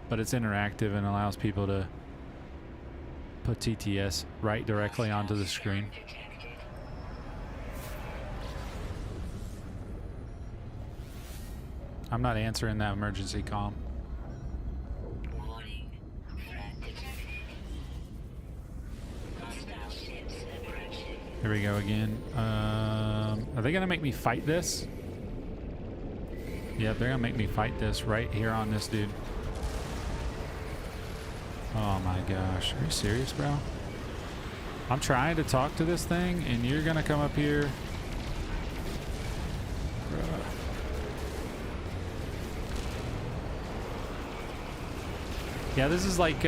But it's interactive and allows people to put TTS right directly onto the screen. I'm not answering that emergency call. Warning. Threat detected. Hostile ships approaching. Here we go again. Are they gonna make me fight this? Yep, they're gonna make me fight this right here on this dude. Oh my gosh, are you serious, bro? I'm trying to talk to this thing and you're gonna come up here. Bruh. Yeah, this is like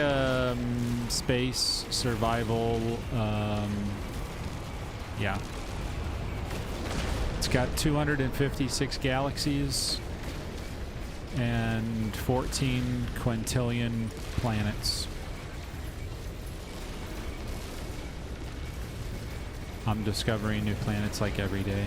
space survival. Yeah. It's got 256 galaxies and 14 quintillion planets. I'm discovering new planets like every day.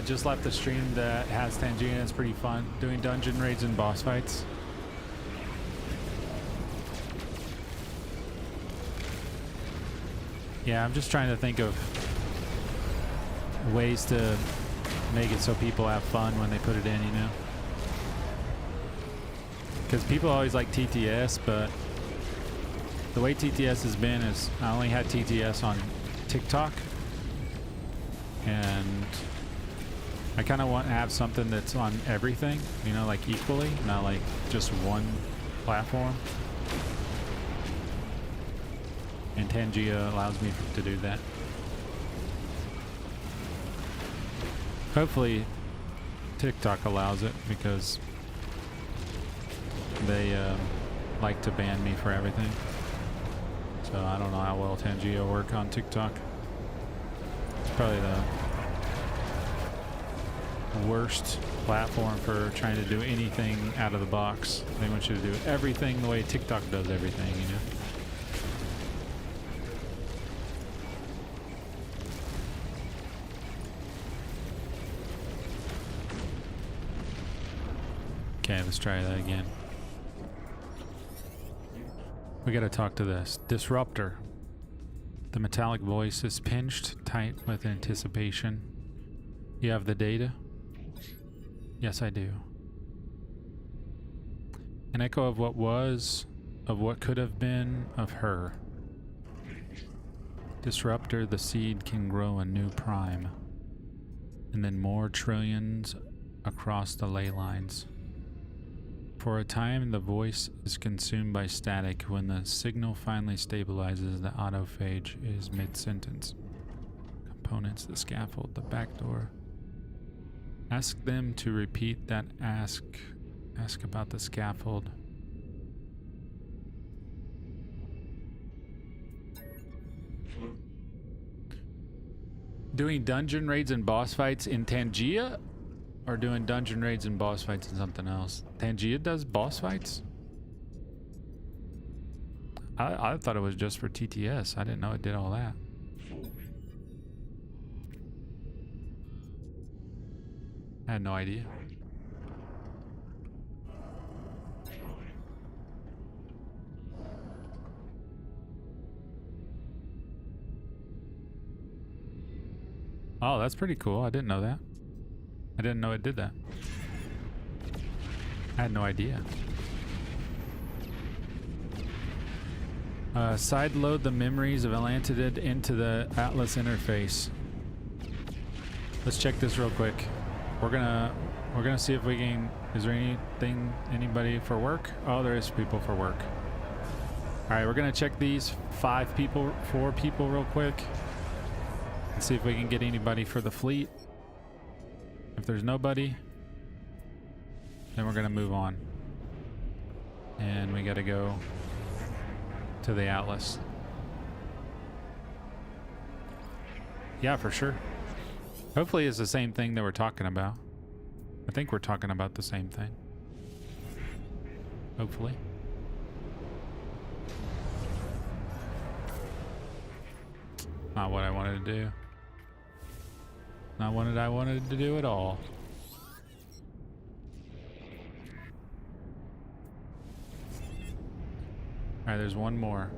Just left the stream that has Tangia. It's pretty fun doing dungeon raids and boss fights. Yeah, I'm just trying to think of ways to make it so people have fun when they put it in, you know? Because people always like TTS, but the way TTS has been is I only had TTS on TikTok, and I kind of want to have something that's on everything, you know, like equally, not like just one platform. And Tangia allows me to do that. Hopefully TikTok allows it, because they like to ban me for everything. So I don't know how well Tangia will work on TikTok. It's probably the worst platform for trying to do anything out of the box. They want you to do everything the way TikTok does everything, you know? Okay, let's try that again. We gotta talk to this Disruptor. The metallic voice is pinched tight with anticipation. You have the data? Yes, I do. An echo of what was, of what could have been, of her. Disruptor, the seed can grow a new prime. And then more trillions across the ley lines. For a time, the voice is consumed by static. When the signal finally stabilizes, the autophage is mid-sentence. Components, the scaffold, the back door. Ask them to repeat that ask about the scaffold. Doing dungeon raids and boss fights in Tangia? Or doing dungeon raids and boss fights in something else? Tangia does boss fights? I thought it was just for TTS. I didn't know it did all that. I had no idea. Oh, that's pretty cool. I didn't know that. I didn't know it did that. I had no idea. Sideload the memories of Atlantid into the Atlas interface. Let's check this real quick. We're gonna see if we can. Is there anybody for work? Oh, there is people for work. All right, we're gonna check these 4 people real quick and see if we can get anybody for the fleet. If there's nobody, then we're gonna move on. And we gotta go to the Atlas. Yeah, for sure. Hopefully it's the same thing that we're talking about. I think we're talking about the same thing. Hopefully. Not what I wanted to do. Not what I wanted to do at all. Alright, there's one more.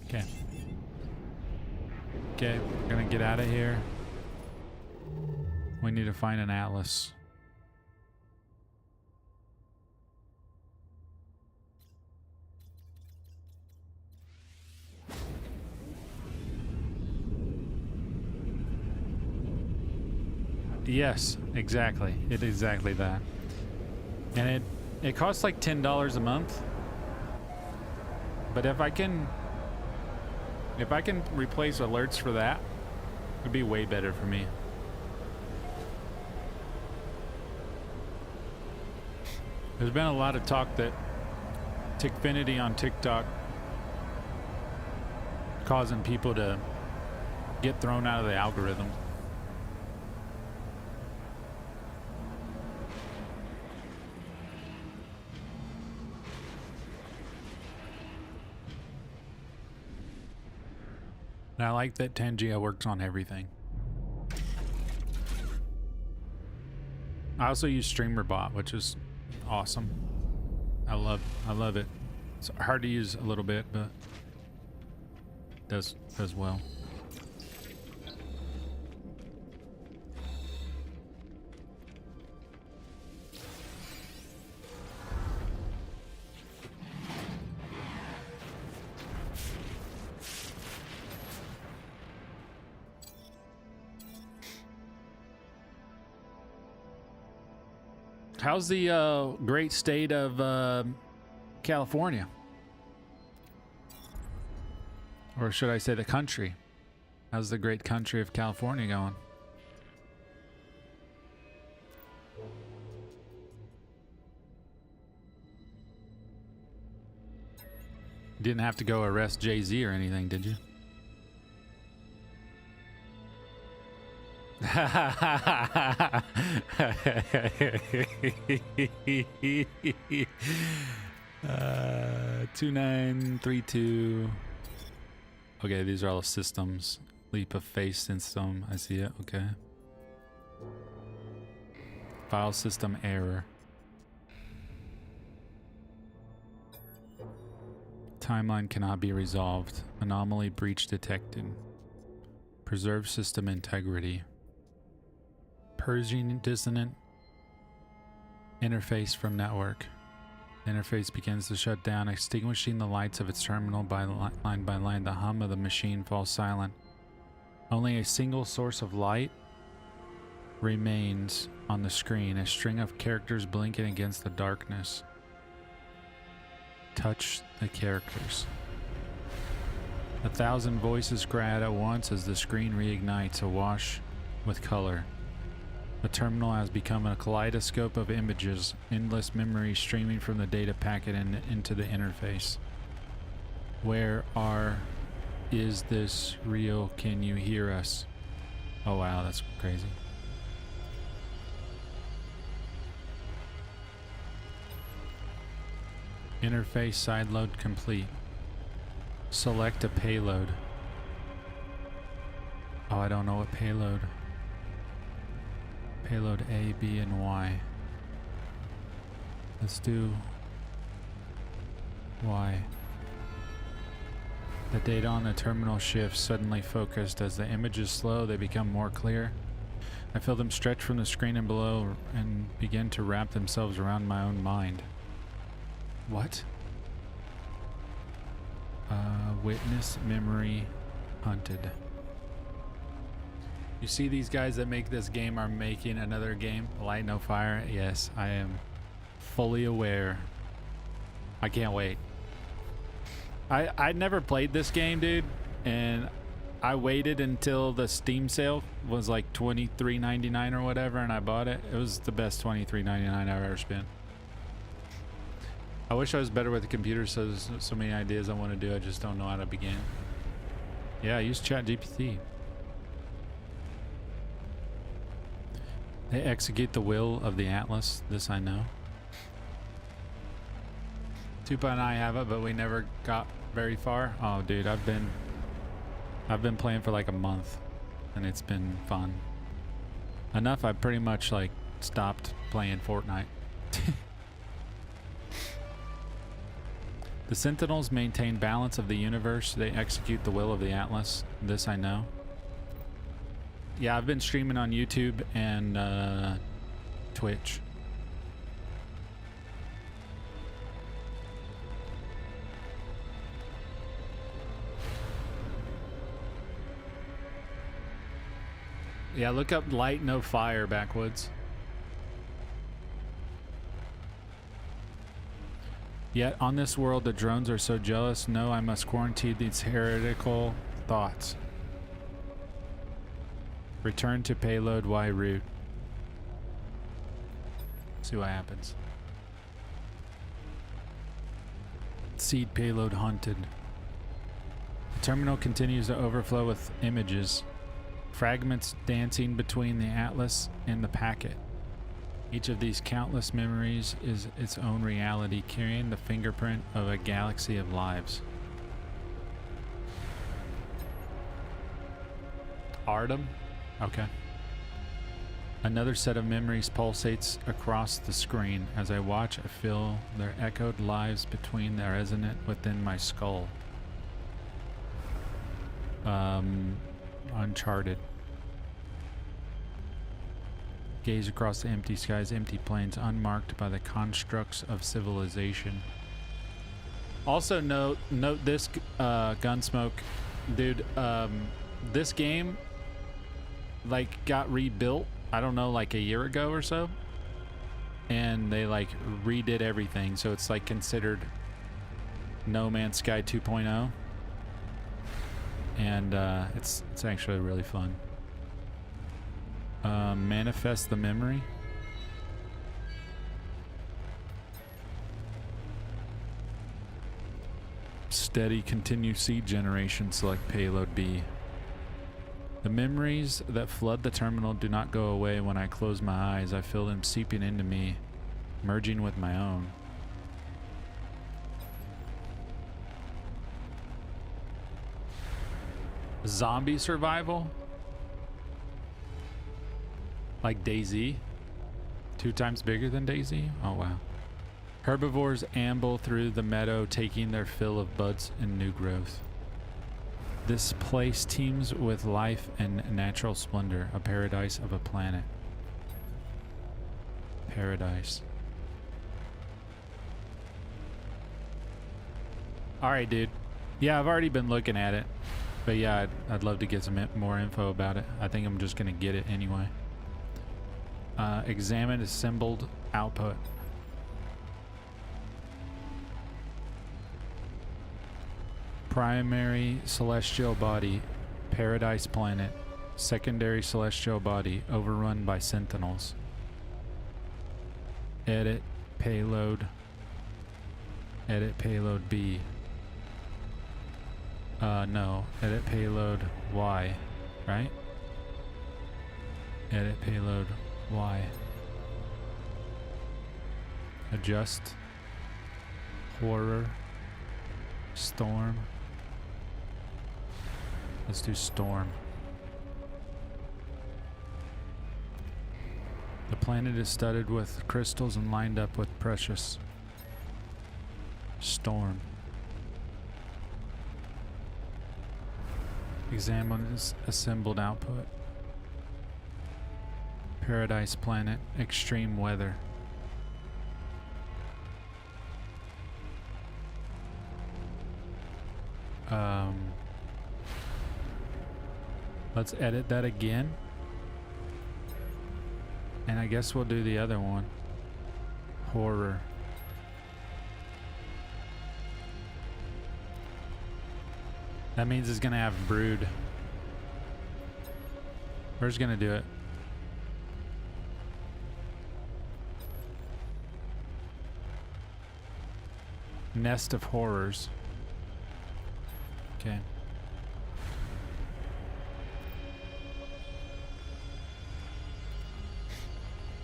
Okay. Okay, we're gonna get out of here. We need to find an Atlas. Yes, exactly. It's exactly that. And it costs like $10 a month. But if I can replace alerts for that, it'd be way better for me. There's been a lot of talk that Tickfinity on TikTok causing people to get thrown out of the algorithm. And I like that Tangia works on everything. I also use StreamerBot, which is awesome. I love it. It's hard to use a little bit, but it does well. How's the great state of California? Or should I say the country? How's the great country of California going? You didn't have to go arrest Jay-Z or anything, did you? 2932. Okay, these are all systems. Leap of faith system. I see it. Okay. File system error. timeline cannot be resolved. Anomaly breach detected. Preserve system integrity. Purging dissonant interface from network. The interface begins to shut down, extinguishing the lights of its terminal line by line. The hum of the machine falls silent. Only a single source of light remains on the screen, a string of characters blinking against the darkness. Touch the characters. 1,000 voices cry out at once as the screen reignites, awash with color. The terminal has become a kaleidoscope of images, endless memory streaming from the data packet and into the interface. Is this real? Can you hear us? Oh wow, that's crazy. Interface sideload complete. Select a payload. Oh, I don't know what payload. Payload A, B, and Y. Let's do Y. The data on the terminal shifts, suddenly focused. As the images slow, they become more clear. I feel them stretch from the screen and below and begin to wrap themselves around my own mind. What? Witness memory hunted. You see, these guys that make this game are making another game, Light No Fire. Yes, I am fully aware. I can't wait. I never played this game, dude, and I waited until the Steam sale was like $23.99 or whatever, and I bought it. It was the best $23.99 I've ever spent. I wish I was better with the computer, so there's so many ideas I want to do. I just don't know how to begin. Yeah, I use ChatGPT. They execute the will of the Atlas. This I know. Tupa and I have it, but we never got very far. Oh, dude, I've been playing for like a month, and it's been fun. Enough. I pretty much like stopped playing Fortnite. The Sentinels maintain balance of the universe. They execute the will of the Atlas. This I know. Yeah, I've been streaming on YouTube and Twitch. Yeah, look up Light No Fire backwoods. Yet on this world, the drones are so jealous. No, I must quarantine these heretical thoughts. Return to payload Y route. See what happens. Seed payload hunted. The terminal continues to overflow with images. Fragments dancing between the Atlas and the packet. Each of these countless memories is its own reality, carrying the fingerprint of a galaxy of lives. Artem? Okay. Another set of memories pulsates across the screen. As I watch, I feel their echoed lives between the resonant within my skull. Uncharted. Gaze across the empty skies, empty plains, unmarked by the constructs of civilization. Also note this, Gunsmoke, dude. This game, like, got rebuilt. I don't know, like a year ago or so, and they like redid everything, so it's like considered No Man's Sky 2.0, and it's actually really fun. Manifest the memory. Steady, continue seed generation, select payload B. The memories that flood the terminal do not go away when I close my eyes. I feel them seeping into me, merging with my own. Zombie survival? Like DayZ? 2 times bigger than DayZ? Oh wow. Herbivores amble through the meadow, taking their fill of buds and new growth. This place teems with life and natural splendor, a paradise of a planet. Paradise. All right, dude. Yeah, I've already been looking at it. But yeah, I'd love to get some more info about it. I think I'm just going to get it anyway. Examine assembled output. Primary celestial body, Paradise planet. Secondary celestial body, overrun by sentinels. Edit payload. Edit payload B. No. Edit payload Y, right? Edit payload Y. Adjust. Horror. Storm. Let's do storm. The planet is studded with crystals and lined up with precious. Storm. Examine this assembled output. Paradise planet, extreme weather. Let's edit that again. And I guess we'll do the other one. Horror. That means it's gonna have brood. We're just gonna do it. Nest of horrors. Okay.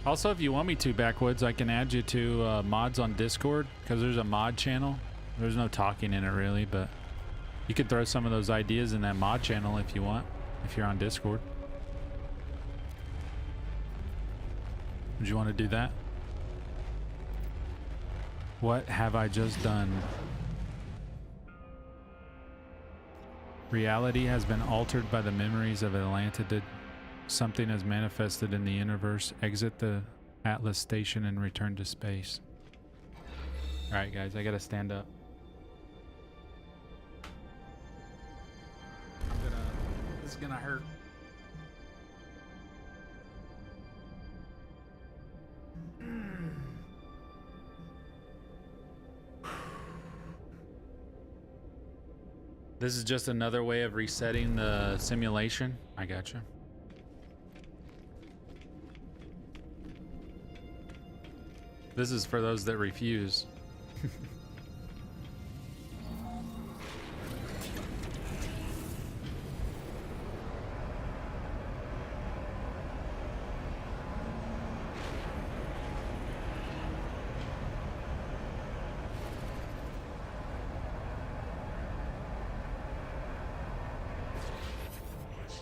Also, if you want me to, Backwoods, I can add you to mods on Discord, because there's a mod channel. There's no talking in it really, but you could throw some of those ideas in that mod channel if you want, if you're on Discord. Would you want to do that? What have I just done? Reality has been altered by the memories of Atlantid. Something has manifested in the universe. Exit the Atlas station and return to space. Alright guys, I gotta stand up. This is gonna hurt. This is just another way of resetting the simulation. I gotcha. This is for those that refuse.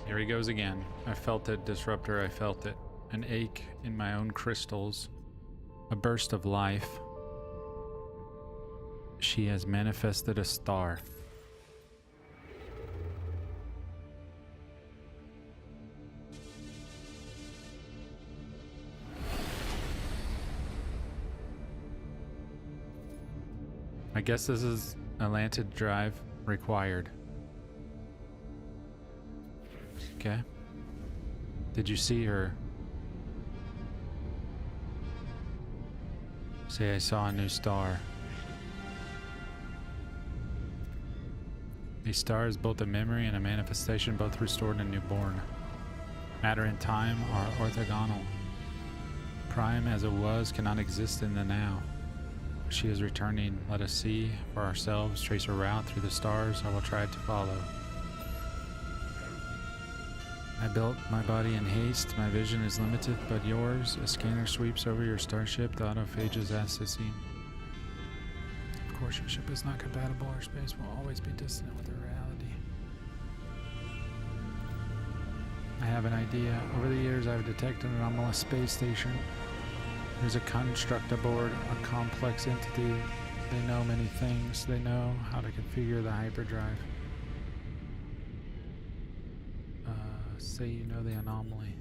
Here he goes again. I felt it, Disruptor, I felt it. An ache in my own crystals. A burst of life. She has manifested a star. I guess this is Atlantid drive required. Okay. Did you see her? Say I saw a new star. A star is both a memory and a manifestation, both restored and newborn. Matter and time are orthogonal. Prime as it was cannot exist in the now. She is returning. Let us see for ourselves, trace her route through the stars. I will try to follow. I built my body in haste. My vision is limited, but yours. A scanner sweeps over your starship. The autophages assassin. Of course, your ship is not compatible. Our space will always be distant with our reality. I have an idea. Over the years, I've detected an anomalous space station. There's a construct aboard a complex entity. They know many things. They know how to configure the hyperdrive. Say you know the anomaly.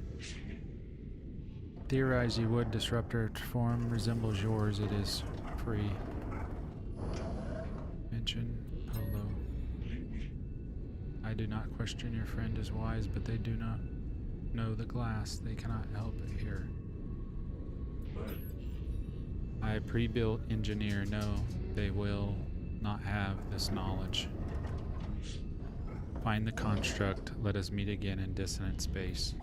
Theorize you would. Disruptor form resembles yours. It is free. Mention Polo. I do not question your friend is wise, but they do not know the glass. They cannot help it here. I pre-built engineer. No, they will not have this knowledge. Find the construct. Let us meet again in dissonant space.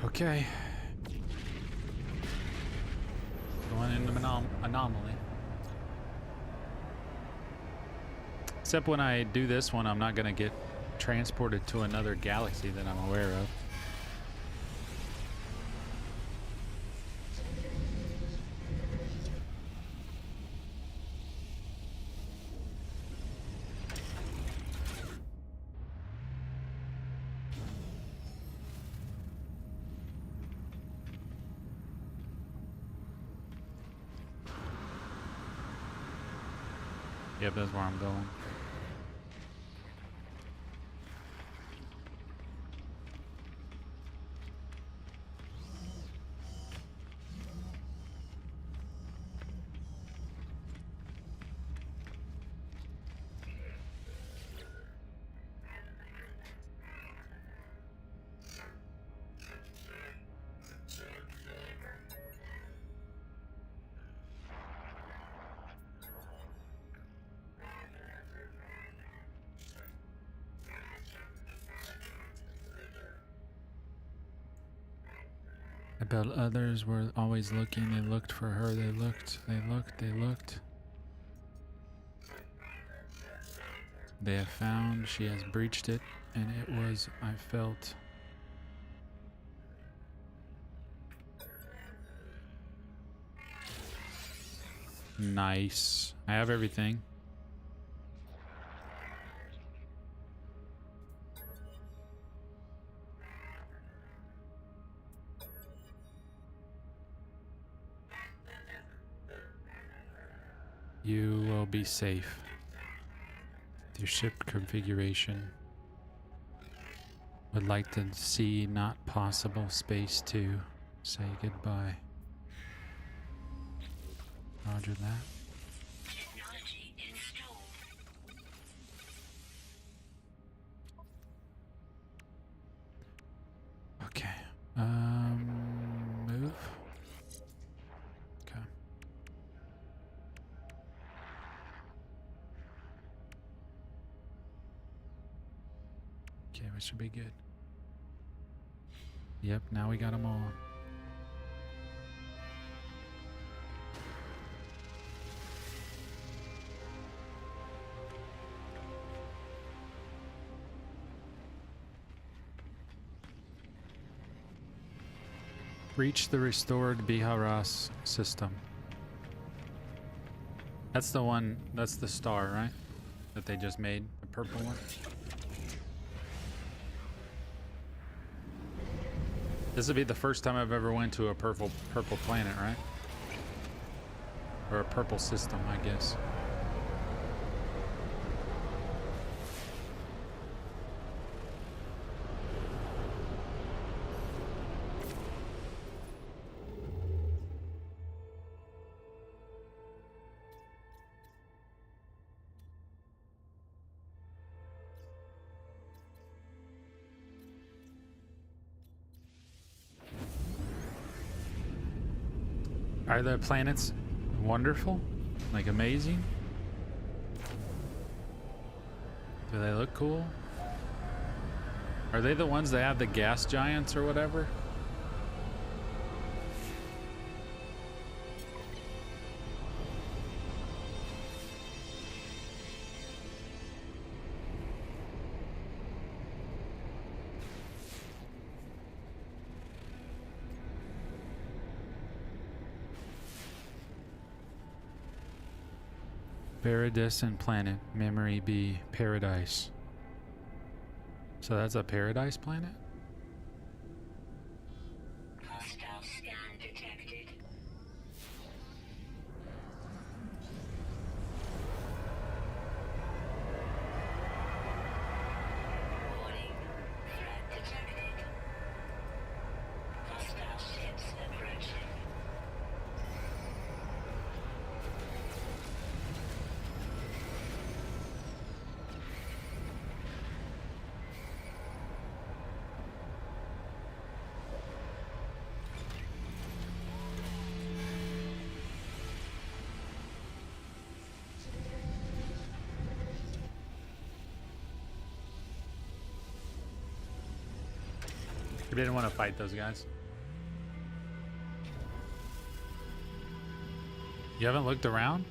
Okay. Going into anomaly. Except when I do this one, I'm not going to get transported to another galaxy that I'm aware of. Yep, that's where I'm going. I bet others were always looking. They looked for her. They looked. They looked. They looked. They have found. She has breached it, and it was. I felt. Nice. I have everything. You will be safe. Your ship configuration. Would like to see not possible space to say goodbye. Roger that. Technology installed. Okay. Move. Okay. Okay, we should be good. Yep, now we got them all. Reach the restored Biharas system. That's the one, that's the star, right? That they just made, the purple one. This would be the first time I've ever went to a purple planet, right? Or a purple system, I guess. Are the planets wonderful? Like amazing? Do they look cool? Are they the ones that have the gas giants or whatever? Paradistant planet, memory B, paradise. So that's a paradise planet? Hostile scan detected. Warning. Threat detected. Hostile ships approaching. We didn't want to fight those guys. You haven't looked around?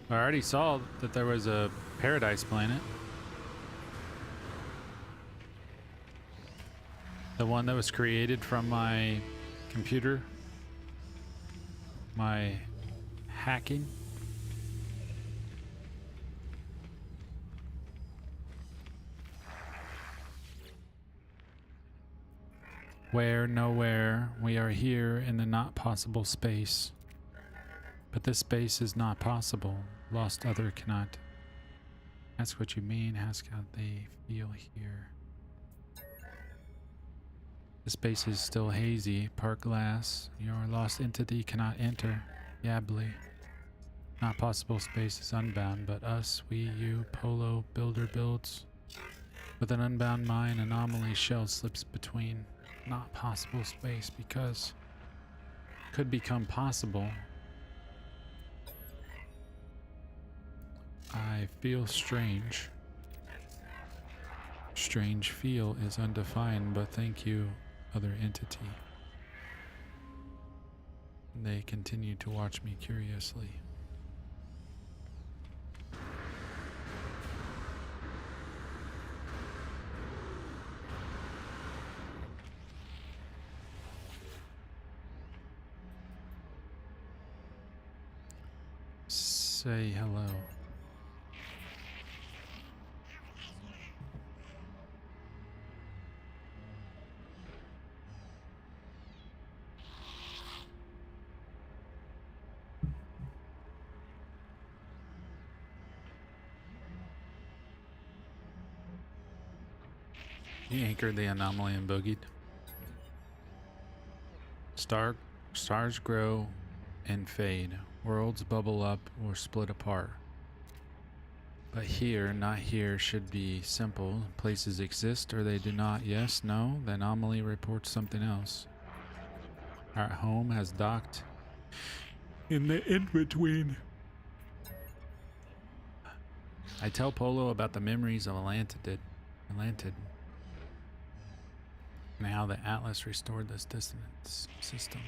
I already saw that there was a paradise planet. The one that was created from my computer. My hacking. Where, nowhere, we are here in the not possible space. But this space is not possible. Lost other cannot. Ask what you mean, ask how they feel here. The space is still hazy, part glass. Your lost entity cannot enter. Yably. Not possible space is unbound, but us, we, you, Polo, builder builds. With an unbound mind, anomaly shell slips between. Not possible space because could become possible. I feel strange. Strange feel is undefined, but thank you, other entity. They continue to watch me curiously. Say hello. He anchored the anomaly and boogied. Stars grow and fade. Worlds bubble up or split apart. But here, not here, should be simple. Places exist or they do not. Yes, no. The anomaly reports something else. Our home has docked in the in-between. I tell Polo about the memories of Atlantid. And how the Atlas restored this dissonance system.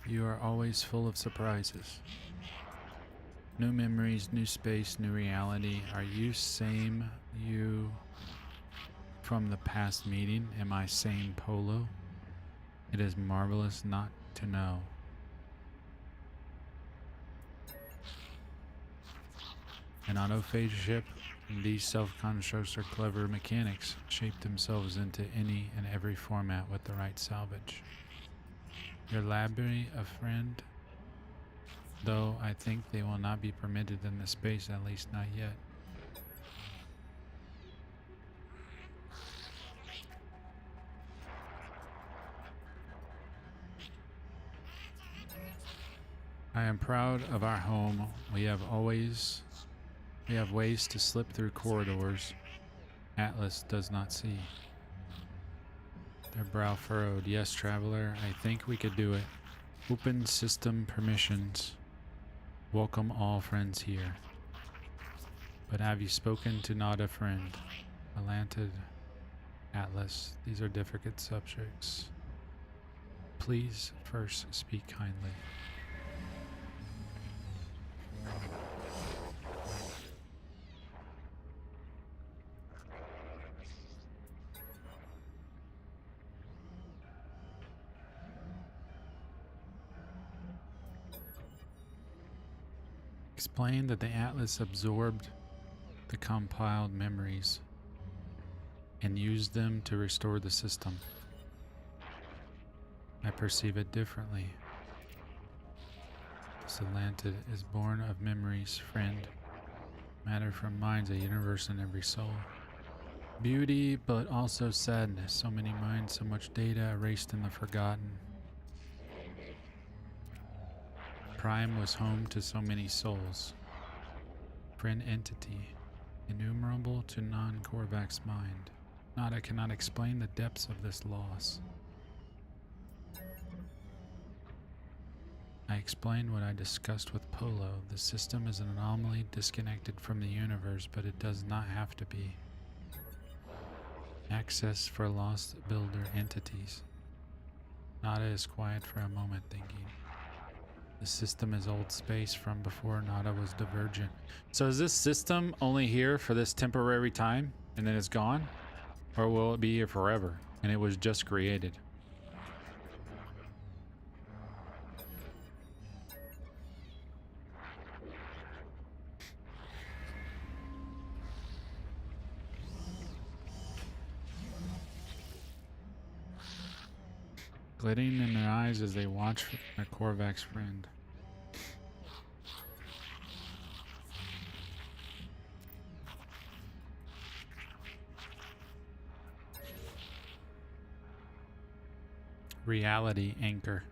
You are always full of surprises. New memories, new space, new reality. Are you same you from the past meeting? Am I same Polo? It is marvelous not to know. An autophage ship, these self-constructs are clever mechanics, shape themselves into any and every format with the right salvage. Your library, a friend, though I think they will not be permitted in the space, at least not yet. I am proud of our home. We have ways to slip through corridors Atlas does not see. Their brow furrowed. Yes, traveler, I think we could do it. Open system permissions. Welcome all friends here. But have you spoken to not a friend? Atlantid, Atlas, these are difficult subjects. Please first speak kindly. explained that the Atlas absorbed the compiled memories and used them to restore the system. I perceive it differently. This Atlantid is born of memories, friend. Matter from minds, a universe in every soul. Beauty, but also sadness. So many minds, so much data erased in the forgotten. Prime was home to so many souls. Friend entity, innumerable to non-Korvax mind. I cannot explain the depths of this loss. I explained what I discussed with Polo. The system is an anomaly disconnected from the universe, but it does not have to be. Access for lost builder entities. Nada is quiet for a moment, thinking. The system is old space from before Nada was divergent. So is this system only here for this temporary time and then it's gone? Or will it be here forever and it was just created? Glittering in their eyes as they watch their Korvax friend. Reality anchor.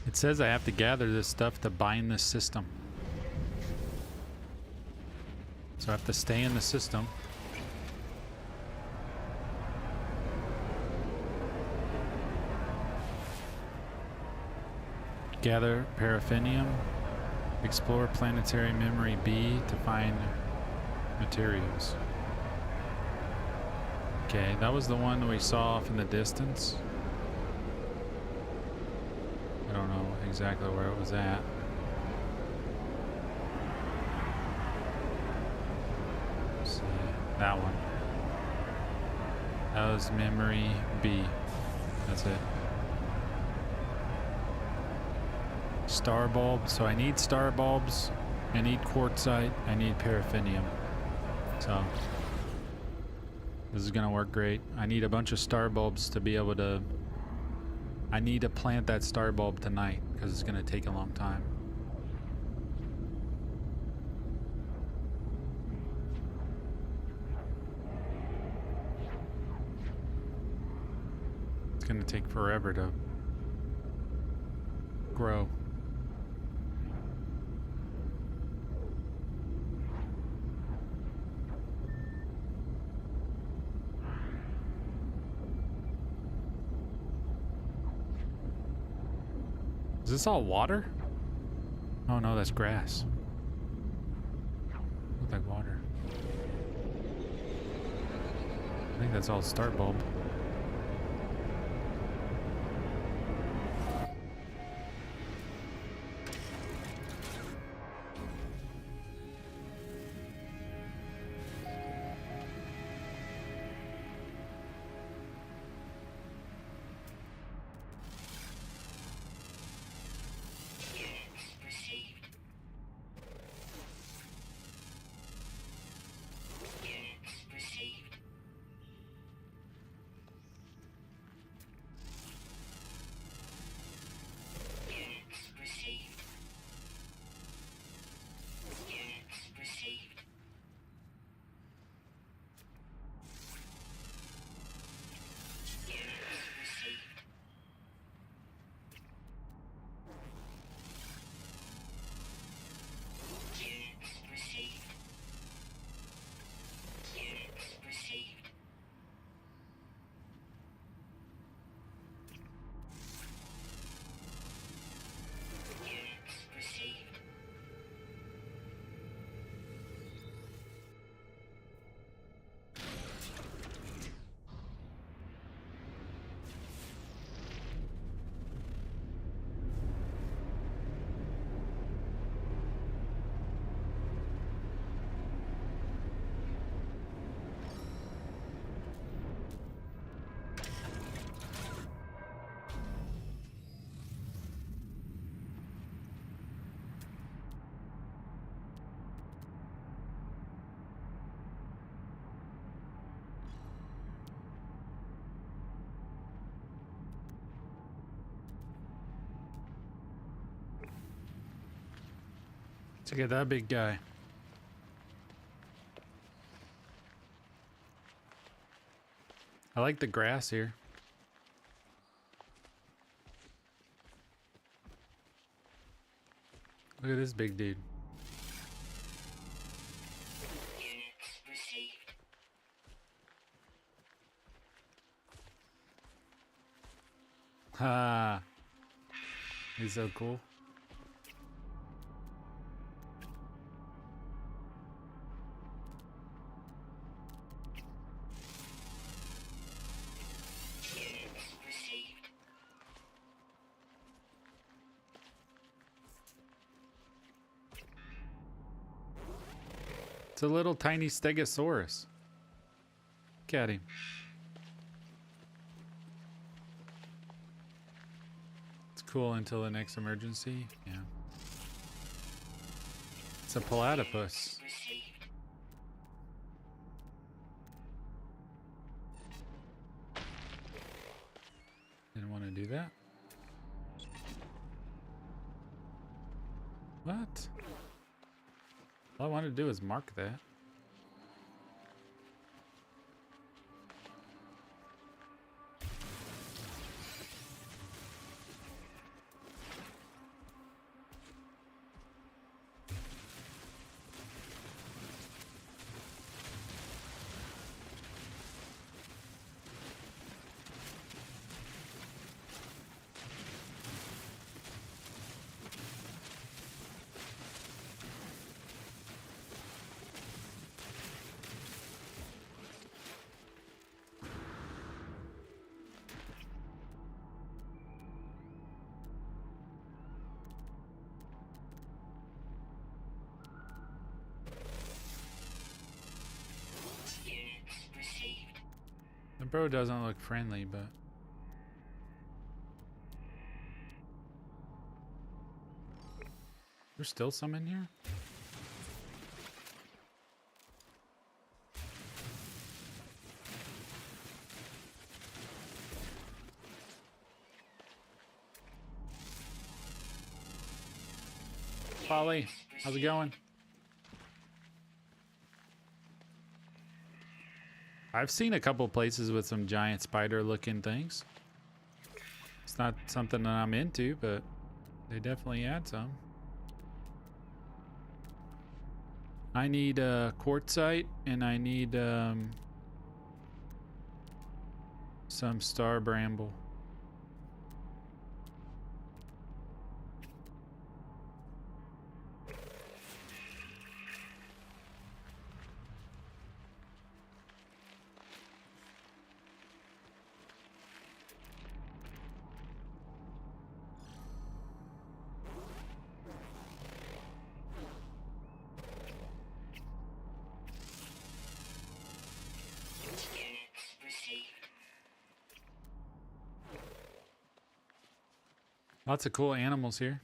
It says I have to gather this stuff to bind this system. So I have to stay in the system. Gather paraffinium. Explore planetary memory B to find materials. Okay, that was the one we saw off in the distance. I don't know exactly where it was at. Let's see, that one. That was memory B. That's it. Star bulb. So I need star bulbs. I need quartzite. I need paraffinium. So this is gonna work great. I need a bunch of star bulbs to be able to. I need to plant that star bulb tonight because it's gonna take a long time. It's gonna take forever to grow. Is this all water? Oh no, that's grass. Looks like water. I think that's all star bulb. Look at that big guy. I like the grass here. Look at this big dude. Units received. Ha! He's so cool. Units received. It's a little tiny stegosaurus. Look at him. It's cool until the next emergency. Yeah. It's a platypus. Received. Didn't want to do that. What? All I wanted to do is mark that. Units received. The bro doesn't look friendly, but there's still some in here. Polly, how's it going? I've seen a couple places with some giant spider looking things. It's not something that I'm into, but they definitely add some. I need quartzite and I need some star bramble. Units received. Lots of cool animals here.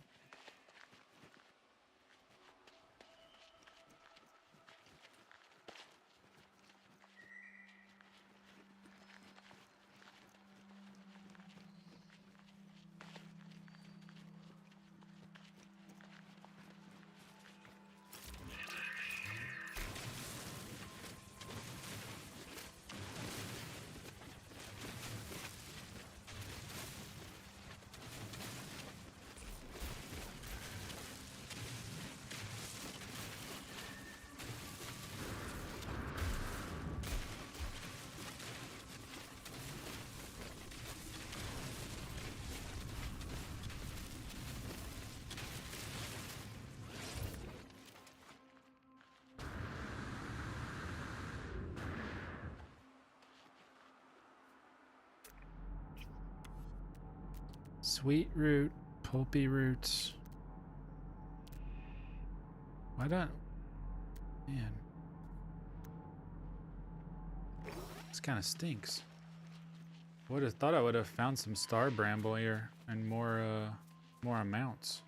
Sweet root, pulpy roots. Why don't... Man. This kind of stinks. Would have thought I would have found some star bramble here and more amounts.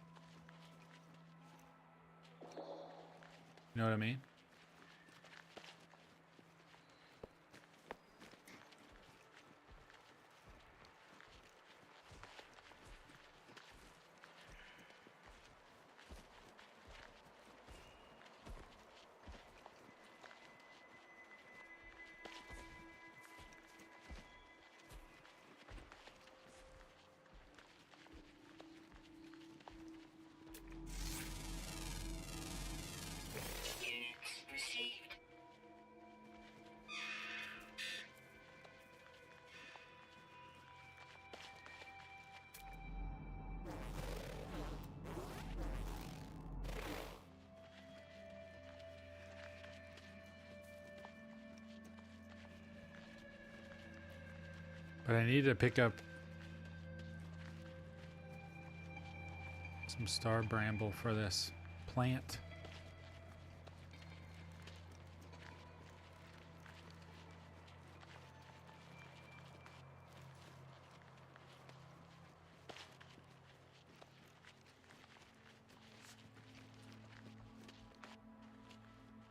You know what I mean? But I need to pick up some star bramble for this plant.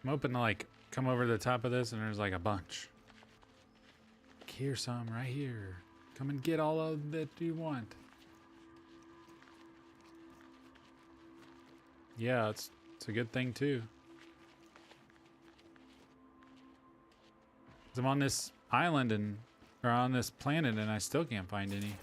I'm hoping to like come over the top of this and there's like a bunch. Here's some right here. Come and get all of that you want. Yeah, it's a good thing too. 'Cause I'm on this island or on this planet and I still can't find any.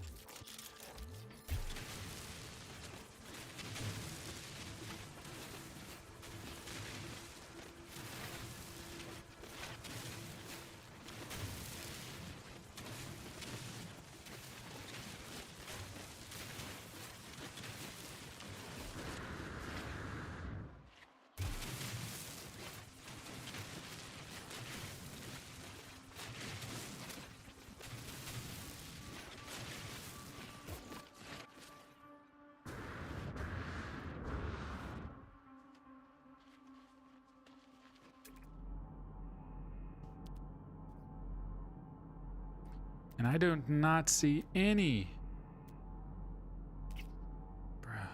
And I do not see any. Bruh.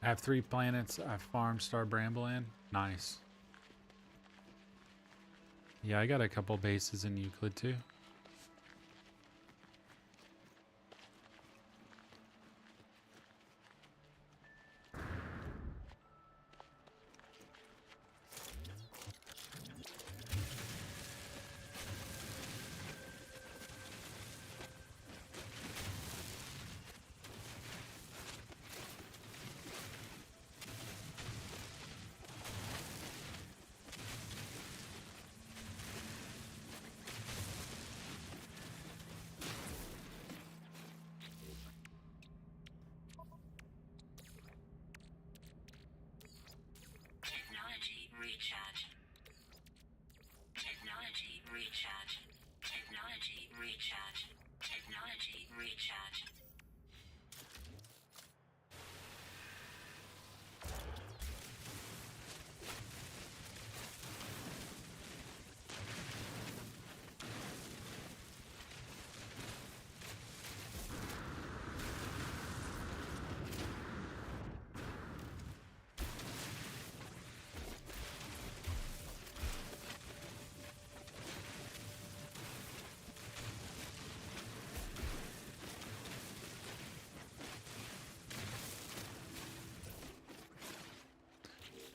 I have 3 planets I farmed Star Bramble in. Nice. Yeah, I got a couple bases in Euclid too. Technology recharge. Technology recharge. Technology recharge. Technology recharge.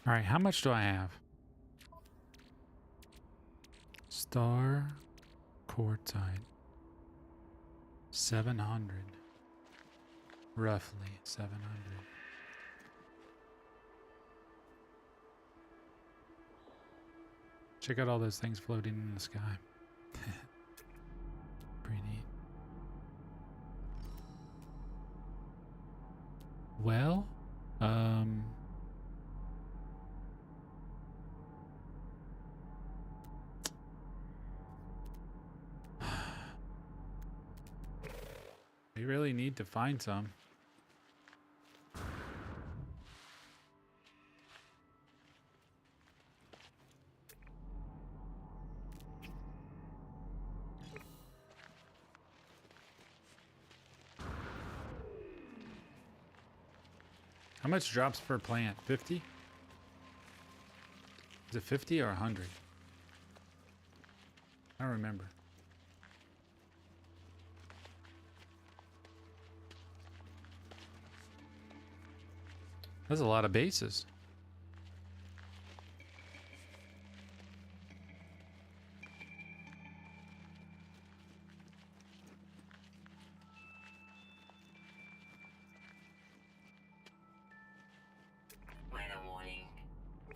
All right, how much do I have? Star quartzite. 700. Roughly 700. Check out all those things floating in the sky. Pretty neat. Well, we really need to find some. How much drops per plant? 50? Is it 50 or 100? I don't remember. That's a lot of bases. Weather warning.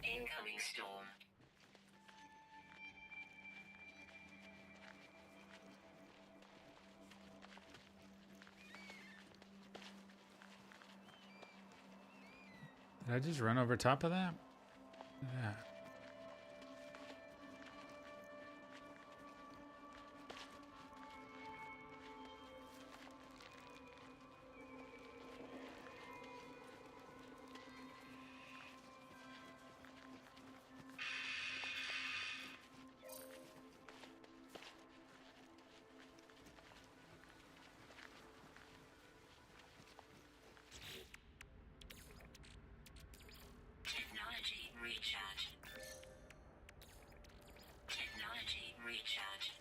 Incoming storm. Did I just run over top of that? Look at that. Technology recharge. Technology recharge.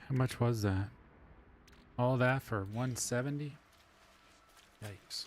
How much was that? All that for 170? Yikes.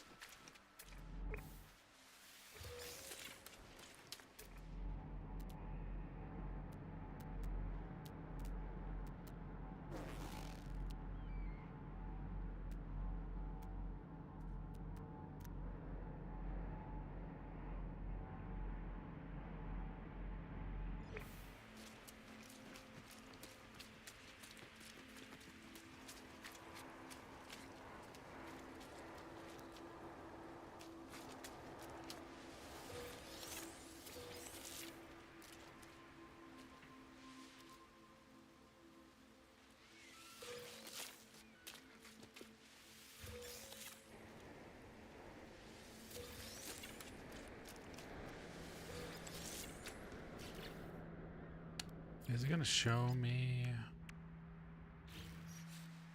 Is it gonna show me?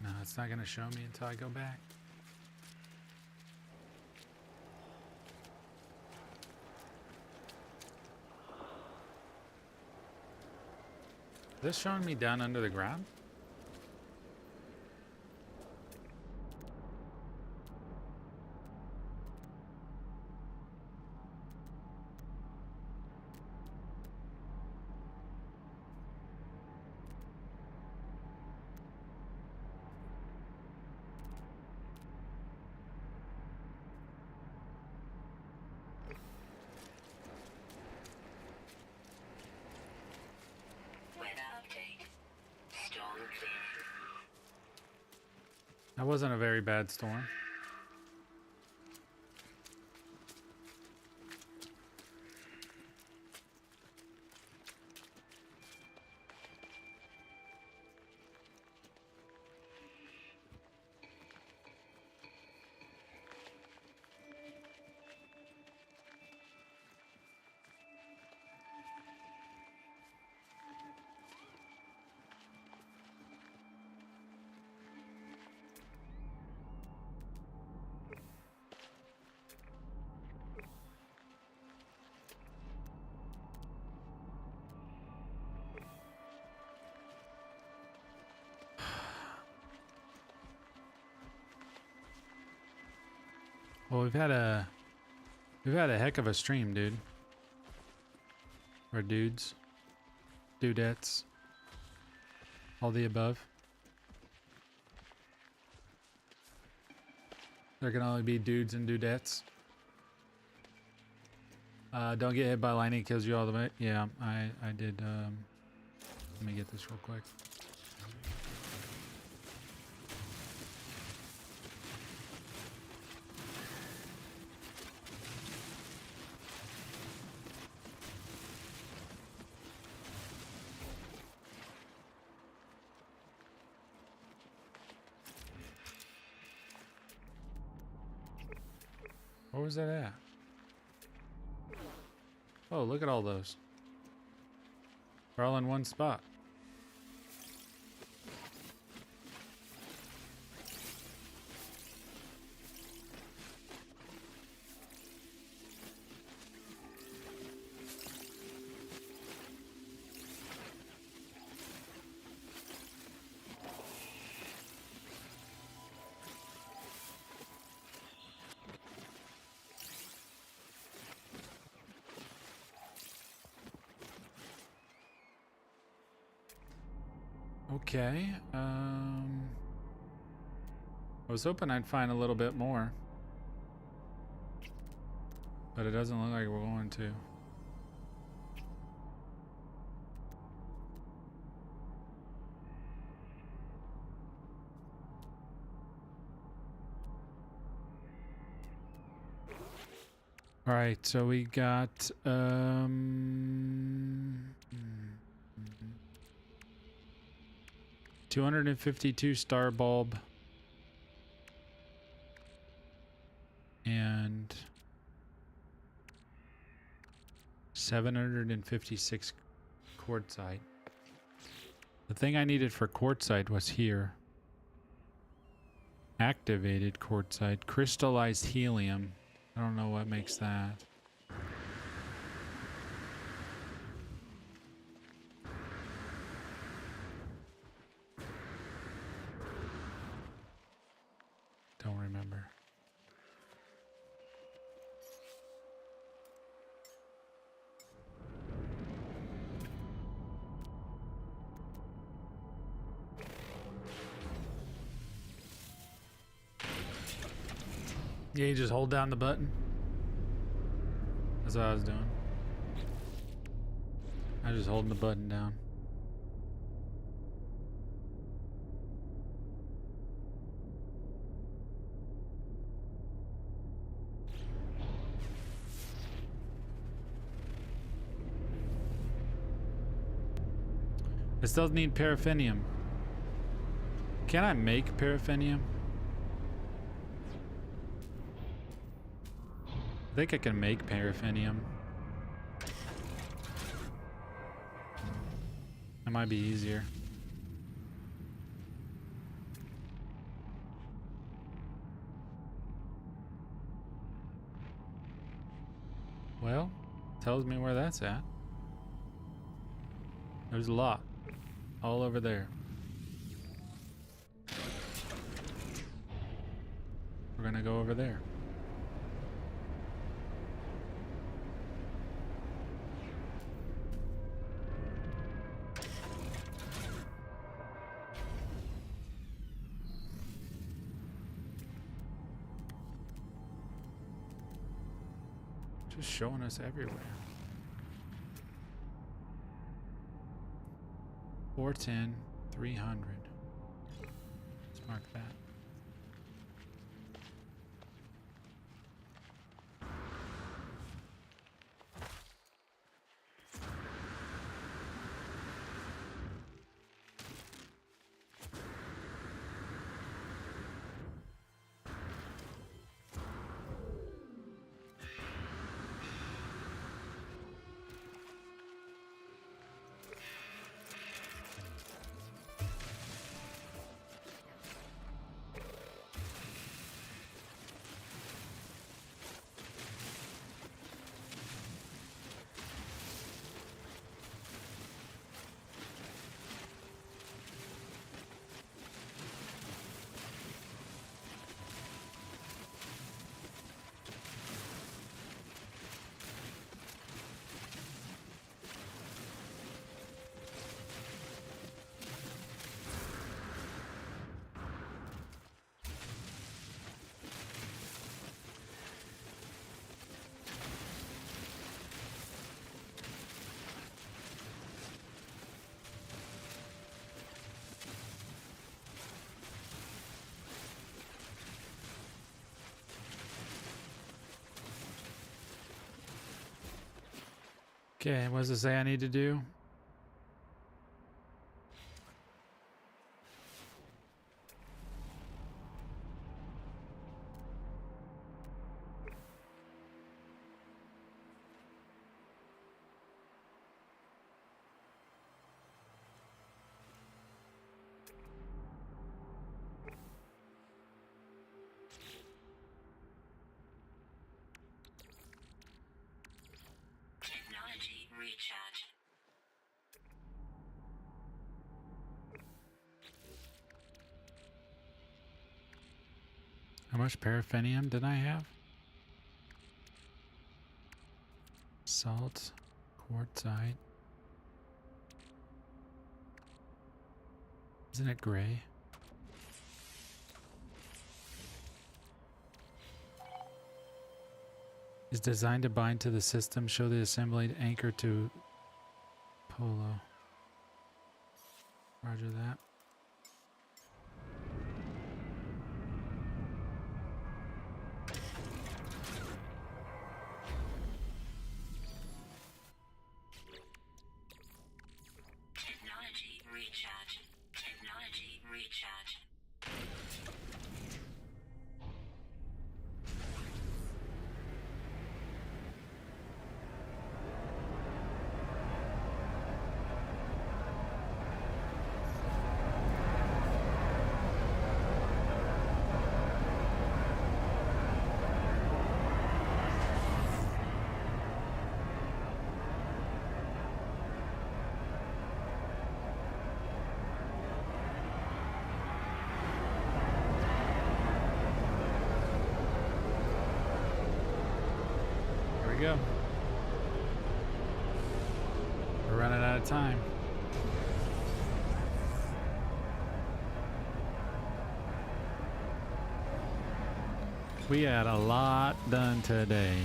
No, it's not gonna show me until I go back. Is this showing me down under the ground? Weather update. Storm clear. That wasn't a very bad storm. Well, we've had a heck of a stream, dude. Or dudes, dudettes, all the above. There can only be dudes and dudettes. Don't get hit by lightning, kills you all the way. Yeah, I did. Let me get this real quick. Where was that at? Oh, look at all those. They're all in one spot. Okay. I was hoping I'd find a little bit more, but it doesn't look like we're going to. All right, so we got 252 star bulb and 756 quartzite. The thing I needed for quartzite was here. Activated quartzite, crystallized helium. I don't know what makes that. Don't remember. Yeah, you just hold down the button. That's what I was doing. I was just holding the button down. This does need paraffinium. Can I make paraffinium? I think I can make paraffinium. That might be easier. Well, tells me where that's at. There's a lot. All over there. We're gonna go over there. Just showing us everywhere. 410, 300. Let's mark that. Okay, what does it say I need to do? much paraffinium did I have? Salt, quartzite. Isn't it gray? Is designed to bind to the system. Show the assembly anchor to Polo. Roger that. Technology recharge. Technology recharge. Here we go. We're running out of time. We had a lot done today.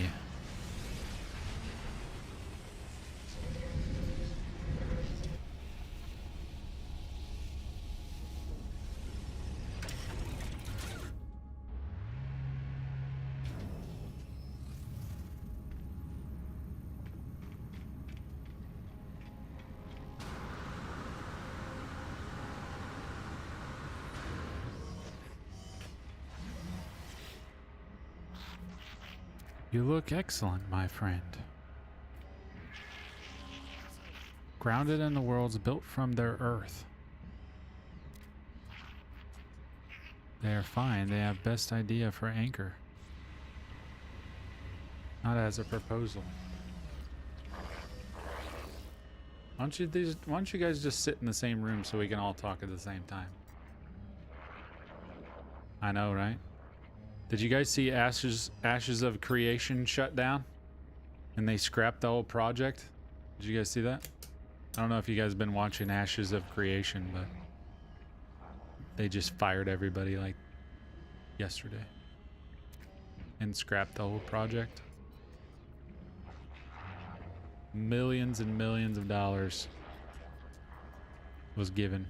You look excellent, my friend. Grounded in the worlds built from their earth. They are fine. They have best idea for anchor. Not as a proposal. Why don't you guys just sit in the same room so we can all talk at the same time? I know, right? Did you guys see Ashes of Creation shut down? And they scrapped the whole project? Did you guys see that? I don't know if you guys have been watching Ashes of Creation, but they just fired everybody like yesterday and scrapped the whole project. Millions and millions of dollars was given.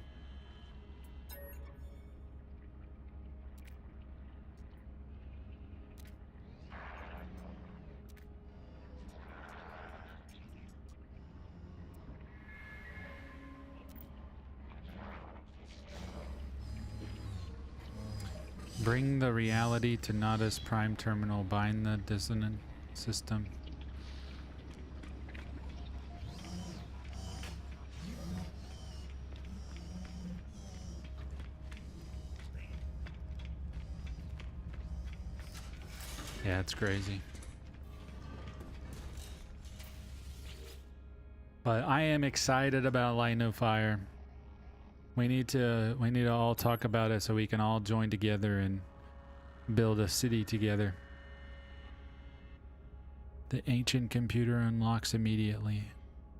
Bring the reality to Nada's prime terminal. Bind the dissonant system. Yeah, it's crazy. But I am excited about Light No Fire. We need to all talk about it so we can all join together and build a city together. The ancient computer unlocks immediately.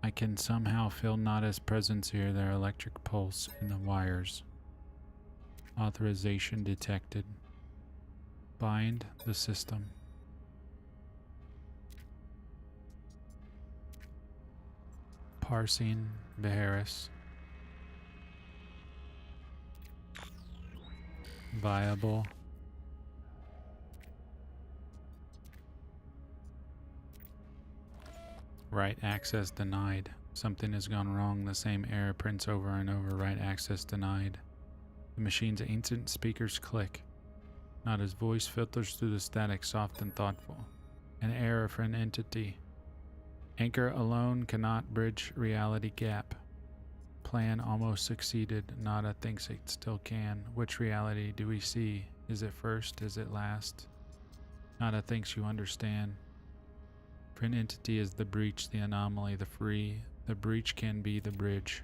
I can somehow feel Nada's presence here, their electric pulse in the wires. Authorization detected. Bind the system. Parsing Beharis. Viable. Right access denied. Something has gone wrong. The same error prints over and over. Right access denied. The machine's ancient speakers click. Not his voice filters through the static, soft and thoughtful. An error for an entity. Anchor alone cannot bridge reality gap. Plan almost succeeded. Nada thinks it still can. Which reality do we see? Is it first? Is it last? Nada thinks you understand. For an entity is the breach, the anomaly, the free. The breach can be the bridge.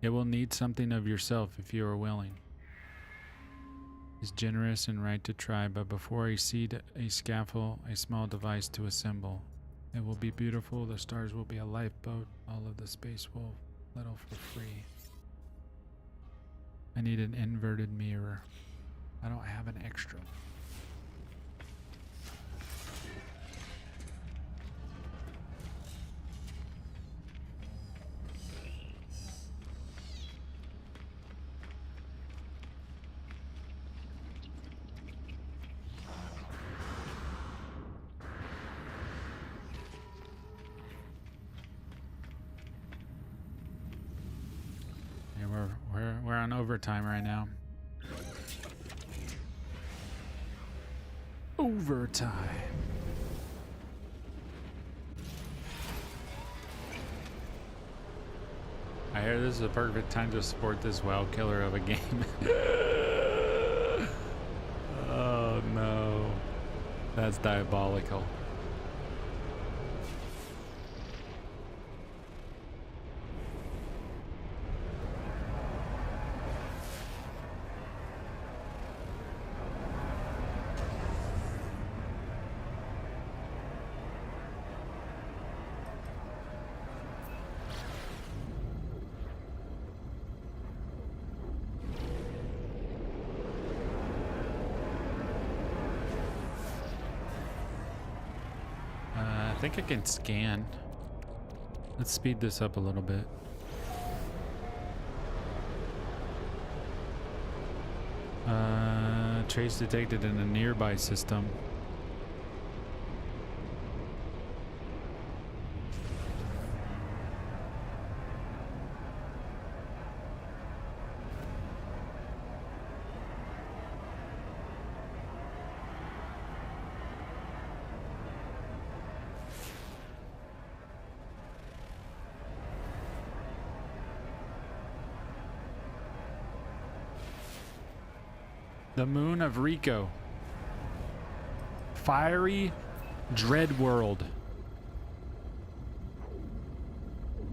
It will need something of yourself if you are willing. is generous and right to try, but before I seed a scaffold, a small device to assemble. It will be beautiful, the stars will be a lifeboat, all of the space will little for free. I need an inverted mirror. I don't have an extra. We're on overtime right now. Overtime. I hear this is a perfect time to support this WoW killer of a game. Oh no. That's diabolical. I think I can scan. Let's speed this up a little bit. Trace detected in a nearby system. The moon of Rico. Fiery Dread World.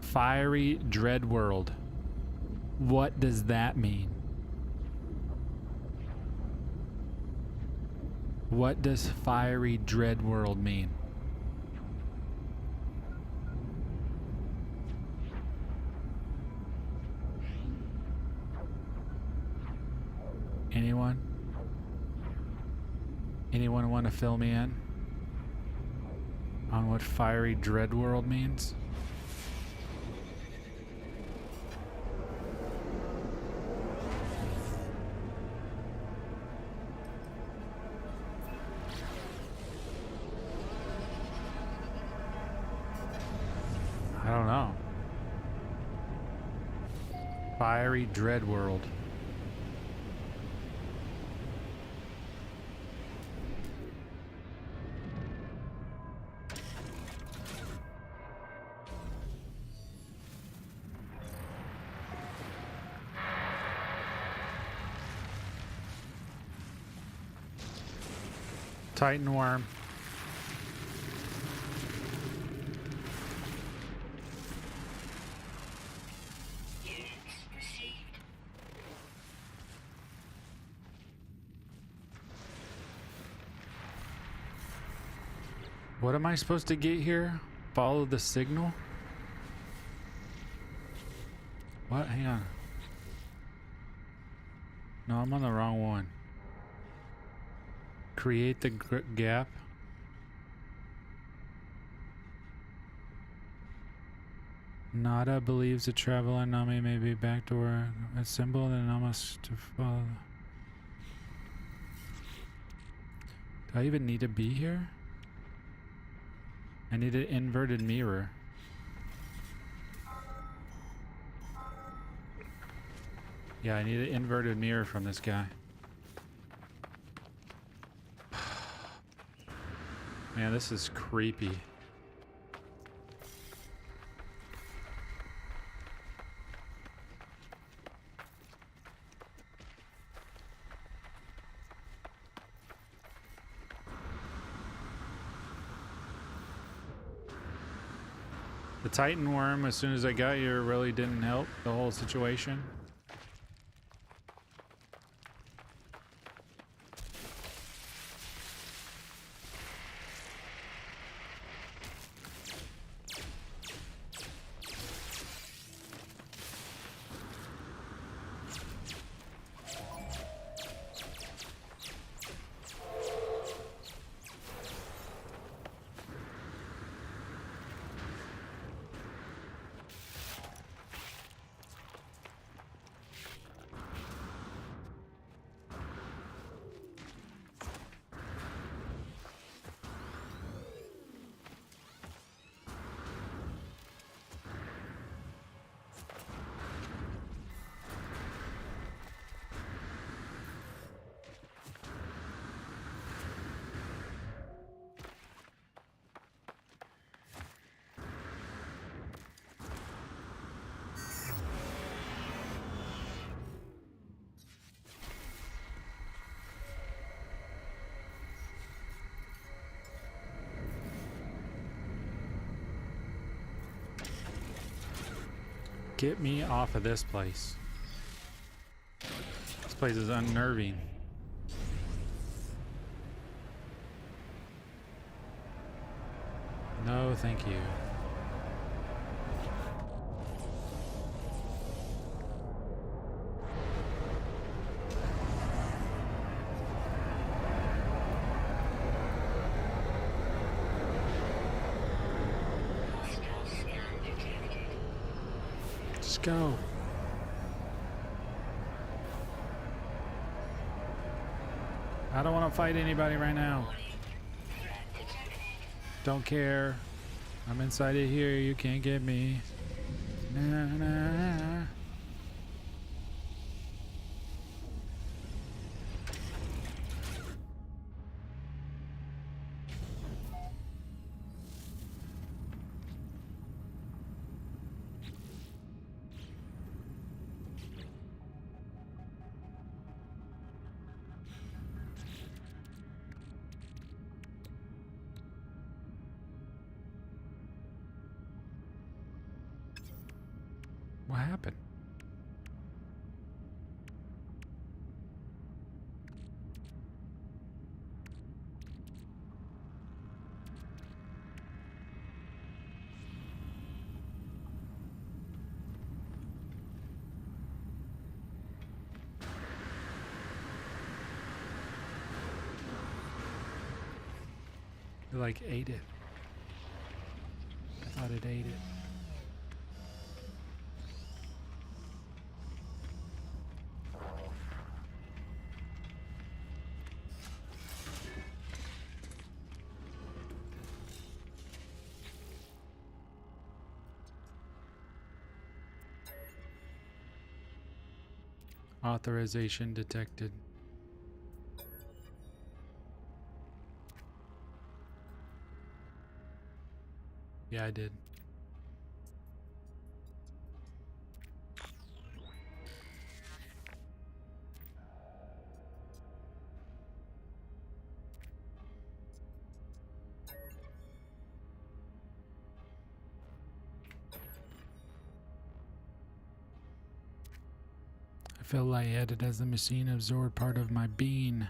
Fiery Dread World. What does that mean? What does Fiery Dread World mean? Anyone? Anyone want to fill me in on what Fiery Dread World means? I don't know. Fiery Dread World. Titan worm. Units received. What am I supposed to get here? Follow the signal? What? Hang on. No, I'm on the wrong one. Create the gap. Nada believes the traveler Nami may be backdoor. A symbol that almost to follow. Do I even need to be here? I need an inverted mirror. Yeah, I need an inverted mirror from this guy. Man, this is creepy. The Titan worm, as soon as I got here, really didn't help the whole situation. Get me off of this place. This place is unnerving. No, thank you. Hostile scan detected. Just go. I don't want to fight anybody right now. Warning. Threat detected. Don't care. I'm inside of here. You can't get me. Nah, nah. What happened? It like ate it. I thought it ate it. Authorization detected. Yeah, I did. I felt lightheaded as the machine absorbed part of my being.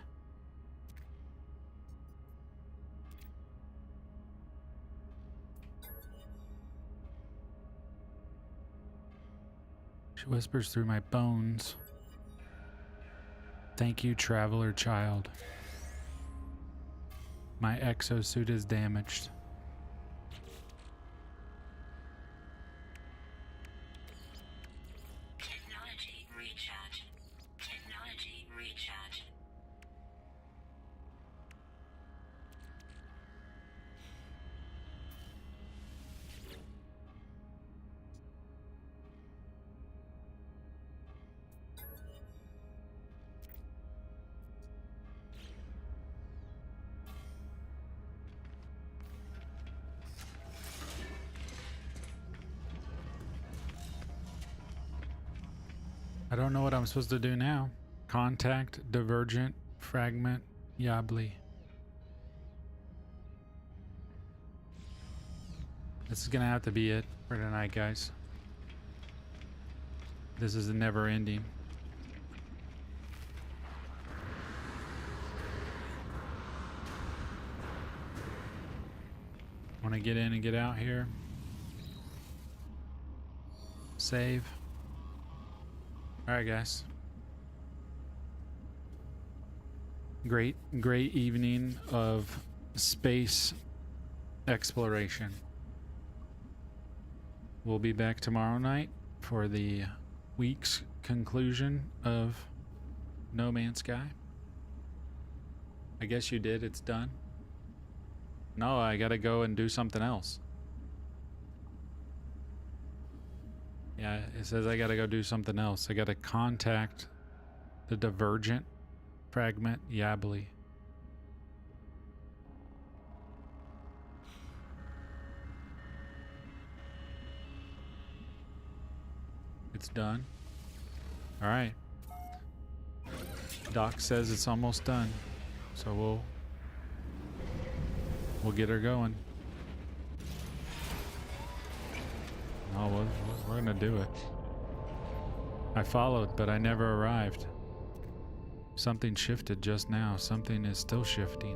She whispers through my bones. Thank you, traveler child. My exosuit is damaged. Technology recharge. Technology recharge. I don't know what I'm supposed to do now. Contact, divergent, fragment, Yabli. This is gonna have to be it for tonight, guys. This is never ending. Want to get in and get out here. Save. Alright, guys. Great evening of space exploration. We'll be back tomorrow night for the week's conclusion of No Man's Sky. I guess you did. It's done. No, I gotta go and do something else. Yeah, it says I gotta go do something else. I gotta contact the divergent fragment Yabli. It's done. All right. Doc says it's almost done, so we'll get her going. No, we're gonna do it. I followed, but I never arrived. Something shifted just now. Something is still shifting.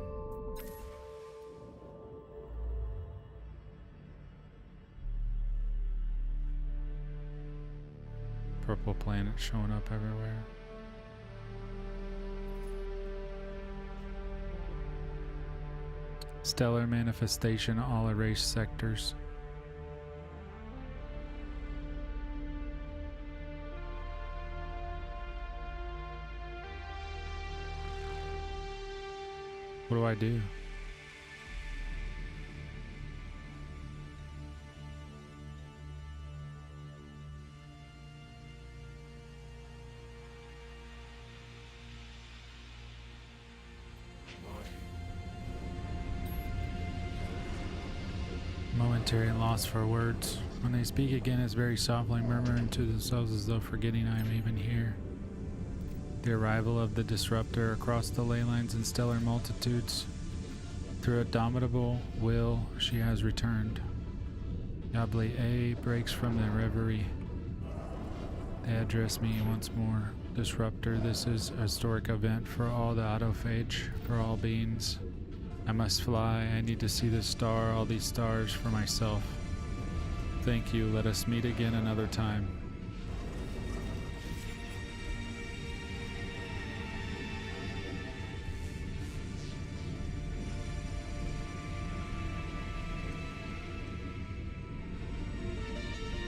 Purple planet showing up everywhere. Stellar manifestation, all erased sectors. What do I do? Momentary loss for words. When they speak again, it's very softly, murmuring to themselves as though forgetting I am even here. The arrival of the disruptor across the ley lines and stellar multitudes. Through a domitable will, she has returned. Yabli A breaks from the reverie. They address me once more. Disruptor, this is a historic event for all the autophage, for all beings. I must fly. I need to see this star, all these stars, for myself. Thank you. Let us meet again another time.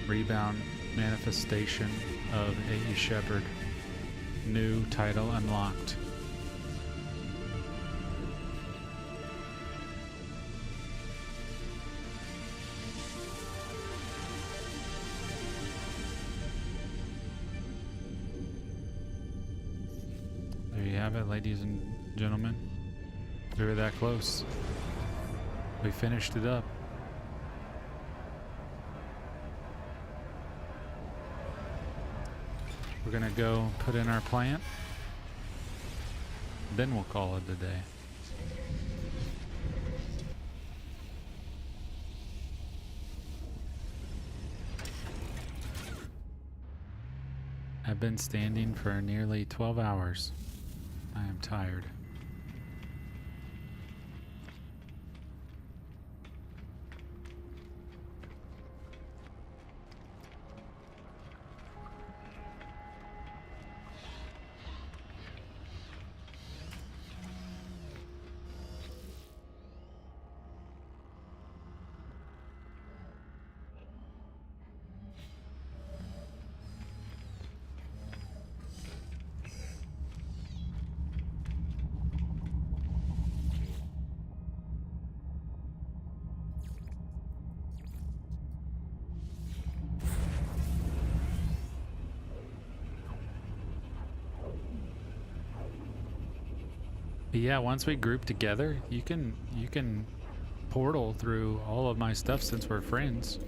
Rebound manifestation of A.E. Shepard. New title unlocked. There you have it, ladies and gentlemen. We were that close. We finished it up. We're gonna go put in our plant. Then we'll call it a day. I've been standing for nearly 12 hours. I am tired. But yeah, once we group together, you can portal through all of my stuff since we're friends.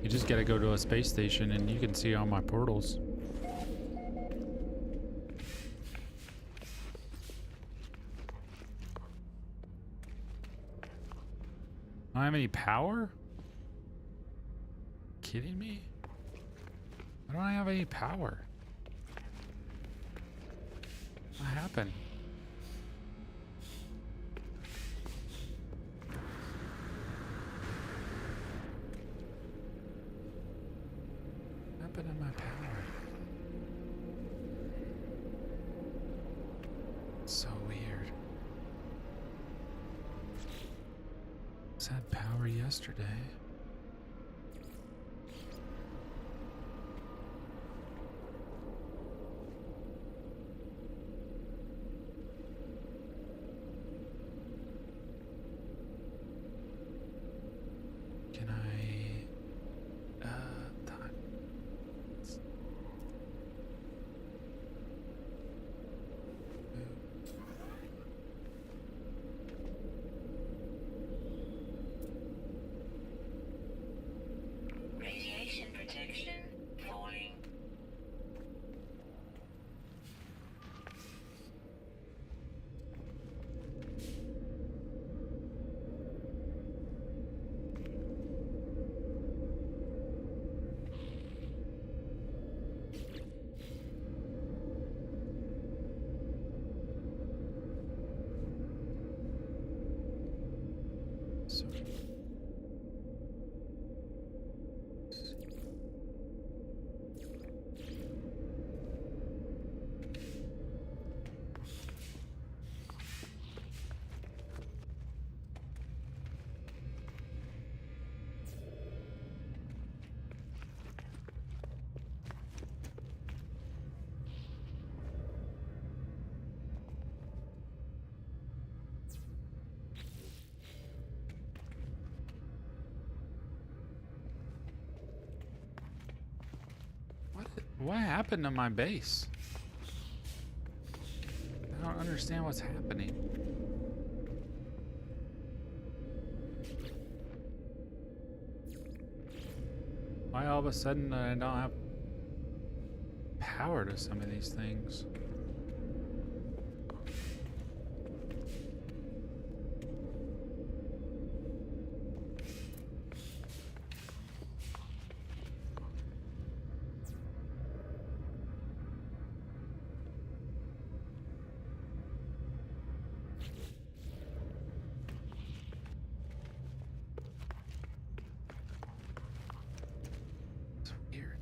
You just gotta go to a space station and you can see all my portals. I don't have any power? Kidding me? I don't have any power. What happened? What happened to my power? It's so weird. I had power yesterday. Can I time? What happened to my base? I don't understand what's happening. Why all of a sudden I don't have power to some of these things? It's weird.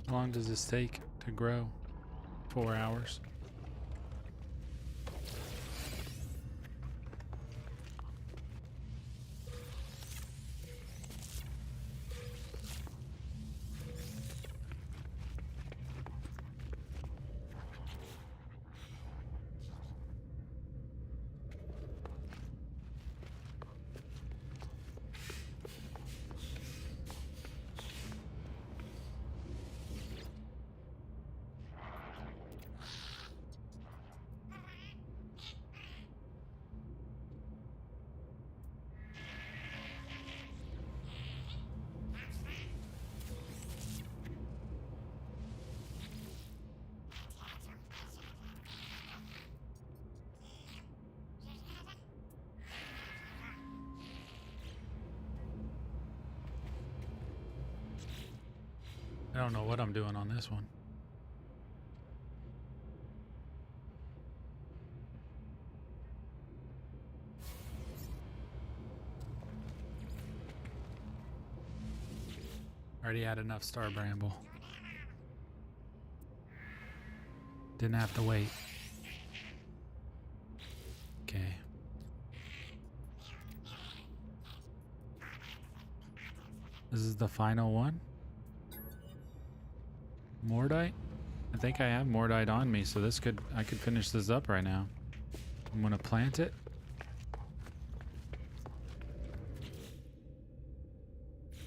How long does this take to grow? 4 hours. I don't know what I'm doing on this one. Already had enough star bramble. Didn't have to wait. Okay. This is the final one. Mordite? I think I have Mordite on me, so I could finish this up right now. I'm gonna plant it.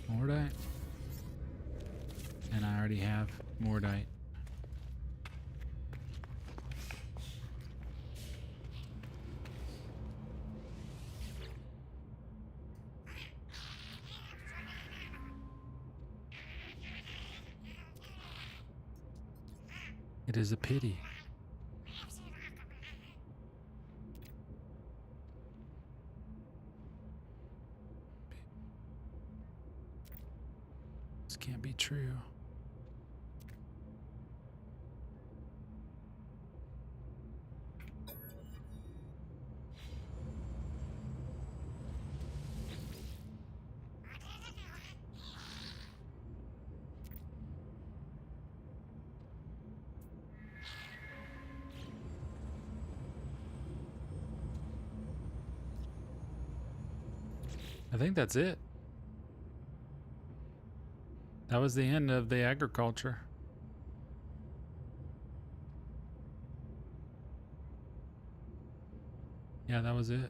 Mordite. And I already have Mordite. It is a pity. This can't be true. I think that's it. That was the end of the agriculture. Yeah, that was it.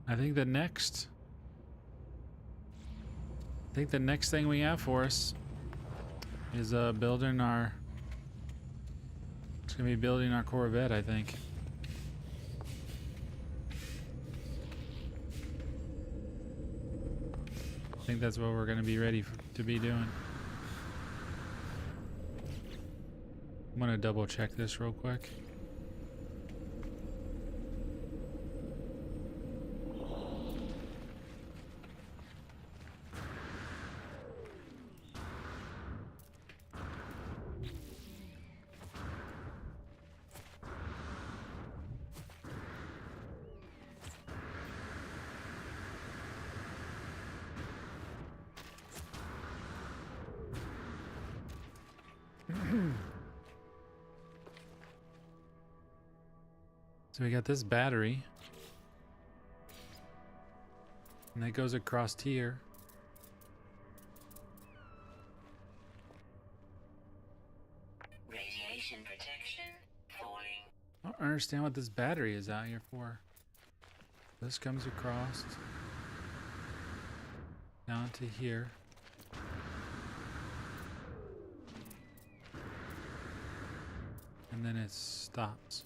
I think the next thing we have for us is building our It's gonna be building our Corvette, I think. I think that's what we're gonna be ready to be doing. I'm gonna double check this real quick. So we got this battery. And that goes across here. Radiation protection falling. I don't understand what this battery is out here for. This comes across down to here. And then it stops.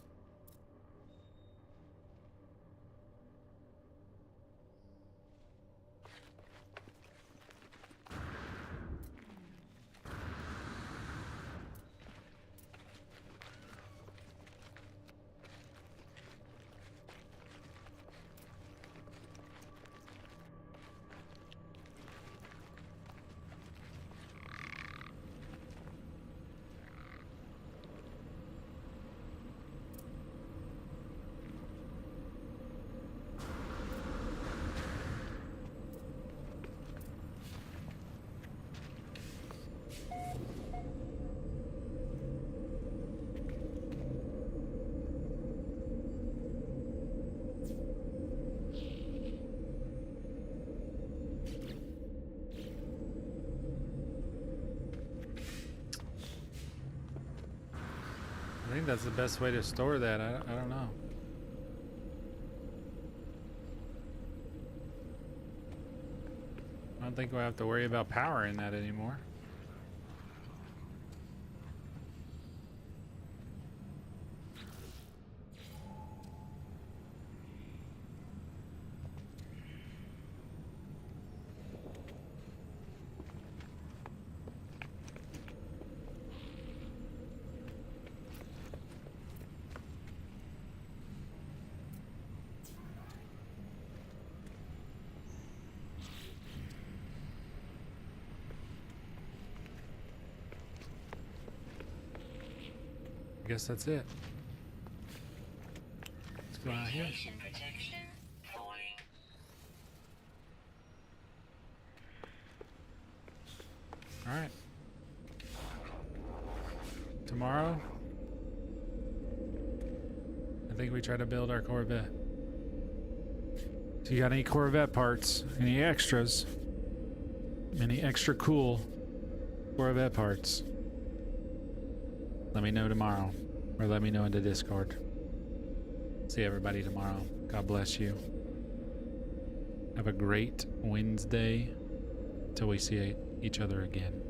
I think that's the best way to store that. I don't know. I don't think we'll have to worry about powering that anymore. I guess that's it. Let's go out here. Radiation protection falling. All right. Tomorrow, I think we try to build our Corvette. So you got any Corvette parts, any extras, any extra cool Corvette parts, let me know tomorrow, or let me know in the Discord. See everybody tomorrow. God bless you. Have a great Wednesday till we see each other again.